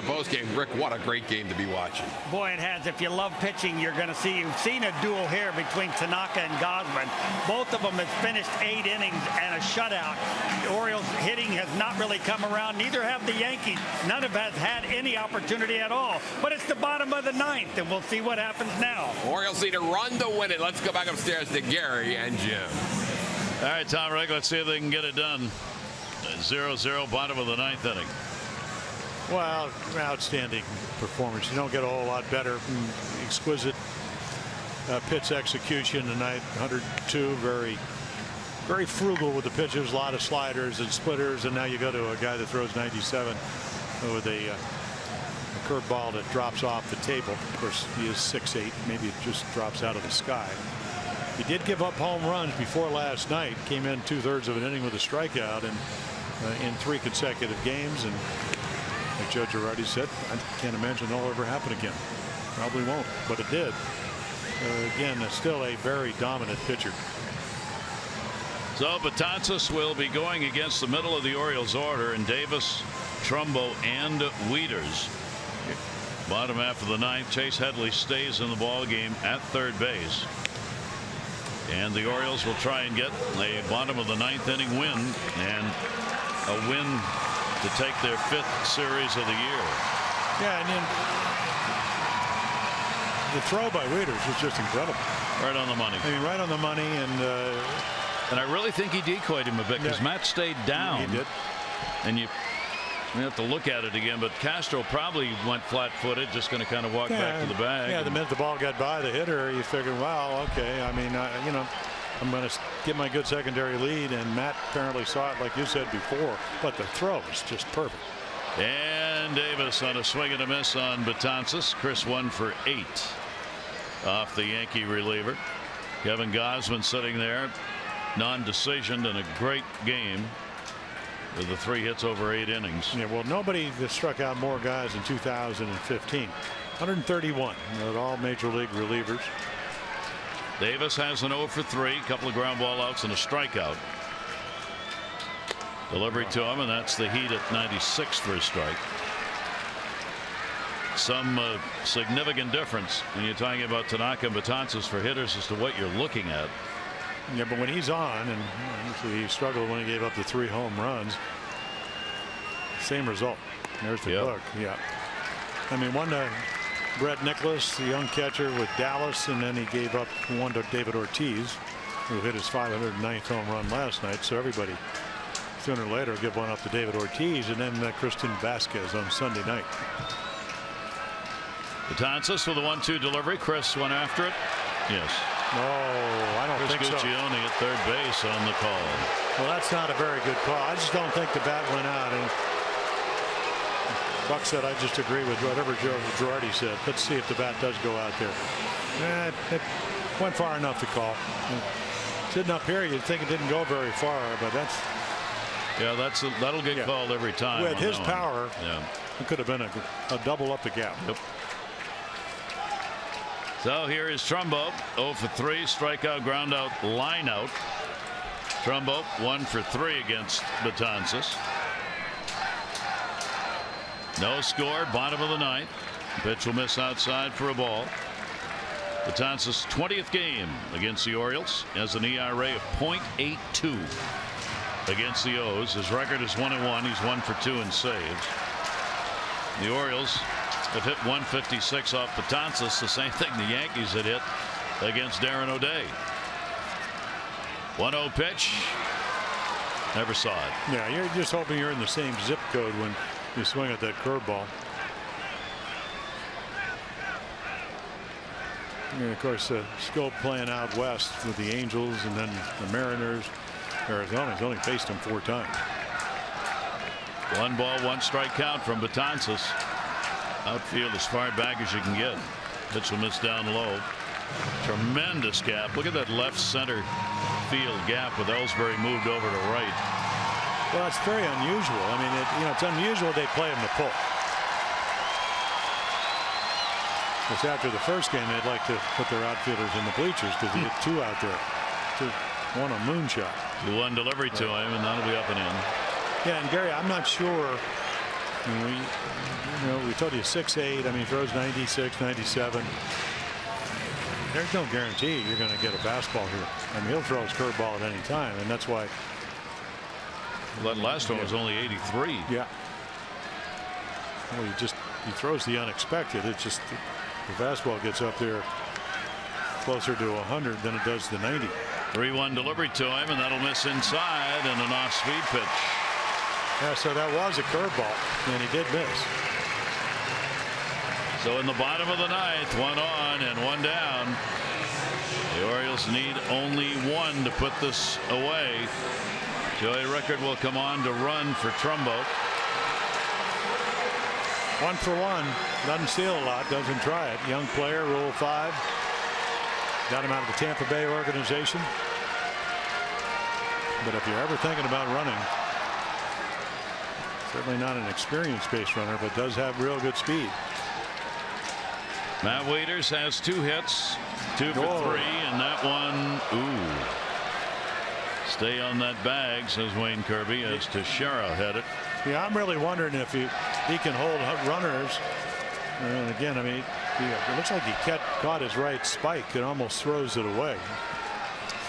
Post game, Rick, what a great game to be watching. Boy, it has. If you love pitching, you're going to see. You've seen a duel here between Tanaka and Gosman. Both of them have finished 8 innings and a shutout. The Orioles hitting has not really come around. Neither have the Yankees. None of us had any opportunity at all. But it's the bottom of the ninth, and we'll see what happens now. Orioles need a run to win it. Let's go back upstairs to Gary and Jim. All right, Tom Rick, let's see if they can get it done. 0-0, bottom of the ninth inning. Well, outstanding performance. You don't get a whole lot better. Exquisite pitch execution tonight. 102, very frugal with the pitches. A lot of sliders and splitters, and now you go to a guy that throws 97 with a curveball that drops off the table. Of course, he is 6'8". Maybe it just drops out of the sky. He did give up home runs before last night. Came in 2/3 of an inning with a strikeout, and in 3 consecutive games. And like Joe Girardi said, I can't imagine it'll ever happen again. Probably won't, but it did. Again, still a very dominant pitcher. So Betances will be going against the middle of the Orioles order, and Davis, Trumbo, and Wieters. Bottom half of the ninth. Chase Headley stays in the ball game at third base, and the Orioles will try and get a bottom of the ninth inning win, and a win to take their 5th series of the year. Yeah, and then the throw by Wieters was just incredible. Right on the money. I mean, right on the money, and I really think he decoyed him a bit, because Matt stayed down. He did. And you have to look at it again, but Castro probably went flat-footed, just going to kind of walk back to the bag. Yeah, the minute the ball got by the hitter, you figure, well, okay. I mean, you know, I'm going to get my good secondary lead, and Matt apparently saw it, like you said before, but the throw was just perfect. And Davis on a swing and a miss on Betances. Chris 1 for 8 off the Yankee reliever. Kevin Gosman sitting there, non-decision, and a great game with the 3 hits over 8 innings. Yeah, well, nobody struck out more guys in 2015. 131 at all major league relievers. Davis has an 0 for 3, a couple of ground ball outs and a strikeout. Delivery to him, and that's the heat at 96 for a strike. Some significant difference when you're talking about Tanaka and Betances for hitters as to what you're looking at. Yeah, but when he's on, and he struggled when he gave up the 3 home runs. Same result. There's the book. Yeah. I mean, one to Brett Nicholas, the young catcher with Dallas, and then he gave up one to David Ortiz, who hit his 509th home run last night. So everybody sooner or later will give one up to David Ortiz, and then Christian Vasquez on Sunday night. Betances with a 1-2 delivery. Chris went after it. Yes. No, I don't think so. Chris Guccione at third base on the call. Well, that's not a very good call. I just don't think the bat went out. And Buck said, I just agree with whatever Joe Girardi said. Let's see if the bat does go out there. It went far enough to call. Sitting up here, you'd think it didn't go very far, but Yeah, that'll get called every time. With his power, yeah, it could have been a double up the gap. Yep. So here is Trumbo, 0 for 3, strikeout, ground out, line out. Trumbo 1 for 3 against Betances. No score, bottom of the ninth. Pitch will miss outside for a ball. Betances' 20th game against the Orioles has an ERA of .82 against the O's. His record is 1-1. He's 1 for 2 in saves. The Orioles have hit 156 off Betances, the same thing the Yankees had hit against Darren O'Day. 1-0 pitch. Never saw it. Yeah, you're just hoping you're in the same zip code when you swing at that curveball. And of course, Scope playing out west with the Angels and then the Mariners. Arizona's only faced him 4 times. 1 ball, 1 strike count from Betances. Outfield as far back as you can get. Pitch will miss down low. Tremendous gap. Look at that left center field gap with Ellsbury moved over to right. Well, that's very unusual. I mean, it's unusual they play him to pull. Because after the first game, they'd like to put their outfielders in the bleachers because they get 2 out there. 1 a moonshot. 2-1 delivery to him, and that'll be up and in. Yeah, and Gary, I'm not sure. I mean, we told you 6'8". I mean, he throws 96, 97. There's no guarantee you're going to get a fastball here. I mean, he'll throw his curveball at any time, and that's why. Well, that last one was only 83. Yeah. Well, he throws the unexpected. It's just the fastball gets up there closer to 100 than it does the 90. 3-1 delivery to him, and that'll miss inside and an off-speed pitch. Yeah, so that was a curveball, and he did miss. So in the bottom of the ninth, 1 on and 1 down. The Orioles need only 1 to put this away. Joey Rickard will come on to run for Trumbo. 1 for 1. Doesn't steal a lot. Doesn't try it. Young player, Rule 5. Got him out of the Tampa Bay organization. But if you're ever thinking about running, certainly not an experienced-based runner, but does have real good speed. Matt Waiters has 2 hits, 2 for 3, and that one, ooh. Stay on that bag, says Wayne Kirby, as Teixeira had it. Yeah, I'm really wondering if he can hold runners. And again, I mean, it looks like he caught his right spike and almost throws it away.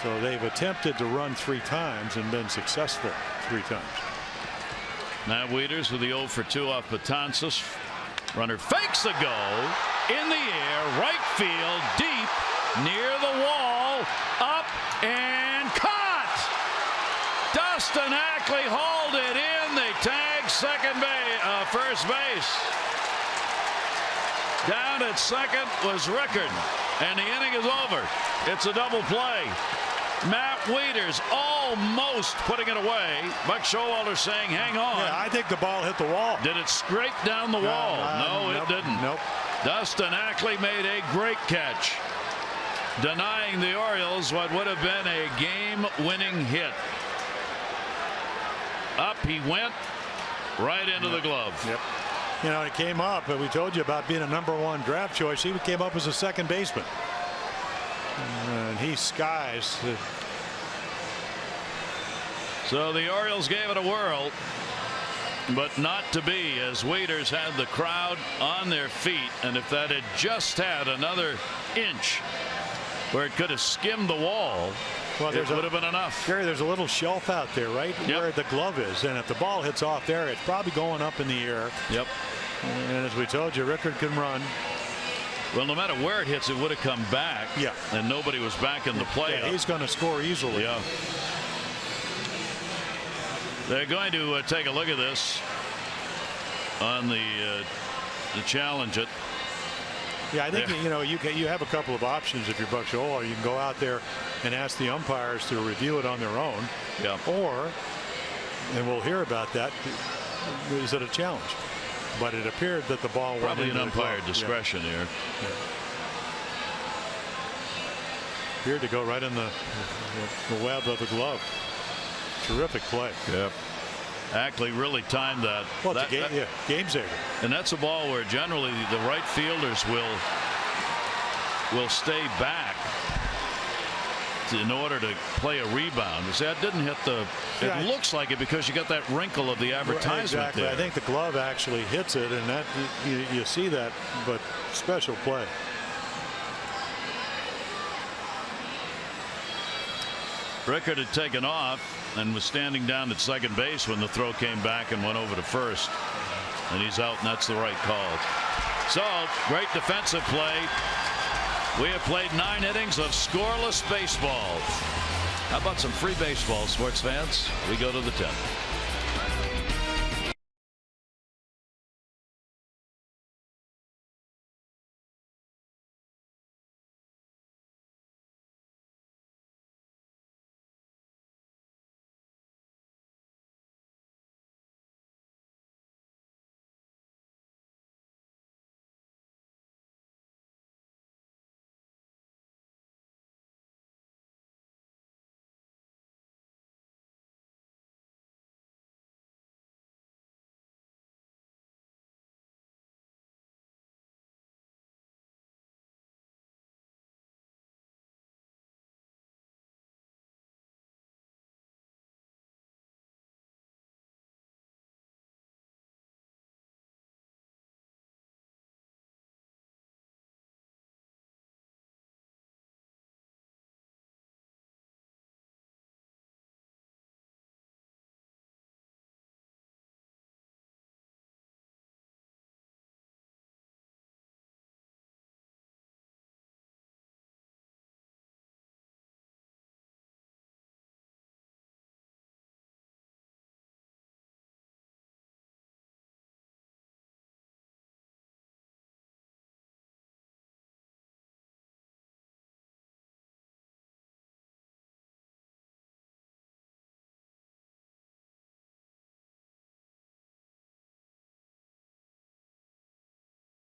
So they've attempted to run 3 times and been successful 3 times. Matt Waiters with the 0 for 2 off Betances. Runner fakes a go in the air, right field, deep, near the wall, up and caught. Dustin Ackley hauled it in. They tag first base. Down at second was Rickard, and the inning is over. It's a double play. Matt Waiters almost putting it away. Buck Showalter saying, hang on. Yeah, I think the ball hit the wall. Did it scrape down the wall? No, nope, it didn't. Nope. Dustin Ackley made a great catch, denying the Orioles what would have been a game-winning hit. Up he went, right into the glove. Yep. You know, it came up, but we told you about being a #1 draft choice. He came up as a second baseman. And he skies. So the Orioles gave it a whirl, but not to be, as Waiters had the crowd on their feet. And if that had just had another inch where it could have skimmed the wall, well, it would have been enough. Gary, there's a little shelf out there, right? Yep. Where the glove is. And if the ball hits off there, it's probably going up in the air. Yep. And as we told you, Rickard can run. Well, no matter where it hits, it would have come back. Yeah. And nobody was back in the play. Yeah, he's going to score easily. Yeah. They're going to take a look at this on the challenge it. Yeah, I think you have a couple of options if you're Buck Showalter. You can go out there and ask the umpires to review it on their own. Yeah. Or, and we'll hear about that, is it a challenge? But it appeared that the ball went probably into an umpire the glove. discretion here. Yeah. Appeared to go right in the web of the glove. Terrific play. Yep. Ackley really timed that. Well, it's a game saver. And that's a ball where generally the right fielders will stay back in order to play a rebound. That didn't hit the. It looks like it because you got that wrinkle of the advertisement. Exactly. There. I think the glove actually hits it, and that you see that, but special play. Rickard had taken off and was standing down at second base when the throw came back and went over to first, and he's out, and that's the right call. So great defensive play. We have played 9 innings of scoreless baseball. How about some free baseball, sports fans? We go to the 10th.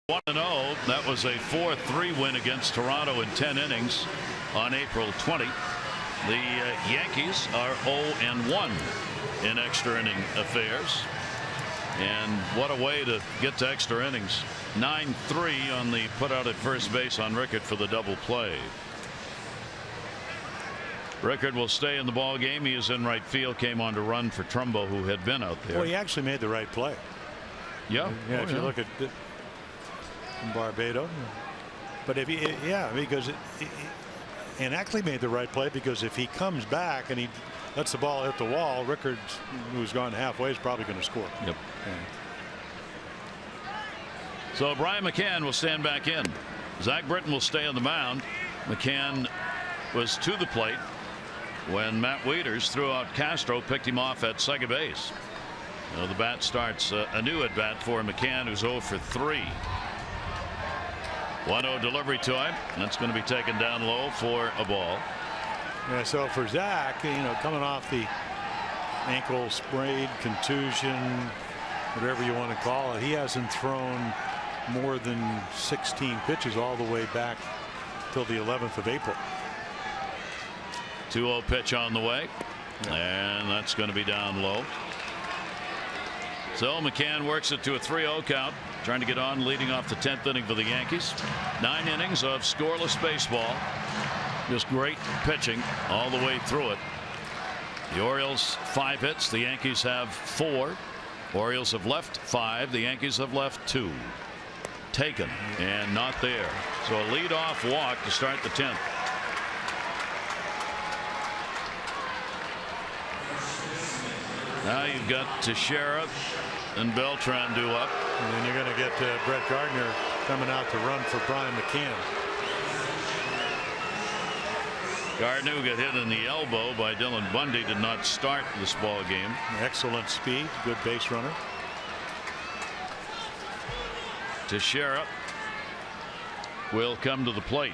One 1-0. That was a 4-3 win against Toronto in 10 innings on April 20. The Yankees are 0-1 in extra inning affairs. And what a way to get to extra innings. 9-3 on the put out at first base on Rickard for the double play. Rickard will stay in the ball game. He is in right field. Came on to run for Trumbo, who had been out there. Well, he actually made the right play. Yeah. If you look at Barbados, but if he, because and Ackley made the right play, because if he comes back and he lets the ball hit the wall, Rickard, who's gone halfway, is probably going to score. Yep. So Brian McCann will stand back in. Zach Britton will stay on the mound. McCann was to the plate when Matt Wieters threw out Castro, picked him off at second base. The bat starts a new at bat for McCann, who's 0 for 3. 1-0 delivery to him. That's going to be taken down low for a ball. Yeah, so for Zach, coming off the ankle sprain, contusion, whatever you want to call it, he hasn't thrown more than 16 pitches all the way back till the 11th of April. 2-0 pitch on the way, and that's going to be down low. So McCann works it to a 3-0 count, trying to get on, leading off the 10th inning for the Yankees. 9 innings of scoreless baseball. Just great pitching all the way through it. The Orioles 5 hits. The Yankees have 4. Orioles have left 5. The Yankees have left 2. Taken and not there. So a leadoff walk to start the 10th. Now you've got Teixeira and Beltran due up. And then you're going to get Brett Gardner coming out to run for Brian McCann. Gardner, who got hit in the elbow by Dylan Bundy, did not start this ball game. Excellent speed, good base runner. Teixeira will come to the plate.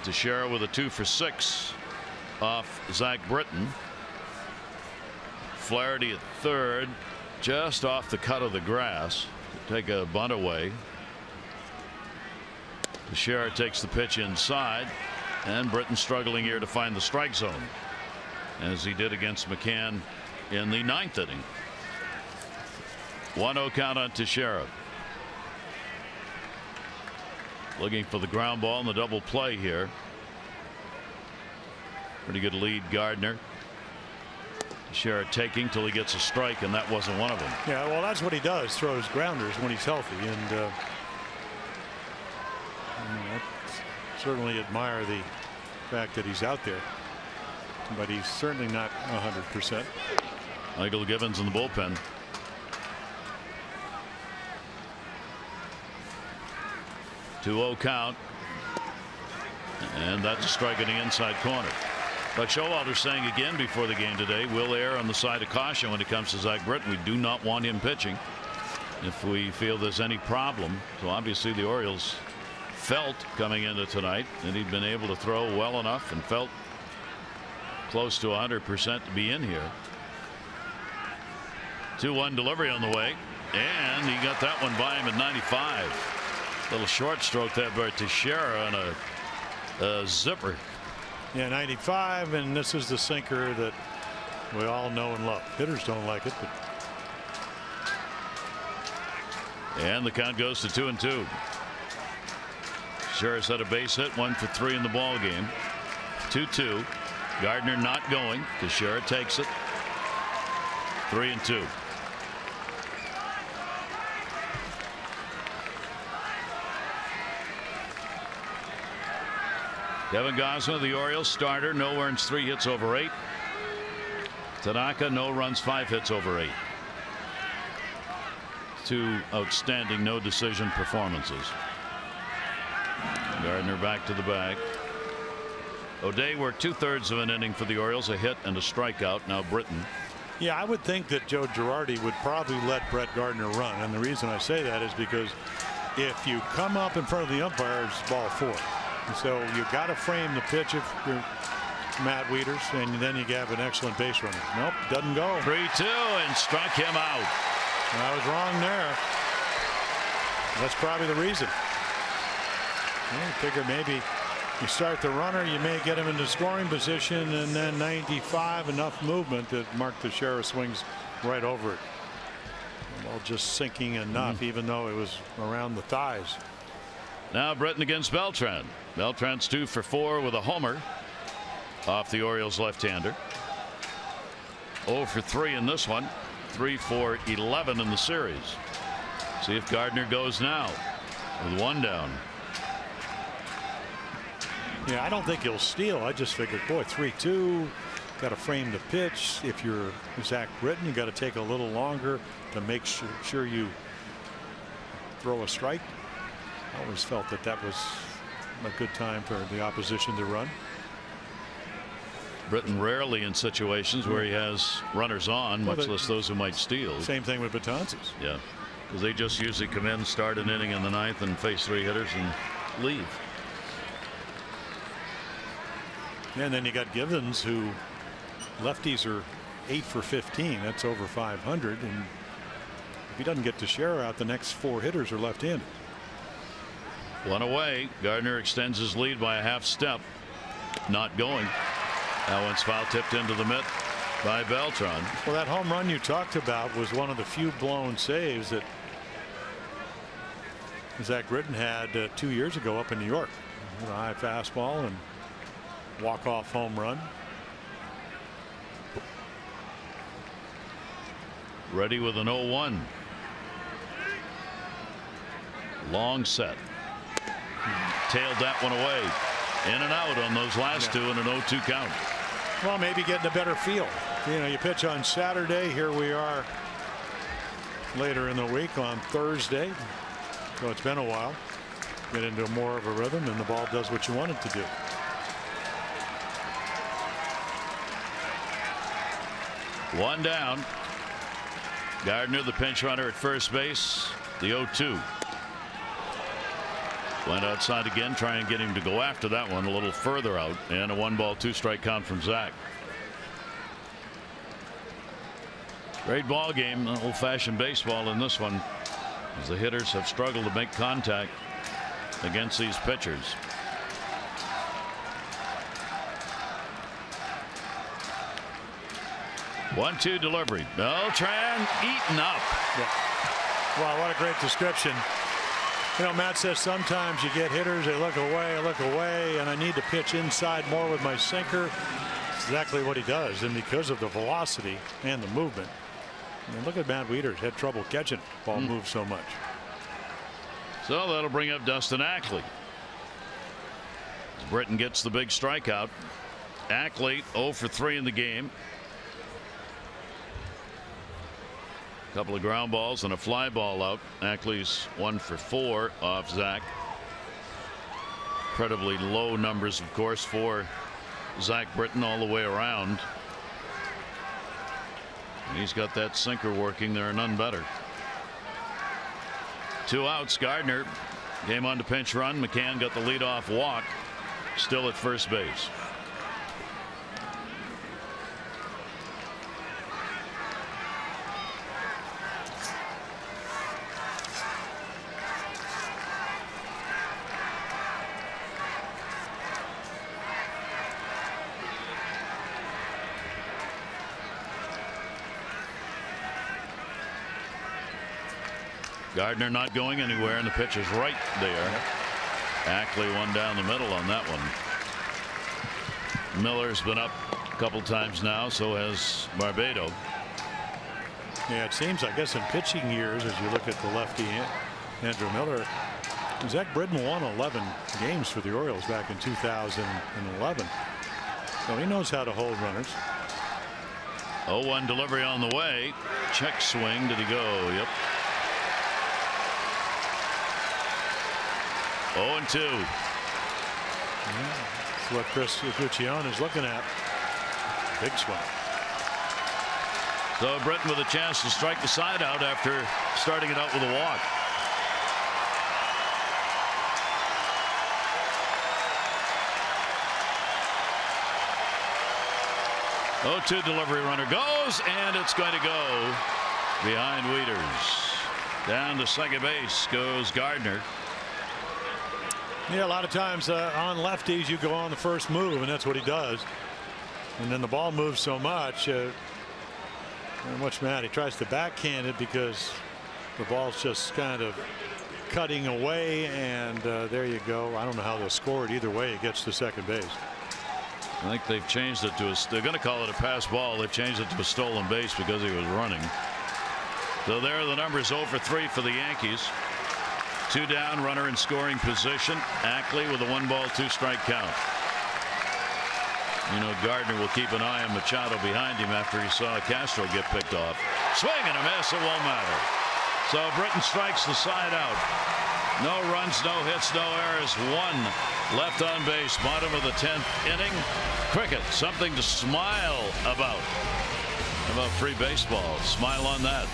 Teixeira with a 2 for 6 off Zach Britton. Flaherty at third, just off the cut of the grass to take a bunt away. Teixeira takes the pitch inside, and Britton struggling here to find the strike zone, as he did against McCann in the 9th inning. 1-0 count on Teixeira. Looking for the ground ball and the double play here. Pretty good lead, Gardner. Teixeira taking till he gets a strike, and that wasn't one of them. Yeah, well, that's what he does, throws grounders when he's healthy, and I certainly admire the fact that he's out there, but he's certainly not 100%. Michael Givens in the bullpen. Two-0 count, and that's a strike in the inside corner. But Showalter saying again before the game today, we'll err on the side of caution when it comes to Zach Britton. We do not want him pitching if we feel there's any problem. So obviously the Orioles felt coming into tonight that he'd been able to throw well enough and felt close to 100% to be in here. 2-1 delivery on the way, and he got that one by him at 95. Little short stroke there by Teixeira and a zipper. Yeah, 95, and this is the sinker that we all know and love. Hitters don't like it, but. And the count goes to 2-2. Teixeira's had a base hit, 1 for 3 in the ball game. 2-2. Gardner not going. Teixeira takes it. 3-2. Kevin Gausman, the Orioles starter, no earns, 3 hits over 8. Tanaka, no runs, 5 hits over 8. 2 outstanding no decision performances. Gardner back to the bag. O'Day worked 2/3 of an inning for the Orioles, a hit and a strikeout. Now Britton. Yeah, I would think that Joe Girardi would probably let Brett Gardner run, and the reason I say that is because if you come up in front of the umpire, it's ball 4. So you got to frame the pitch if you're Matt Wieters, and then you have an excellent base runner. Nope, doesn't go. 3-2 and struck him out. I was wrong there. That's probably the reason. I figure maybe you start the runner, you may get him into scoring position, and then 95, enough movement that Mark Teixeira swings right over it. Well, just sinking enough, even though it was around the thighs. Now Britton against Beltran. Beltran's 2 for 4 with a homer off the Orioles left-hander. 0 for 3 in this one. 3 for 11 in the series. See if Gardner goes now with 1 down. Yeah, I don't think he'll steal. I just figured, boy, 3-2. Got to frame the pitch. If you're Zach Britton, you got to take a little longer to make sure you throw a strike. I always felt that that was a good time for the opposition to run. Britton rarely in situations where he has runners on, much less those who might steal. Same thing with Betances. Yeah, because they just usually come in, start an inning in the 9th, and face 3 hitters and leave. And then you got Givens, who lefties are 8 for 15. That's over 500. And if he doesn't get Teixeira out, the next 4 hitters are left-handed. 1 away. Gardner extends his lead by a half step. Not going. That one's foul tipped into the mitt by Beltran. Well, that home run you talked about was one of the few blown saves that Zach Britton had 2 years ago up in New York. A high fastball and walk-off home run. Ready with an 0-1. Long set. Tailed that one away. In and out on those last 2 in an 0-2 count. Well, maybe getting a better feel. You know, you pitch on Saturday. Here we are later in the week on Thursday. So it's been a while. Get into more of a rhythm, and the ball does what you want it to do. One down. Gardner, the pinch runner at first base. The 0-2. Went outside again, try and get him to go after that one a little further out, and a 1-ball 2-strike count from Zach. Great ball game, old-fashioned baseball in this one, as the hitters have struggled to make contact against these pitchers. 1-2 delivery. Beltran eaten up. Yeah. Wow, what a great description. You know, Matt says sometimes you get hitters, they look away, and I need to pitch inside more with my sinker. That's exactly what he does, and because of the velocity and the movement. I mean, look at Matt Wieters, had trouble catching it. Ball moves so much. So that'll bring up Dustin Ackley. Britton gets the big strikeout. Ackley 0 for 3 in the game. A couple of ground balls and a fly ball out. Ackley's 1 for 4 off Zach. Incredibly low numbers, of course, for Zach Britton all the way around. And he's got that sinker working. There are none better. 2 outs. Gardner came on to pinch run. McCann got the leadoff walk. Still at first base. Gardner not going anywhere, and the pitch is right there. Ackley one down the middle on that one. Miller's been up a couple times now, so has Barbado. Yeah, it seems, I guess, in pitching years, as you look at the lefty Andrew Miller, Zach Britton won 11 games for the Orioles back in 2011. So he knows how to hold runners. 0-1 delivery on the way. Check swing. Did he go? Yep. 0-2. That's what Chris Guccione is looking at. Big swing. So Britton with a chance to strike the side out after starting it out with a walk. Oh, 2 delivery runner goes, and it's going to go behind Wieters. Down to second base goes Gardner. Yeah, a lot of times on lefties you go on the first move, and that's what he does. And then the ball moves so much. What's mad? He tries to backhand it because the ball's just kind of cutting away, and there you go. I don't know how they'll score it either way. It gets to second base. I think they've changed it to they're going to call it a pass ball. They've changed it to a stolen base because he was running. So there are the numbers. 0 for 3 for the Yankees. 2 down, runner in scoring position. Ackley with a 1-ball 2-strike count. You know, Gardner will keep an eye on Machado behind him after he saw Castro get picked off. Swing and a miss. It won't matter. So Britton strikes the side out. No runs, no hits, no errors. 1 left on base. Bottom of the 10th inning. Cricket, something to smile about. How about free baseball? Smile on that.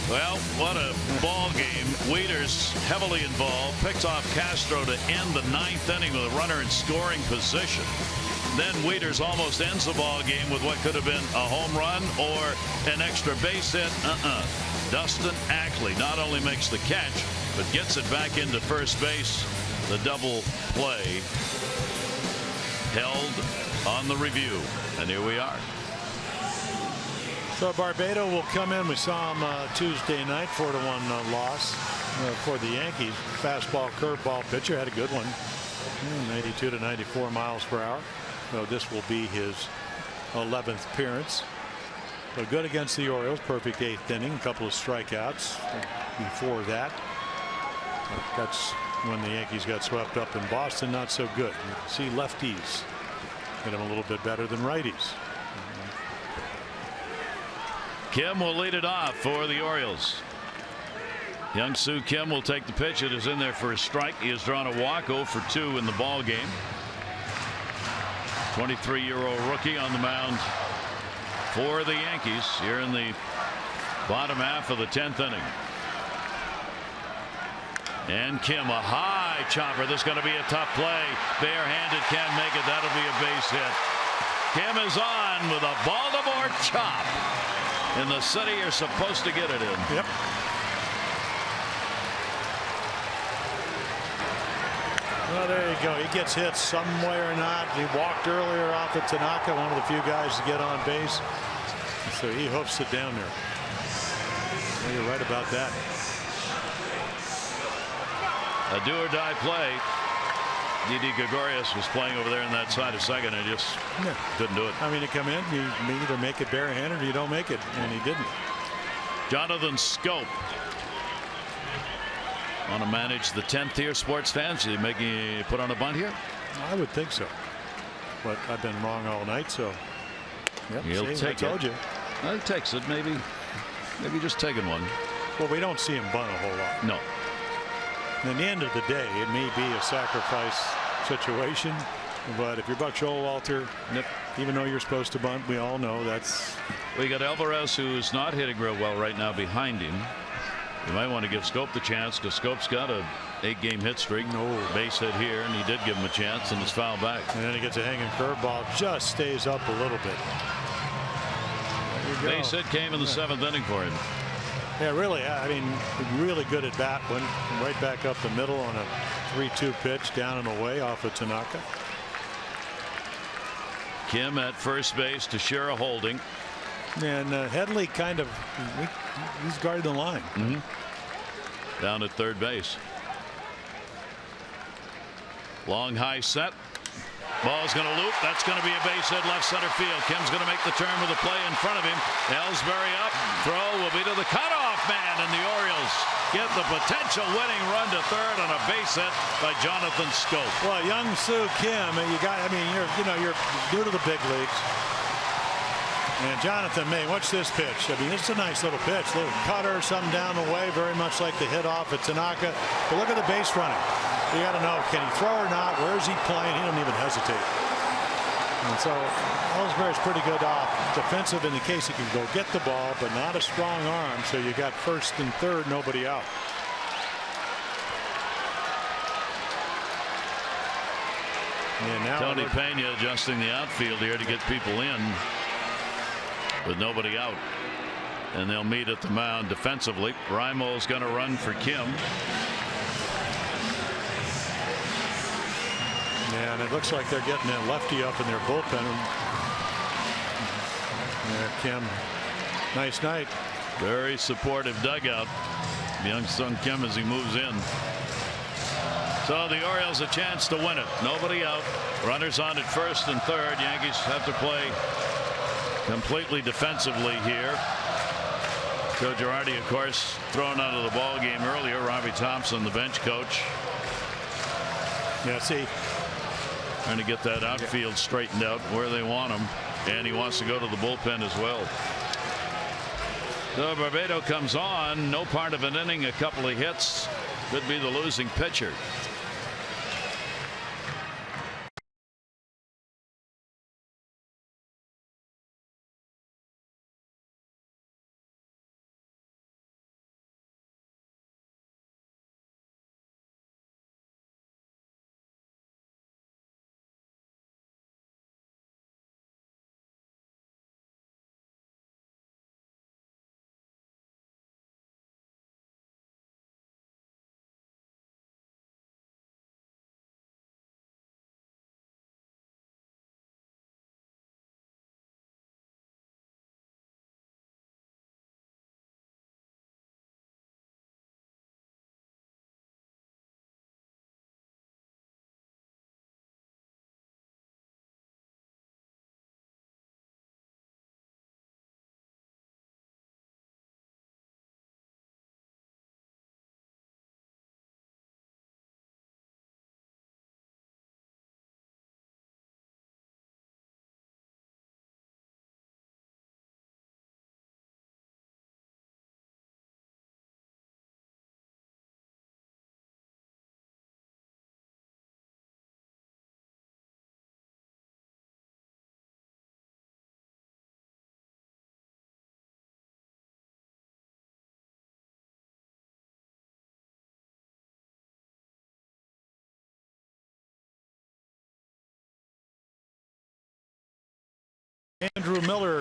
Well, what a ball game. Wieters heavily involved, picks off Castro to end the 9th inning with a runner in scoring position. Then Wieters almost ends the ball game with what could have been a home run or an extra base hit. Dustin Ackley not only makes the catch, but gets it back into first base. The double play held on the review, and here we are. So Barbado will come in. We saw him Tuesday night, 4-1 loss for the Yankees. Fastball, curveball pitcher, had a good one, 92 to 94 miles per hour. So this will be his 11th appearance. But good against the Orioles. Perfect 8th inning. A couple of strikeouts before that. That's when the Yankees got swept up in Boston. Not so good. You can see lefties hit him a little bit better than righties. Kim will lead it off for the Orioles. Young Soo Kim will take the pitch. It is in there for a strike. He has drawn a walk, 0 for 2 in the ball game. 23-year-old rookie on the mound for the Yankees here in the bottom half of the 10th inning. And Kim, a high chopper. This is going to be a tough play. Barehanded, can't make it. That'll be a base hit. Kim is on with a Baltimore chop. In the city, you're supposed to get it in. Yep. Well, there you go. He gets hit some way or not. He walked earlier off of Tanaka, one of the few guys to get on base. So he hoofs it down there. Well, you're right about that. A do-or-die play. Didi Gregorius was playing over there in that side of second and just couldn't do it. I mean, you come in, you either make it barehanded or you don't make it, and he didn't. Jonathan Scope. Want to manage the 10th here, sports fans? Are you making put on a bunt here? I would think so, but I've been wrong all night, so yep, he'll take it. I told you. Well, he takes it. Maybe just taking one. Well, we don't see him bunt a whole lot. No. And at the end of the day, it may be a sacrifice situation, but if you're Buck Showalter, even though you're supposed to bunt, we all know that's. Well, you got Alvarez, who's not hitting real well right now, behind him. You might want to give Scope the chance because Scope's got a 8-game hit streak. No base hit here, and he did give him a chance, and it's fouled back. And then he gets a hanging curveball, just stays up a little bit. Base hit came in the 7th inning for him. Yeah, really. I mean, really good at bat. Went right back up the middle on a 3-2 pitch, down and away off of Tanaka. Kim at first base to Shira holding. And Headley kind of he's guarding the line. Down at third base. Long high set. Ball's going to loop. That's going to be a base hit left center field. Kim's going to make the turn with a play in front of him. Ellsbury up. Throw will be to the cutoff man, and the Orioles get the potential winning run to third on a base hit by Jonathan Scope. Well, young Soo Kim, you're new to the big leagues. And Jonathan May, watch this pitch. I mean, it's a nice little pitch, little cutter, something down the way, very much like the hit off at Tanaka. But look at the base running. You got to know, can he throw or not? Where is he playing? He doesn't even hesitate. And so Ellsbury's pretty good off defensive in the case he can go get the ball, but not a strong arm. So you got first and third, nobody out. And now Tony Pena adjusting the outfield here to get people in with nobody out. And they'll meet at the mound defensively. Rimo's going to run for Kim. Yeah, and it looks like they're getting that lefty up in their bullpen. Yeah, Kim, nice night. Very supportive dugout. Young Sung Kim as he moves in. So the Orioles a chance to win it. Nobody out. Runners on at first and third. Yankees have to play completely defensively here. Joe Girardi, of course, thrown out of the ball game earlier. Robbie Thompson, the bench coach. Yeah, see. Trying to get that outfield straightened out where they want him. And he wants to go to the bullpen as well. So Barbado comes on. No part of an inning. A couple of hits. Could be the losing pitcher.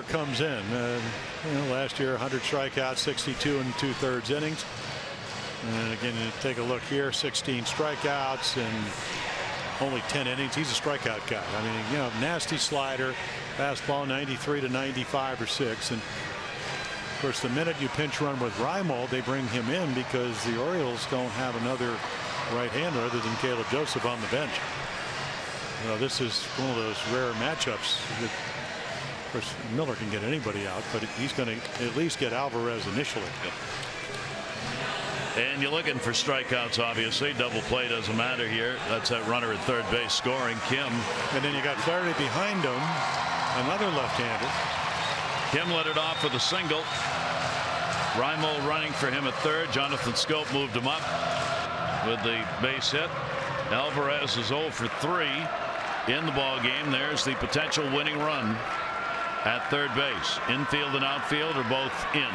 comes in. Last year 100 strikeouts, 62 and 2/3 innings. And again, you take a look here, 16 strikeouts and only 10 innings. He's a strikeout guy. I mean, nasty slider, fastball 93 to 95 or 6. And of course, the minute you pinch run with Reimold, they bring him in because the Orioles don't have another right-hander other than Caleb Joseph on the bench. This is one of those rare matchups that, of course, Miller can get anybody out, but he's going to at least get Alvarez initially. And you're looking for strikeouts, obviously. Double play doesn't matter here. That's that runner at third base scoring, Kim. And then you got Flaherty behind him, another left-handed. Kim led it off with a single. Reimold running for him at third. Jonathan Scope moved him up with the base hit. Alvarez is 0 for 3 in the ball game. There's the potential winning run at third base. Infield and outfield are both in.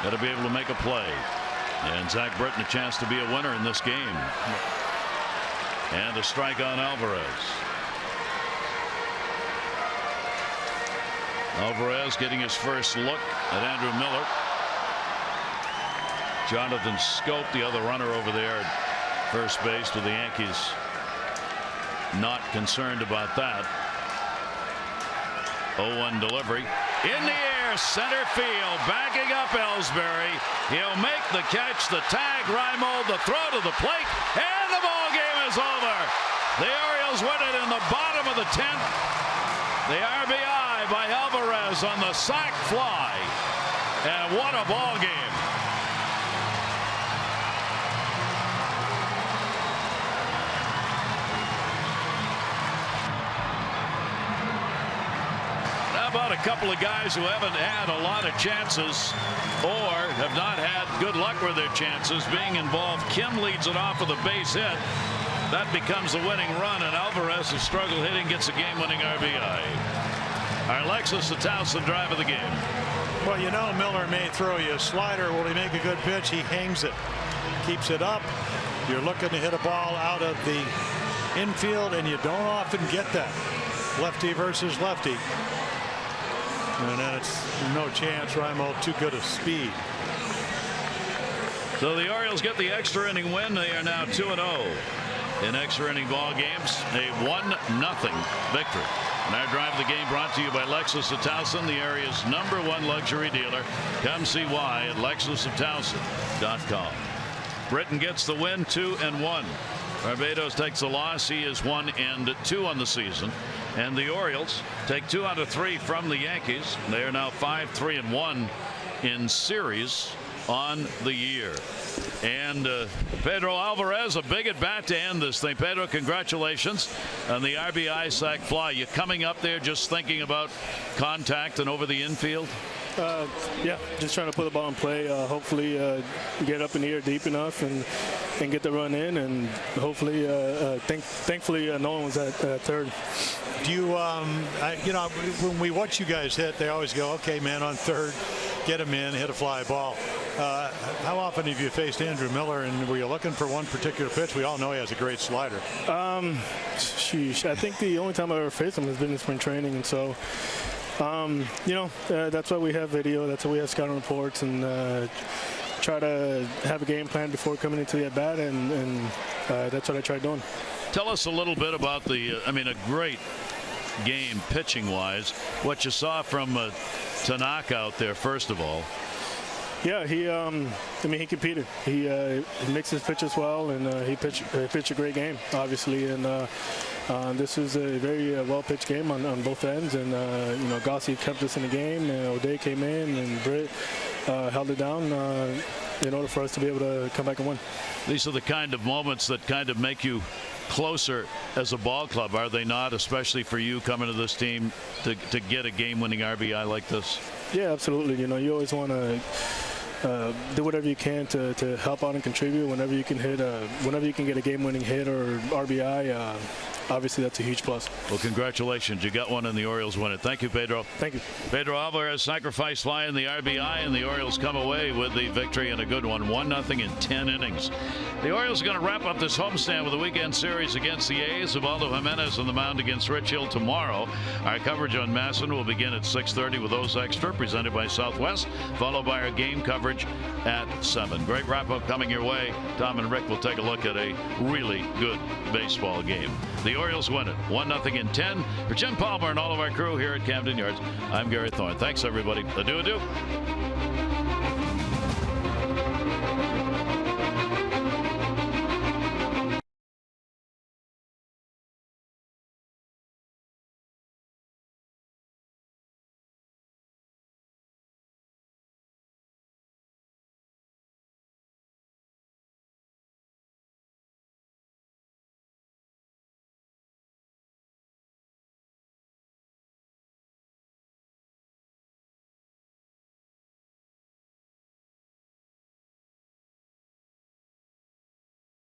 Got to be able to make a play. And Zach Britton a chance to be a winner in this game. And a strike on Alvarez. Alvarez getting his first look at Andrew Miller. Jonathan Scope, the other runner over there at first base with the Yankees, not concerned about that. 0-1 delivery in the air, center field, backing up Ellsbury. He'll make the catch, the tag, Reimold, the throw to the plate, and the ball game is over. The Orioles win it in the bottom of the 10th. The RBI by Alvarez on the sac fly, and what a ball game. About a couple of guys who haven't had a lot of chances or have not had good luck with their chances being involved. Kim leads it off with a base hit. That becomes the winning run, and Alvarez has struggled hitting, gets a game-winning RBI. Our Alexis Towson drive of the game. Well, Miller may throw you a slider. Will he make a good pitch? He hangs it, keeps it up. You're looking to hit a ball out of the infield, and you don't often get that. Lefty versus lefty. And that's no chance. Reimold too good of speed. So the Orioles get the extra inning win. They are now 2-0 in extra inning ball games. A 1-0 victory. And our drive of the game brought to you by Lexus of Towson, the area's #1 luxury dealer. Come see why at lexusofTowson.com. Britton gets the win, 2-1. Barbados takes the loss. He is 1-2 on the season. And the Orioles take 2 out of 3 from the Yankees. They are now 5-3-1 in series on the year. And Pedro Alvarez, a big at bat to end this thing. Pedro, congratulations on the RBI sac fly. You coming up there just thinking about contact and over the infield? Yeah, just trying to put the ball in play. Hopefully get up in the air deep enough and get the run in, and hopefully thankfully Nolan was at third. Do you when we watch you guys hit, they always go, okay, man on third, get him in, hit a fly ball. How often have you faced Andrew Miller, and were you looking for one particular pitch? We all know he has a great slider. Sheesh, I think the only time I ever faced him has been in spring training, and so that's why we have video, that's why we have scouting reports, and try to have a game plan before coming into the at bat, and that's what I tried doing. Tell us a little bit about the a great game pitching wise. What you saw from Tanaka out there, first of all. Yeah, he competed. He mixed his pitches well, and he pitched a great game, obviously. And this was a very well-pitched game on both ends. And Gossi kept us in the game, and O'Day came in, and Britt held it down in order for us to be able to come back and win. These are the kind of moments that kind of make you closer as a ball club, are they not? Especially for you coming to this team to get a game-winning RBI like this. Yeah, absolutely. You always want to do whatever you can to help out and contribute. Whenever you can hit, whenever you can get a game-winning hit or RBI, obviously that's a huge plus. Well, congratulations. You got one and the Orioles win it. Thank you, Pedro. Thank you. Pedro Alvarez sacrifice fly in the RBI, and the Orioles come away with the victory and a good one. 1-0 in 10 innings. The Orioles are going to wrap up this homestand with a weekend series against the A's. Ubaldo Jimenez on the mound against Rich Hill tomorrow. Our coverage on Masson will begin at 6:30 with those extra, presented by Southwest, followed by our game coverage at 7. Great wrap-up coming your way. Tom and Rick will take a look at a really good baseball game. The Orioles win it 1-0 in 10. For Jim Palmer and all of our crew here at Camden Yards, I'm Gary Thorne. Thanks, everybody. Adieu, adieu.